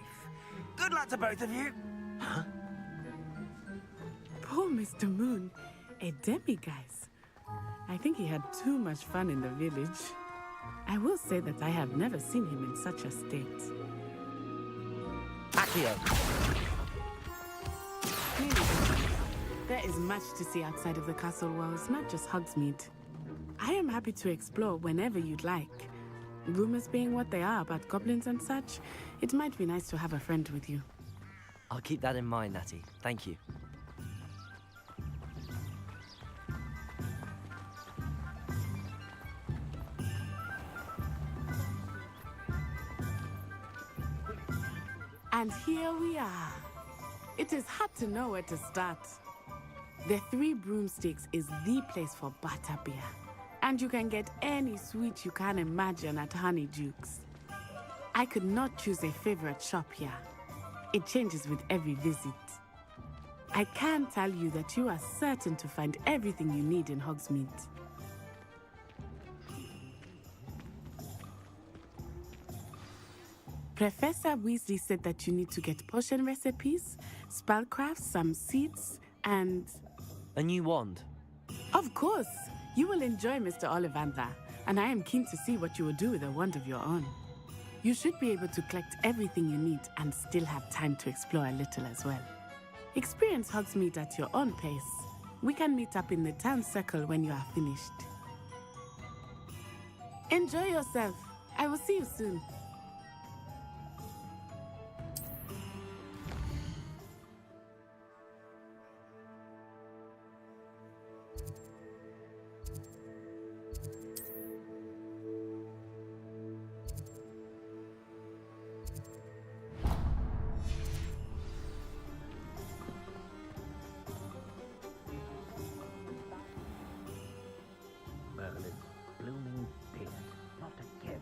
Speaker 10: Good luck to both of you. Huh?
Speaker 14: Poor Mr. Moon. A demi-guise. I think he had too much fun in the village. I will say that I have never seen him in such a state.
Speaker 3: Accio!
Speaker 14: There is much to see outside of the castle walls, not just Hogsmeade. I am happy to explore whenever you'd like. Rumors being what they are about goblins and such, it might be nice to have a friend with you.
Speaker 3: I'll keep that in mind, Natty. Thank you.
Speaker 14: And here we are. It is hard to know where to start. The Three Broomsticks is the place for butterbeer. And you can get any sweet you can imagine at Honeydukes. I could not choose a favorite shop here. It changes with every visit. I can tell you that you are certain to find everything you need in Hogsmeade. Professor Weasley said that you need to get potion recipes, spellcrafts, some seeds, and...
Speaker 3: A new wand?
Speaker 14: Of course! You will enjoy Mr. Ollivander, and I am keen to see what you will do with a wand of your own. You should be able to collect everything you need and still have time to explore a little as well. Experience Hogsmeade at your own pace. We can meet up in the town circle when you are finished. Enjoy yourself. I will see you soon.
Speaker 10: Merlin, blooming beard, not again.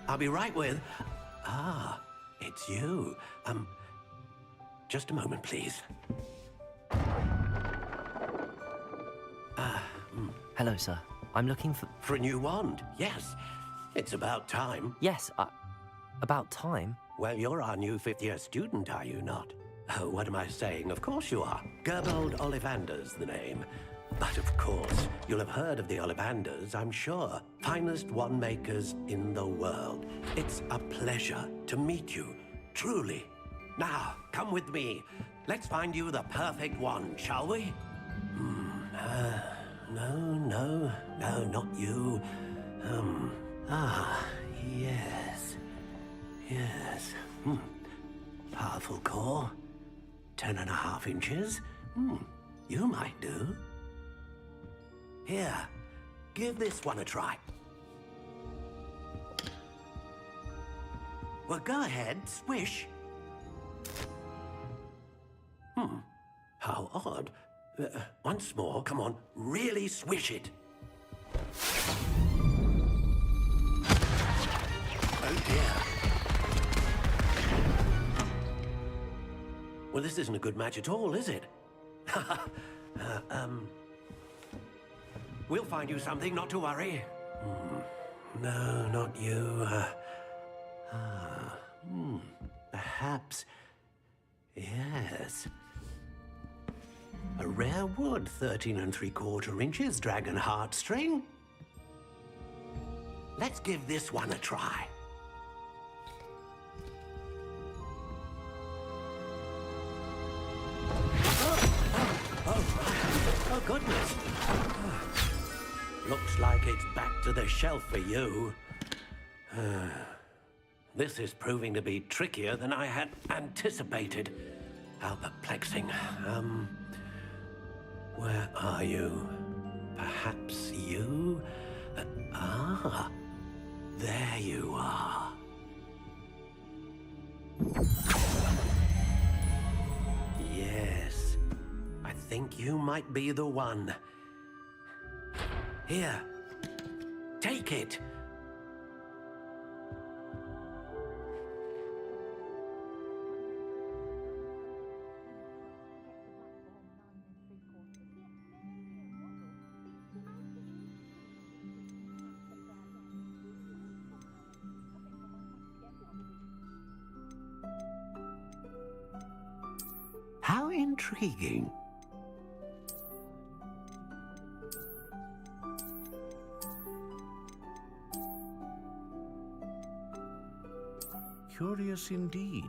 Speaker 7: I'll be right with... Ah, it's you. Just a moment, please.
Speaker 3: Hello, sir. I'm looking for...
Speaker 7: For a new wand, yes. It's about time.
Speaker 3: Yes, about time?
Speaker 7: Well, you're our new fifth-year student, are you not? Oh, what am I saying? Of course you are. Gerbold Ollivander's the name. But of course, you'll have heard of the Ollivanders, I'm sure. Finest wand makers in the world. It's a pleasure to meet you, truly. Now, come with me. Let's find you the perfect wand, shall we? No, not you. Yes. Powerful core. 10.5 inches. You might do. Here, give this one a try. Well, go ahead, swish. How odd. Once more, come on, really swish it. Oh dear. Well, this isn't a good match at all, is it? We'll find you something, not to worry. No, not you. Perhaps... Yes. A rare wood, 13 3/4 inches, dragon heartstring. Let's give this one a try. Oh, goodness. Looks like it's back to the shelf for you. This is proving to be trickier than I had anticipated. How perplexing. Where are you? Perhaps you? There you are. Yes, I think you might be the one. Here, take it. How intriguing. Curious indeed.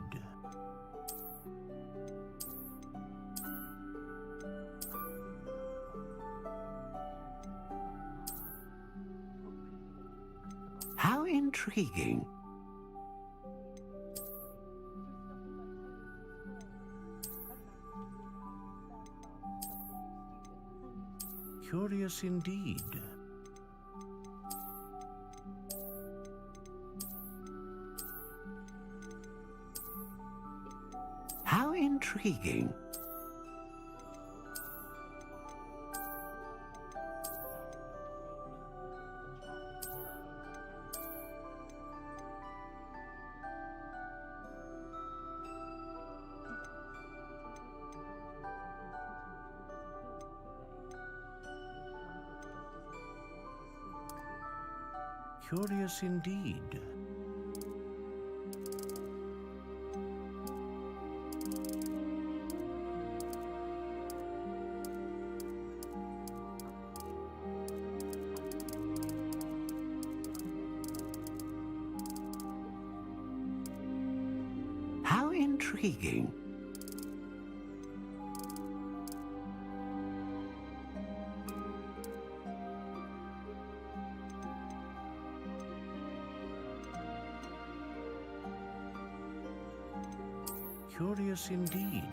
Speaker 7: How intriguing. Curious indeed. How intriguing. Curious indeed. How intriguing. Curious indeed.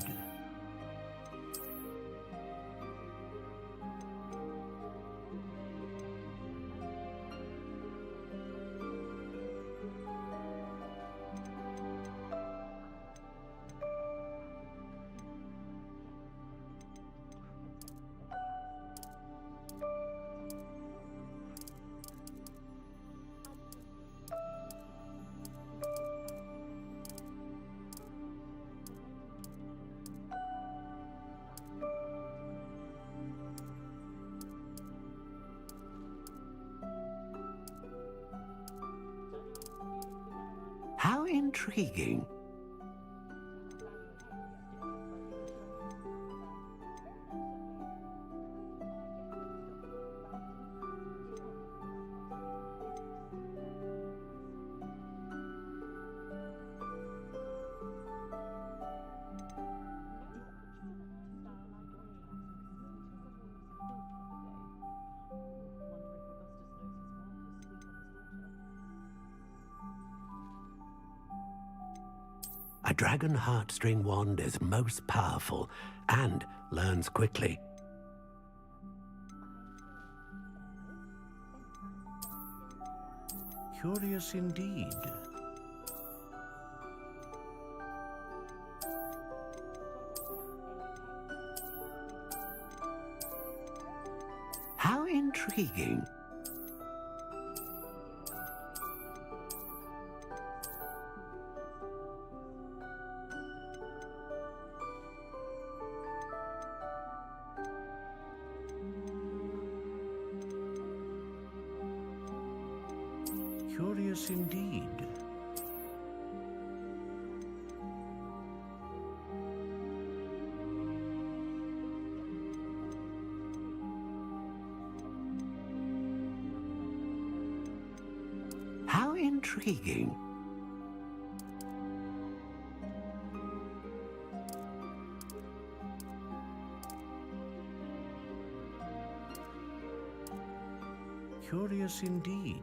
Speaker 7: How intriguing. A dragon heartstring wand is most powerful and learns quickly. Curious indeed. How intriguing. Curious indeed. How intriguing. Curious indeed.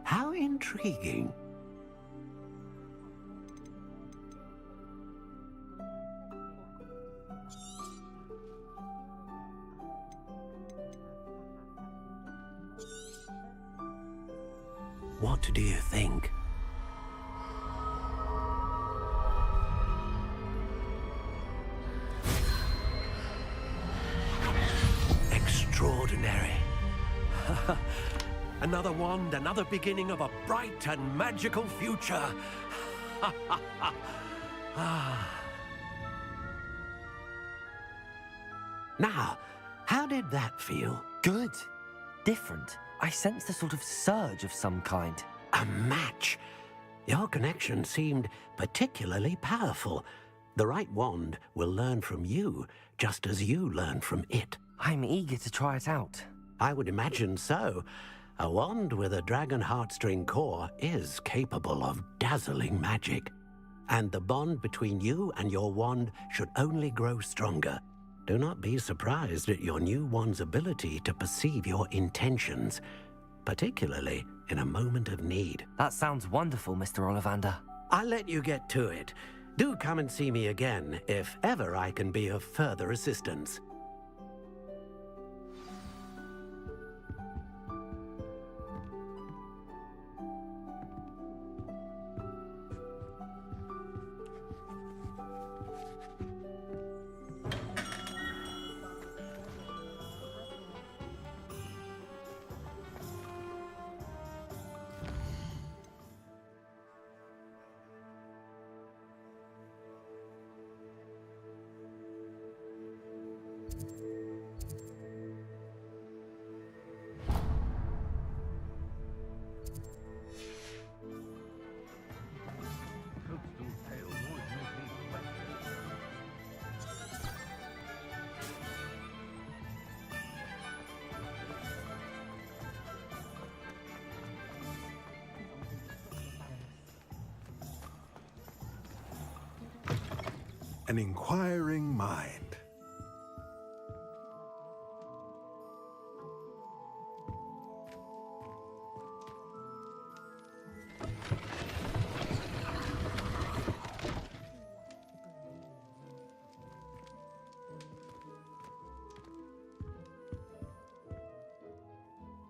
Speaker 7: How intriguing. What do you think? Extraordinary. Another wand, another beginning of a bright and magical future. Now, how did that feel?
Speaker 3: Good. Different. I sensed a sort of surge of some kind.
Speaker 7: A match. Your connection seemed particularly powerful. The right wand will learn from you, just as you learn from it.
Speaker 3: I'm eager to try it out.
Speaker 7: I would imagine so. A wand with a dragon heartstring core is capable of dazzling magic. And the bond between you and your wand should only grow stronger. Do not be surprised at your new wand's ability to perceive your intentions, particularly in a moment of need.
Speaker 3: That sounds wonderful, Mr. Ollivander.
Speaker 7: I'll let you get to it. Do come and see me again if ever I can be of further assistance.
Speaker 5: An inquiring mind.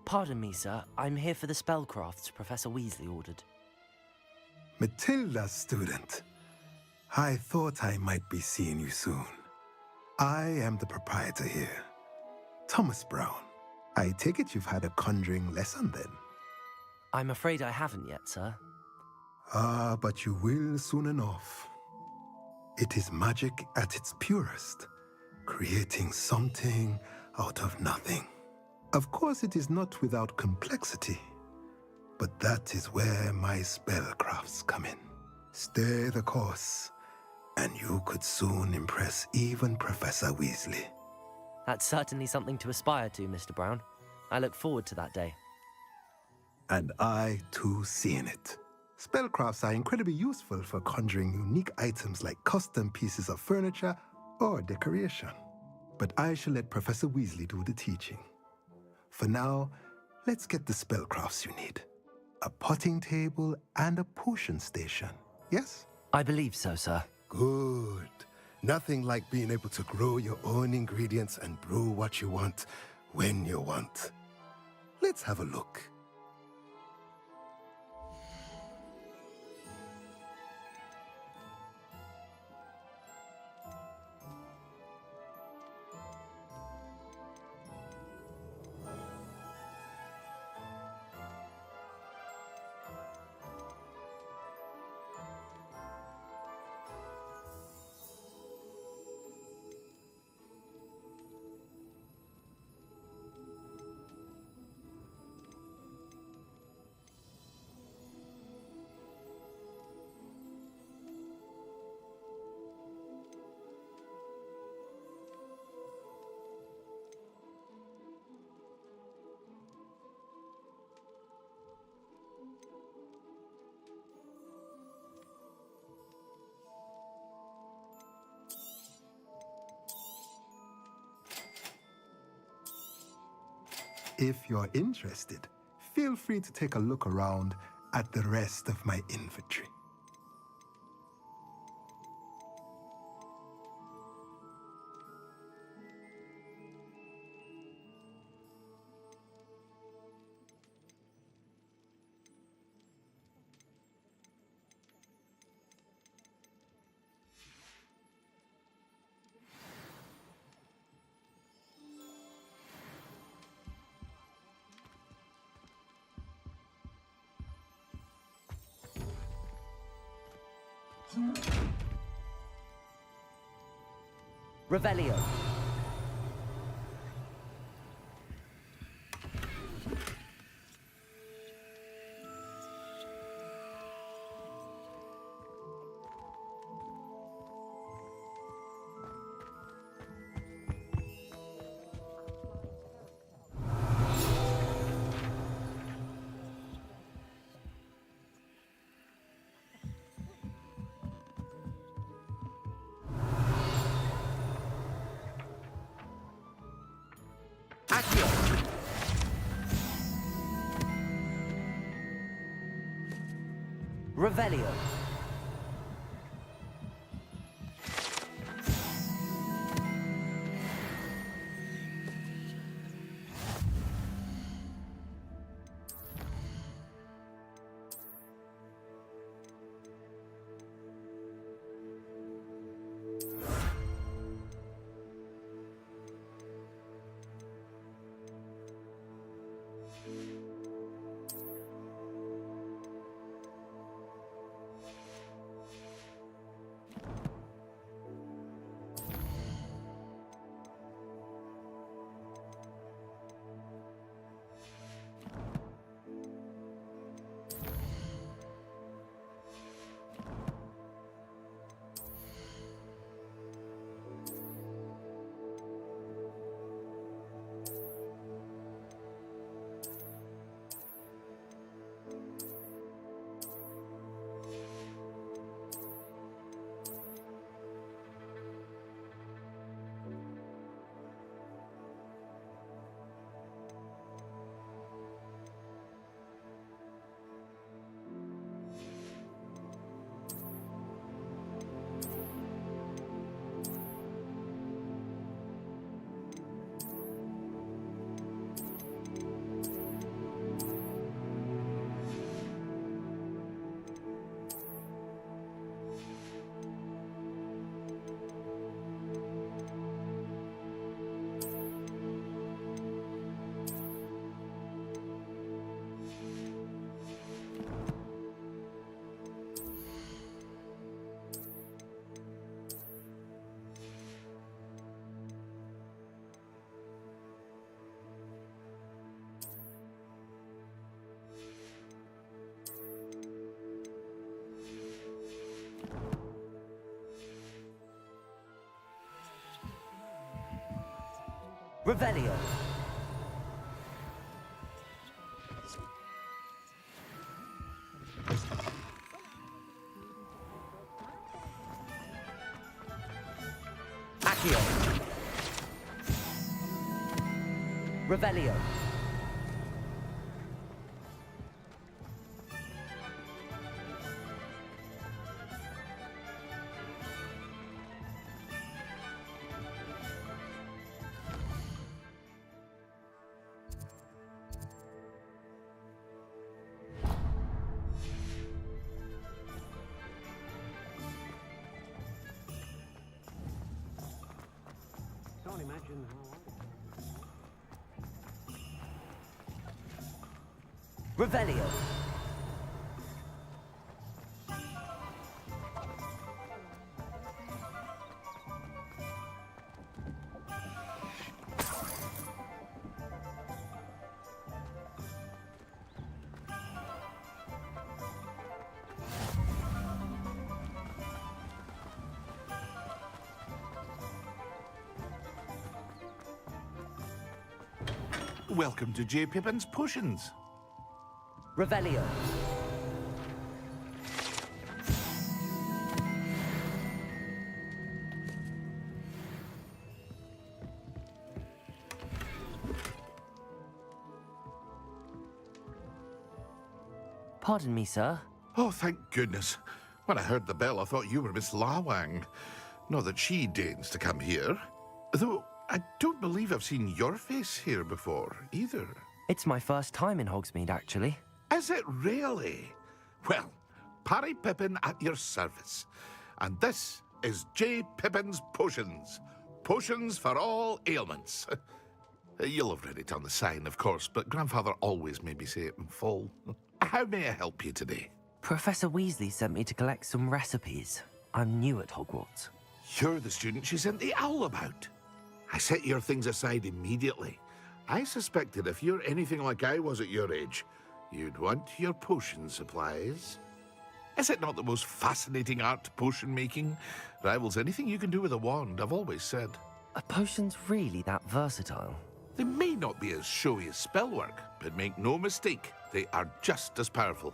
Speaker 3: Pardon me, sir. I'm here for the spellcrafts Professor Weasley ordered.
Speaker 5: Matilda's student. I thought I might be seeing you soon. I am the proprietor here, Thomas Brown. I take it you've had a conjuring lesson then?
Speaker 3: I'm afraid I haven't yet, sir.
Speaker 5: Ah, but you will soon enough. It is magic at its purest, creating something out of nothing. Of course, it is not without complexity, but that is where my spellcrafts come in. Stay the course, and you could soon impress even Professor Weasley.
Speaker 3: That's certainly something to aspire to, Mr. Brown. I look forward to that day.
Speaker 5: And I, too, seeing it. Spellcrafts are incredibly useful for conjuring unique items like custom pieces of furniture or decoration. But I shall let Professor Weasley do the teaching. For now, let's get the spellcrafts you need. A potting table and a potion station, yes?
Speaker 3: I believe so, sir.
Speaker 5: Good. Nothing like being able to grow your own ingredients and brew what you want when you want. Let's have a look. If you're interested, feel free to take a look around at the rest of my inventory.
Speaker 3: Revelio. Revelio. Revelio. Accio. Revelio.
Speaker 7: Can't imagine how.
Speaker 3: Revelio.
Speaker 16: Welcome to J. Pippin's Potions.
Speaker 3: Revelio. Pardon me, sir.
Speaker 16: Oh, thank goodness. When I heard the bell, I thought you were Miss Lawang. Not that she deigns to come here. Though, I don't believe I've seen your face here before, either.
Speaker 3: It's my first time in Hogsmeade, actually.
Speaker 16: Is it really? Well, Parry Pippin at your service. And this is J. Pippin's Potions. Potions for all ailments. You'll have read it on the sign, of course, but Grandfather always made me say it in full. How may I help you today?
Speaker 3: Professor Weasley sent me to collect some recipes. I'm new at Hogwarts.
Speaker 16: You're the student she sent the owl about. I set your things aside immediately. I suspected if you're anything like I was at your age, you'd want your potion supplies. Is it not the most fascinating art, potion making? Rivals anything you can do with a wand, I've always said.
Speaker 3: Are potions really that versatile?
Speaker 16: They may not be as showy as spellwork, but make no mistake, they are just as powerful.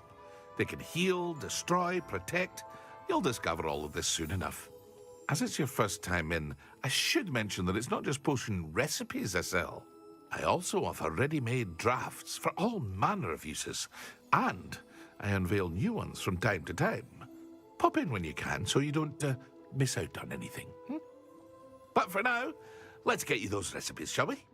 Speaker 16: They can heal, destroy, protect. You'll discover all of this soon enough. As it's your first time in, I should mention that it's not just potion recipes I sell. I also offer ready-made drafts for all manner of uses, and I unveil new ones from time to time. Pop in when you can so you don't miss out on anything. But for now, let's get you those recipes, shall we?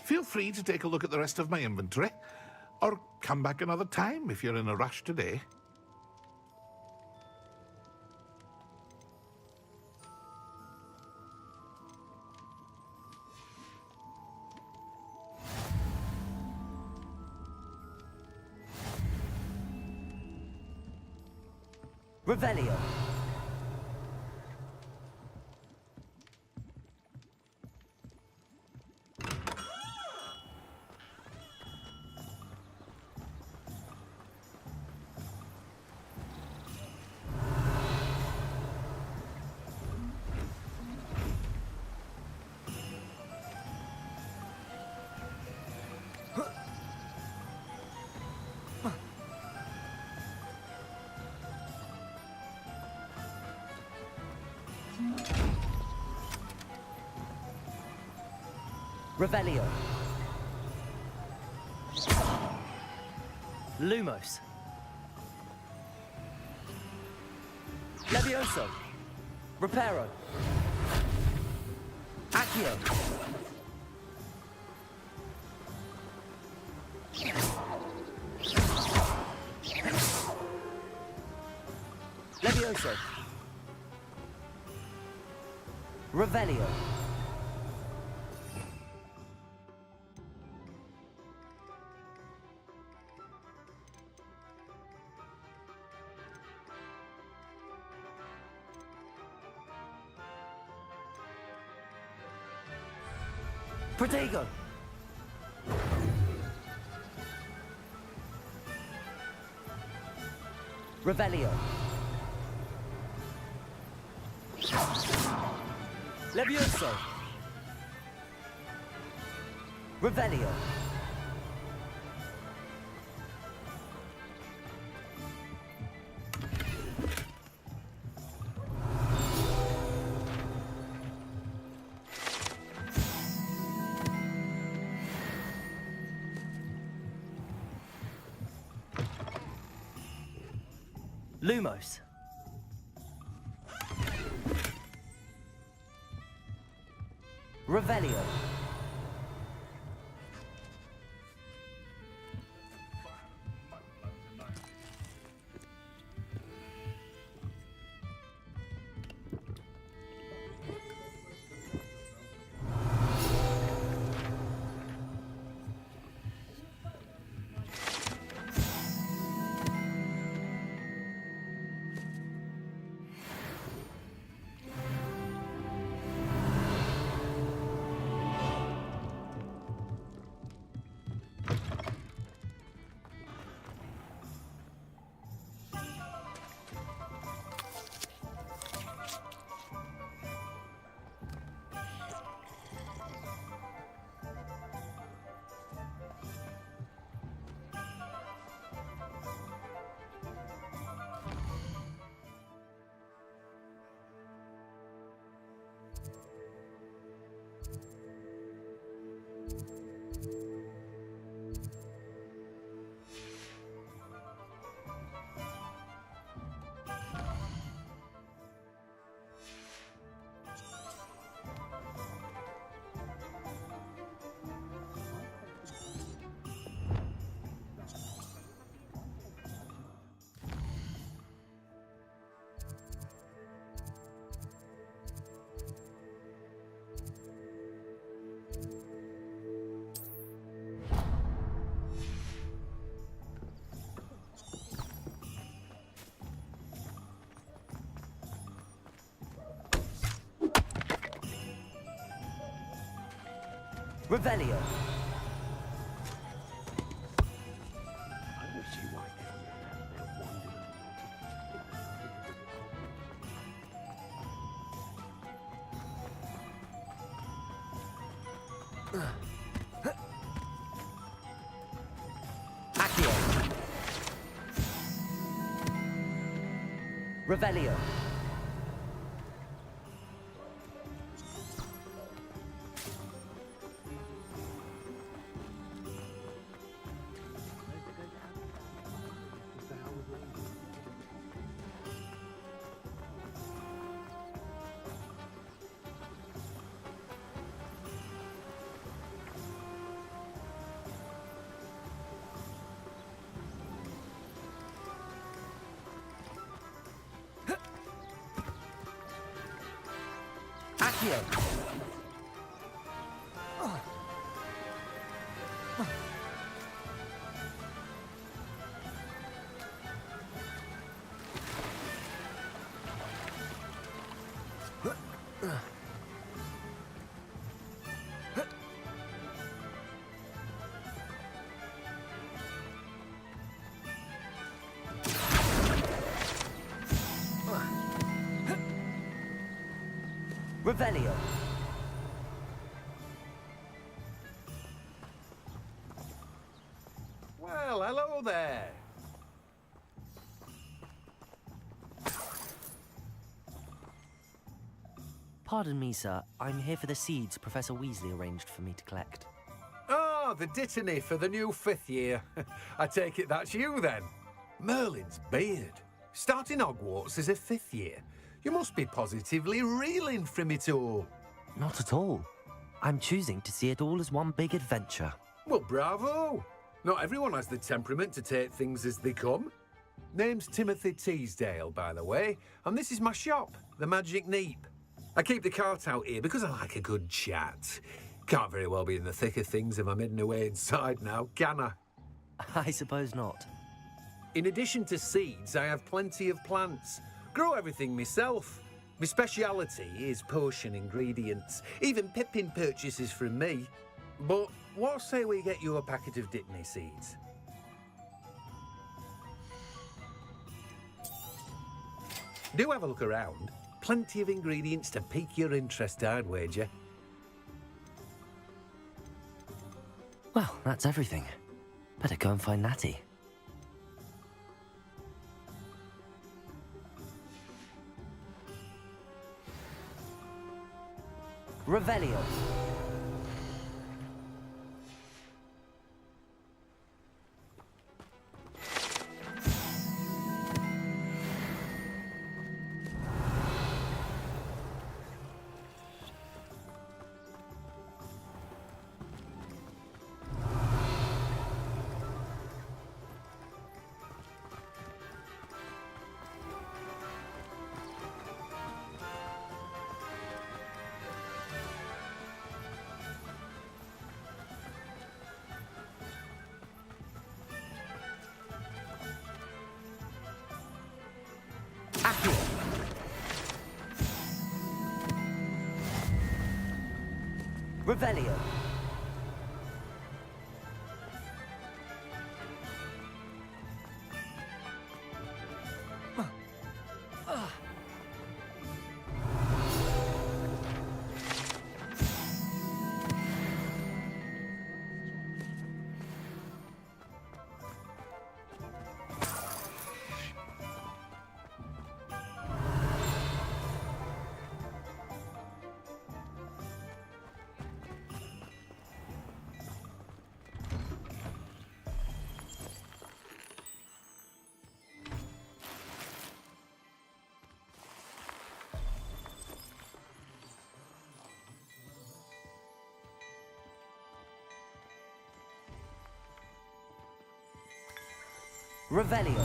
Speaker 16: Feel free to take a look at the rest of my inventory, or come back another time if you're in a rush today.
Speaker 3: Revelio. Revelio. Lumos. Levioso. Reparo. Accio. Levioso. Revelio. Protego! Revelio. Levioso. Revelio. Lumos. Revelio. Revelio. Accio. Revelio. Accio. Revelio.
Speaker 1: Well, hello there.
Speaker 3: Pardon me, sir. I'm here for the seeds Professor Weasley arranged for me to collect.
Speaker 1: Ah, the dittany for the new 5th year. I take it that's you, then. Merlin's beard. Starting Hogwarts as a 5th year. You must be positively reeling from it all.
Speaker 3: Not at all. I'm choosing to see it all as one big adventure.
Speaker 1: Well, bravo. Not everyone has the temperament to take things as they come. Name's Timothy Teasdale, by the way, and this is my shop, the Magic Neep. I keep the cart out here because I like a good chat. Can't very well be in the thick of things if I'm hidden away inside now, can I?
Speaker 3: I suppose not.
Speaker 1: In addition to seeds, I have plenty of plants. Grow everything myself. My speciality is potion ingredients. Even Pippin purchases from me. But what say we get you a packet of Dittany seeds? Do have a look around. Plenty of ingredients to pique your interest, I'd wager.
Speaker 3: Well, that's everything. Better go and find Natty. Revelio. Revelio. Revelio.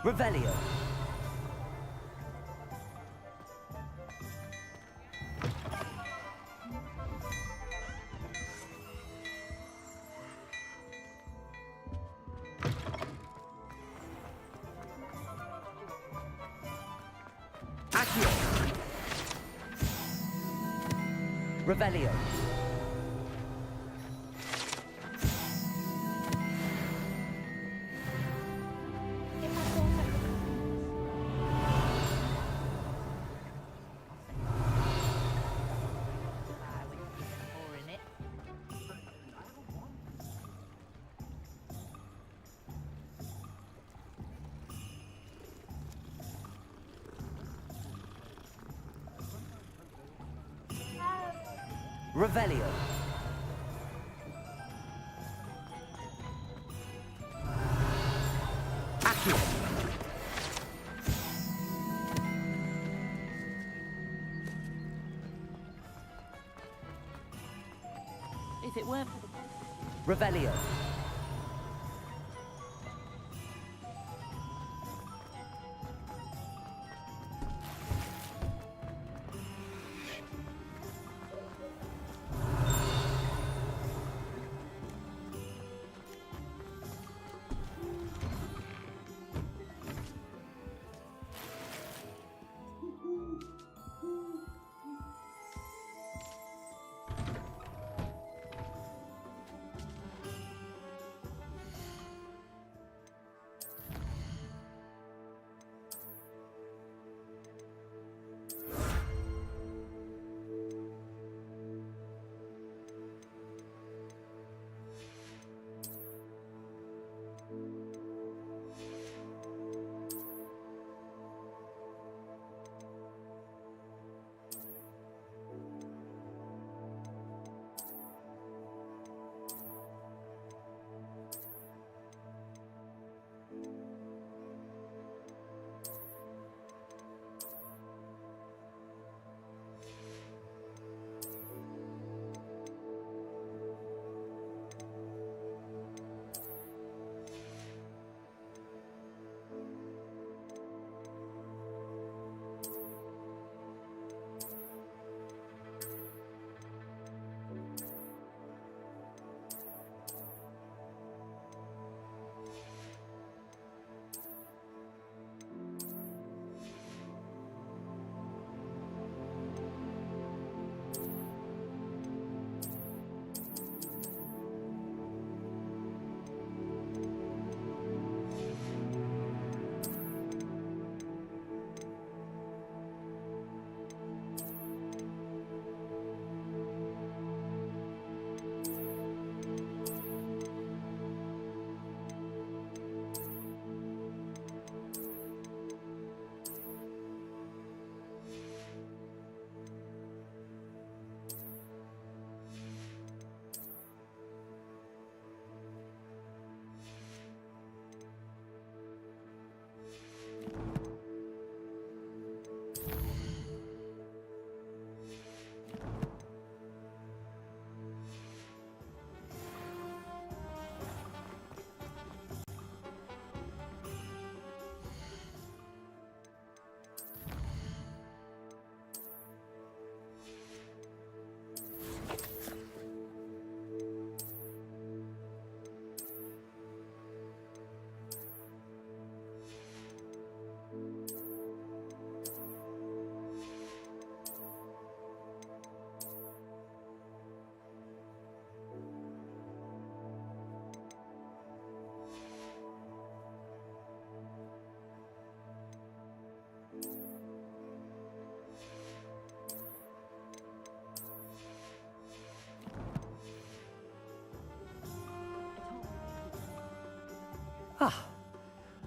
Speaker 3: Revelio. Accio. Revelio. Revelio. Accio.
Speaker 6: If it weren't for the...
Speaker 3: Revelio.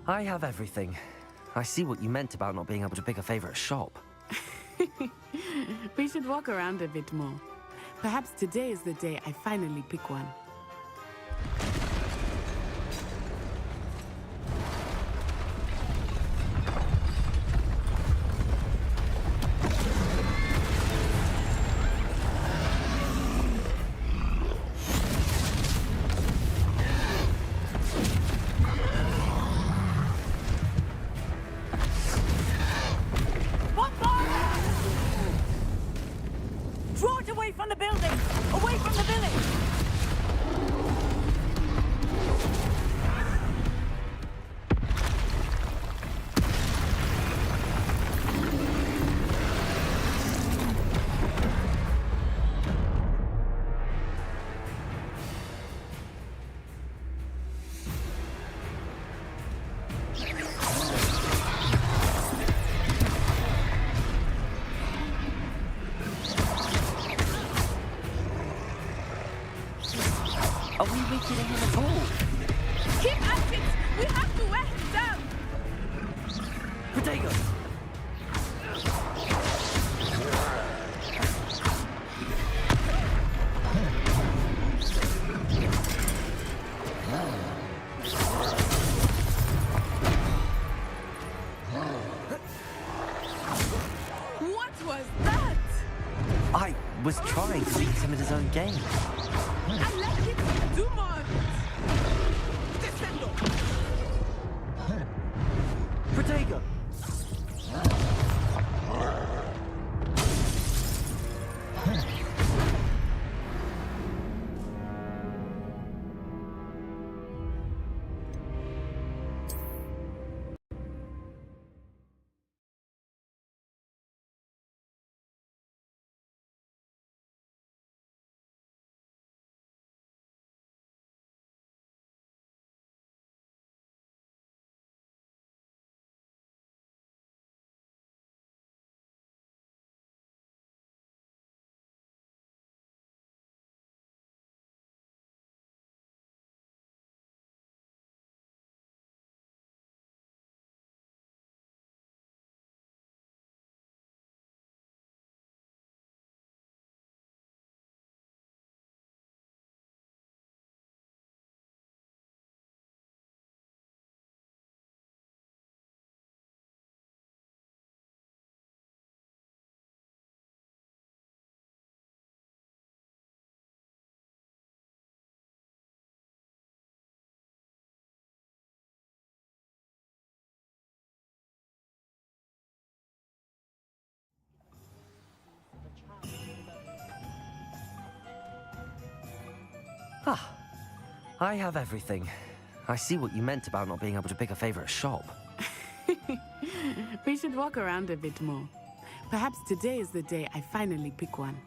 Speaker 3: I have everything. I see what you meant about not being able to pick a favorite shop.
Speaker 14: We should walk around a bit more. Perhaps today is the day I finally pick one.
Speaker 6: Draw it away from the building! Away from the village!
Speaker 3: Are we weakening him at all?
Speaker 6: Keep at it! We have to wear him down!
Speaker 3: Protego!
Speaker 14: What was that?
Speaker 3: I was trying to beat him at his own game.
Speaker 14: I like it. Do more of it. Descendo.
Speaker 3: Protego! Ah, I have everything. I see what you meant about not being able to pick a favorite shop.
Speaker 14: We should walk around a bit more. Perhaps today is the day I finally pick one.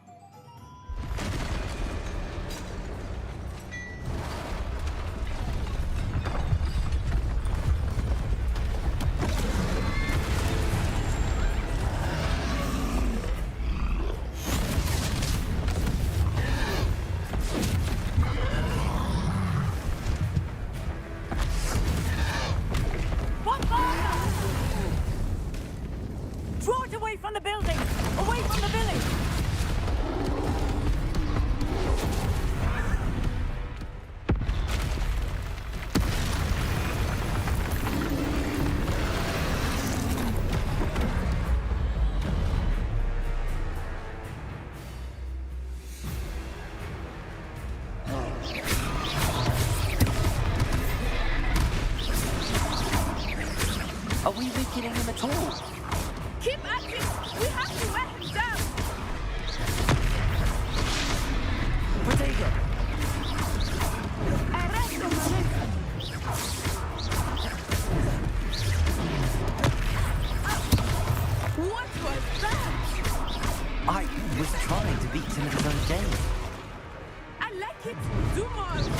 Speaker 6: Draw it away from the building! Away from the village!
Speaker 3: Are we weakening him at all?
Speaker 6: Keep at it! We have to wear him down!
Speaker 3: Protego!
Speaker 6: Arresto, Manek!
Speaker 14: What was that?
Speaker 3: I was trying to beat him at his own game.
Speaker 14: I like it. Do more of it.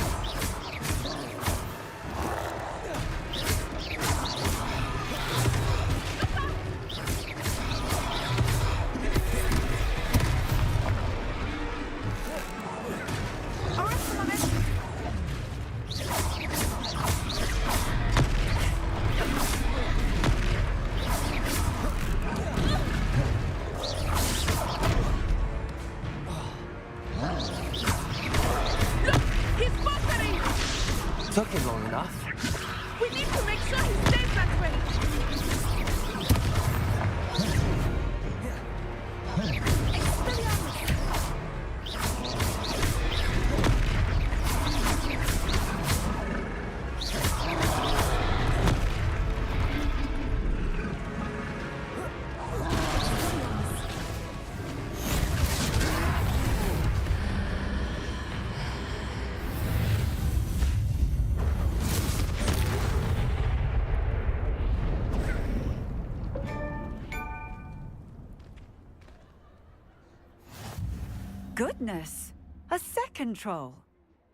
Speaker 3: Took him long enough.
Speaker 6: We need to make sure he stays that way. Goodness! A second troll.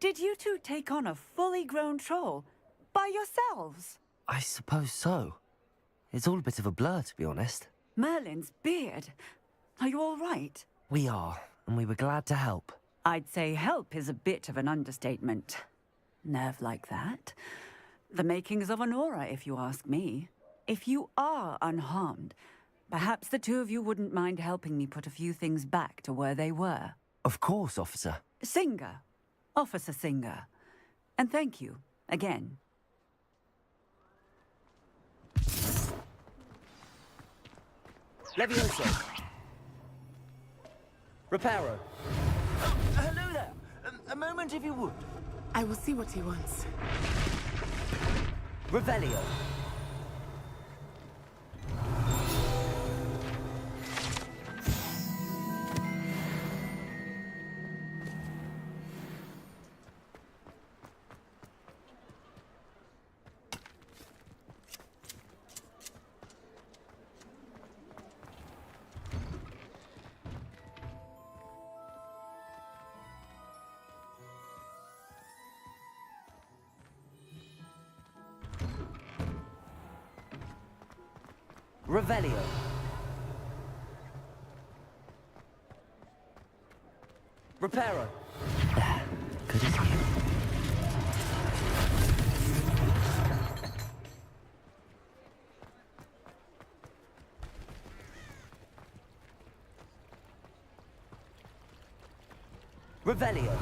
Speaker 6: Did you two take on a fully grown troll by yourselves?
Speaker 3: I suppose so. It's all a bit of a blur, to be honest.
Speaker 6: Merlin's beard. Are you all right?
Speaker 3: We are, and we were glad to help.
Speaker 6: I'd say help is a bit of an understatement. Nerve like that. The makings of an aura, if you ask me. If you are unharmed, perhaps the two of you wouldn't mind helping me put a few things back to where they were.
Speaker 3: Of course, officer.
Speaker 6: Singer. Officer Singer. And thank you, again.
Speaker 3: Levioso. Reparo.
Speaker 10: Hello there. A moment if you would.
Speaker 14: I will see what he wants.
Speaker 3: Revelio. Revelio. Reparo. Good as you. Revelio.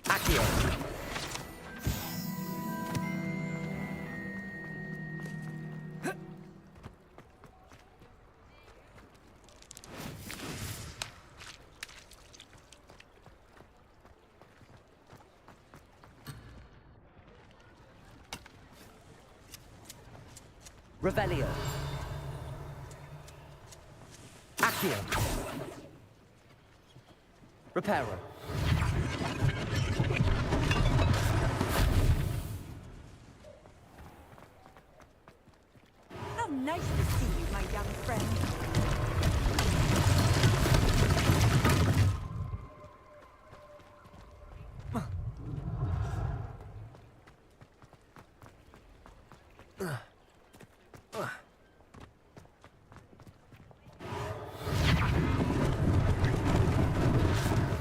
Speaker 3: Accio. Revelio. Accio. Reparo.
Speaker 6: How nice to see you, my young friend.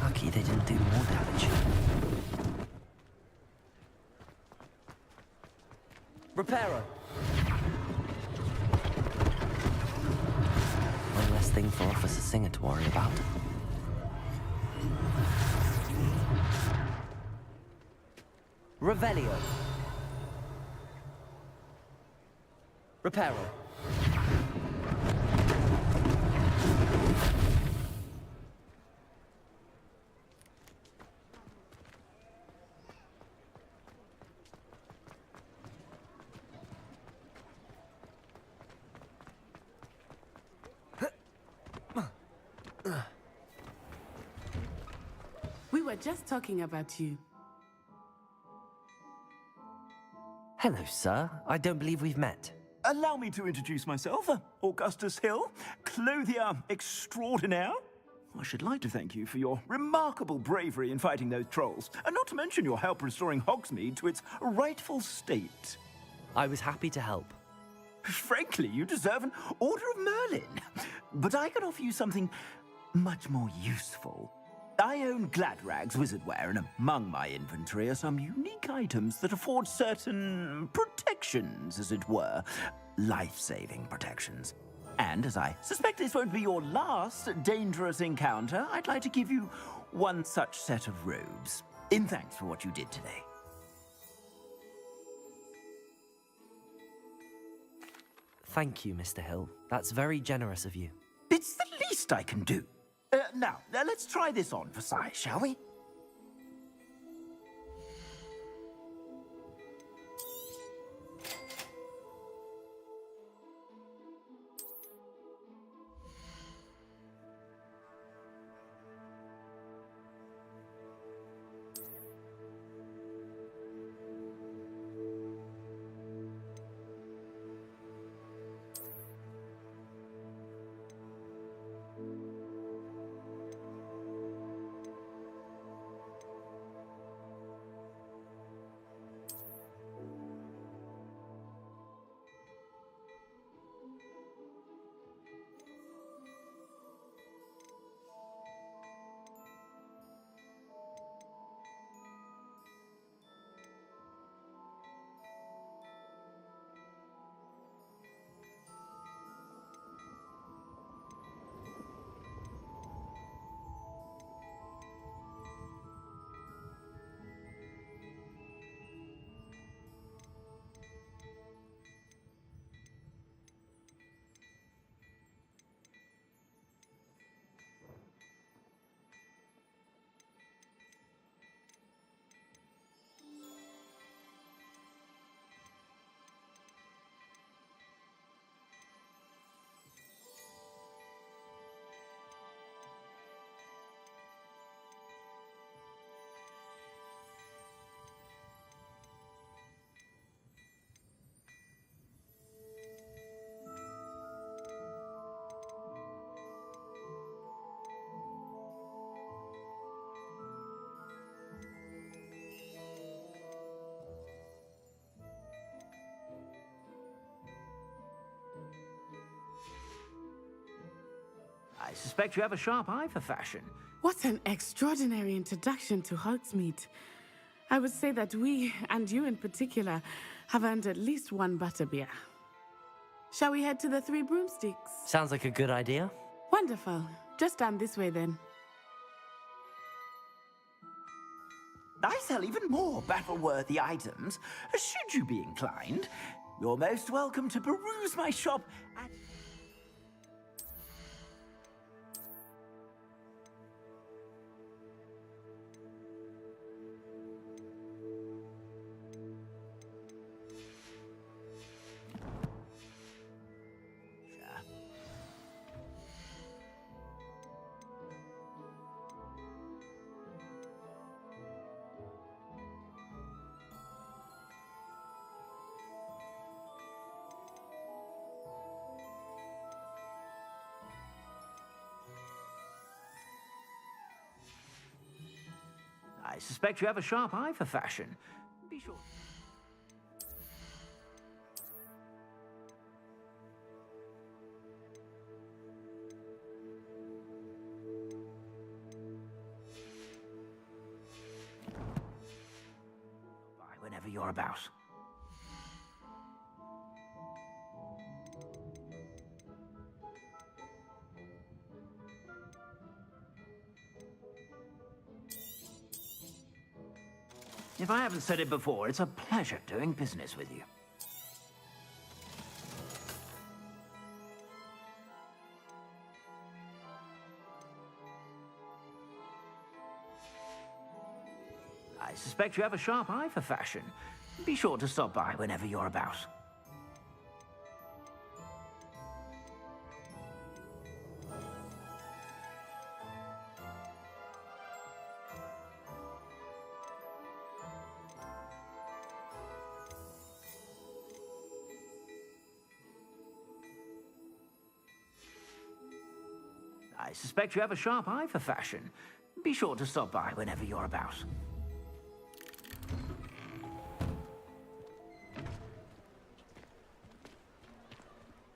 Speaker 3: Lucky they didn't do more damage. Reparo. One less thing for Officer Singer to worry about. Revelio. Reparo.
Speaker 14: We were just talking about you.
Speaker 3: Hello, sir. I don't believe we've met.
Speaker 18: Allow me to introduce myself, Augustus Hill, clothier extraordinaire. I should like to thank you for your remarkable bravery in fighting those trolls, and not to mention your help restoring Hogsmeade to its rightful state.
Speaker 3: I was happy to help.
Speaker 18: Frankly, you deserve an Order of Merlin. But I can offer you something much more useful. I own Gladrag's wizardware, and among my inventory are some unique items that afford certain protections, as it were. Life-saving protections. And as I suspect this won't be your last dangerous encounter, I'd like to give you one such set of robes, in thanks for what you did today.
Speaker 3: Thank you, Mr. Hill. That's very generous of you.
Speaker 18: It's the least I can do. Now, let's try this on for size, shall we? I suspect you have a sharp eye for fashion.
Speaker 14: What an extraordinary introduction to Hogsmeade. I would say that we, and you in particular, have earned at least one butterbeer. Shall we head to the Three Broomsticks?
Speaker 3: Sounds like a good idea.
Speaker 14: Wonderful. Just down this way then.
Speaker 18: I sell even more battle-worthy items. Should you be inclined, you're most welcome to peruse my shop at... I suspect you have a sharp eye for fashion. Be sure. By whenever you're about. If I haven't said it before, it's a pleasure doing business with you. I suspect you have a sharp eye for fashion. Be sure to stop by whenever you're about. I suspect you have a sharp eye for fashion. Be sure to stop by whenever you're about.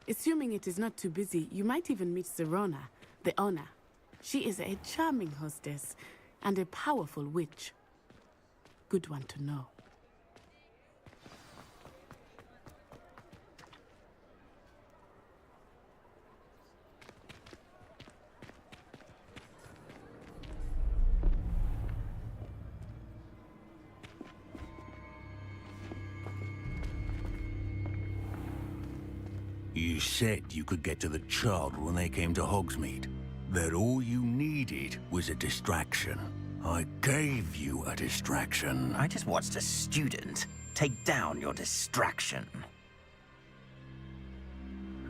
Speaker 14: Assuming it is not too busy, you might even meet Serona, the owner. She is a charming hostess and a powerful witch. Good one to know.
Speaker 8: You said you could get to the child when they came to Hogsmeade. That all you needed was a distraction. I gave you a distraction.
Speaker 10: I just watched a student take down your distraction.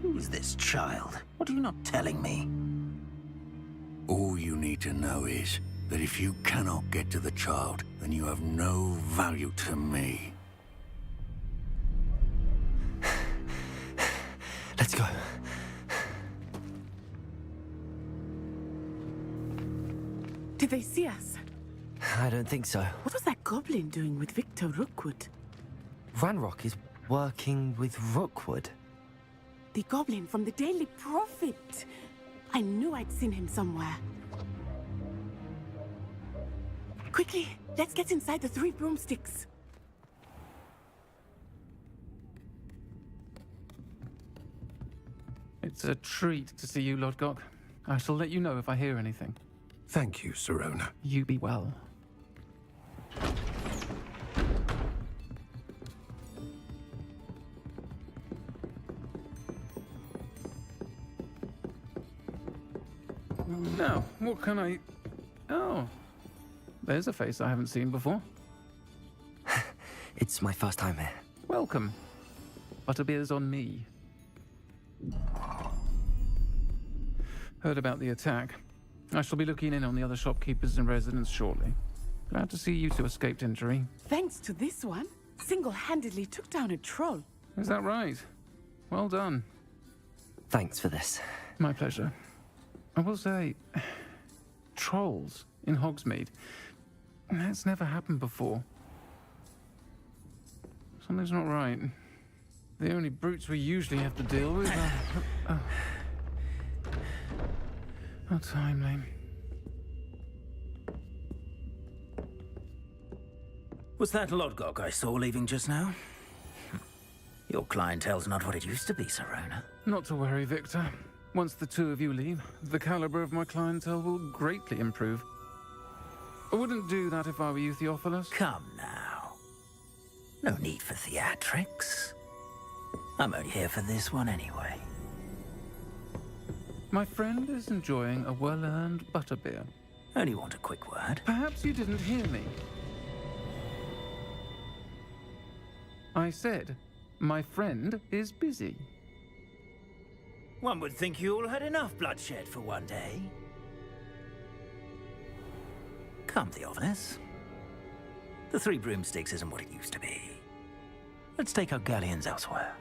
Speaker 10: Who's this child? What are you not telling me?
Speaker 8: All you need to know is that if you cannot get to the child, then you have no value to me.
Speaker 3: Let's go.
Speaker 14: Did they see us?
Speaker 3: I don't think so.
Speaker 14: What was that goblin doing with Victor Rookwood?
Speaker 3: Ranrock is working with Rookwood.
Speaker 14: The goblin from the Daily Prophet. I knew I'd seen him somewhere. Quickly, let's get inside the 3 broomsticks.
Speaker 19: It's a treat to see you, Lodgok. I shall let you know if I hear anything.
Speaker 1: Thank you, Sirona.
Speaker 19: You be well. Now, what can I... Oh, there's a face I haven't seen before.
Speaker 3: It's my first time here.
Speaker 19: Welcome. Butterbeer's on me. Heard about the attack. I shall be looking in on the other shopkeepers and residents shortly. Glad to see you two escaped injury.
Speaker 14: Thanks to this one, single-handedly took down a troll.
Speaker 19: Is that right? Well done.
Speaker 3: Thanks for this.
Speaker 19: My pleasure. I will say, trolls in Hogsmeade. That's never happened before. Something's not right. The only brutes we usually have to deal with are... How timely.
Speaker 10: Was that Lodgok I saw leaving just now? Your clientele's not what it used to be, Sirona.
Speaker 19: Not to worry, Victor. Once the two of you leave, the caliber of my clientele will greatly improve. I wouldn't do that if I were you, Theophilus.
Speaker 10: Come now. No need for theatrics. I'm only here for this one anyway.
Speaker 19: My friend is enjoying a well-earned butterbeer.
Speaker 10: Only want a quick word.
Speaker 19: Perhaps you didn't hear me. I said, my friend is busy.
Speaker 10: One would think you all had enough bloodshed for one day. Come, Theophilus. The 3 broomsticks isn't what it used to be. Let's take our galleons elsewhere.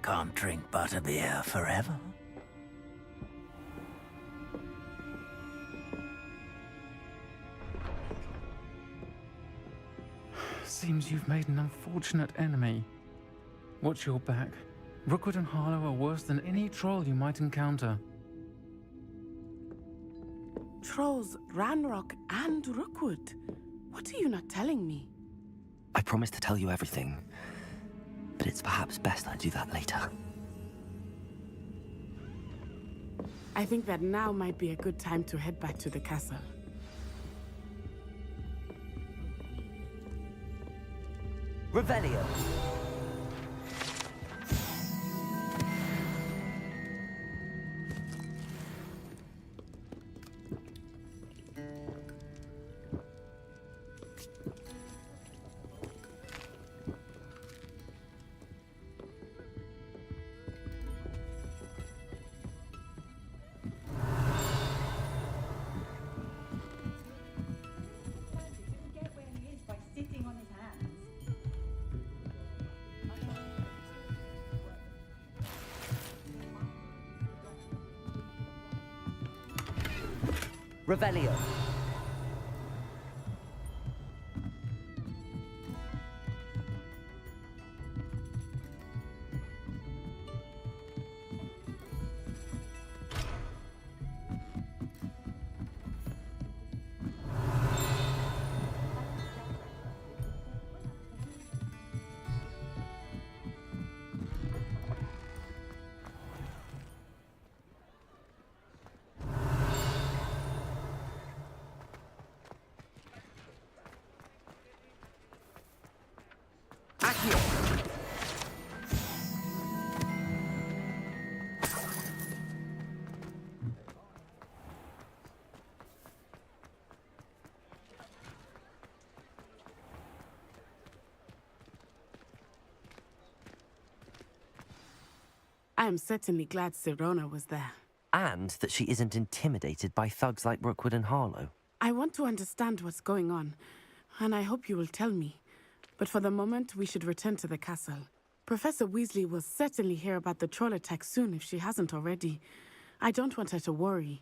Speaker 10: Can't drink butterbeer forever.
Speaker 19: Seems you've made an unfortunate enemy. Watch your back. Rookwood and Harlow are worse than any troll you might encounter.
Speaker 14: Trolls, Ranrock, and Rookwood. What are you not telling me?
Speaker 3: I promised to tell you everything, but it's perhaps best I do that later.
Speaker 14: I think that now might be a good time to head back to the castle.
Speaker 3: Revelio. Revelio.
Speaker 14: I am certainly glad Sirona was there.
Speaker 3: And that she isn't intimidated by thugs like Rookwood and Harlow.
Speaker 14: I want to understand what's going on, and I hope you will tell me. But for the moment, we should return to the castle. Professor Weasley will certainly hear about the troll attack soon if she hasn't already. I don't want her to worry.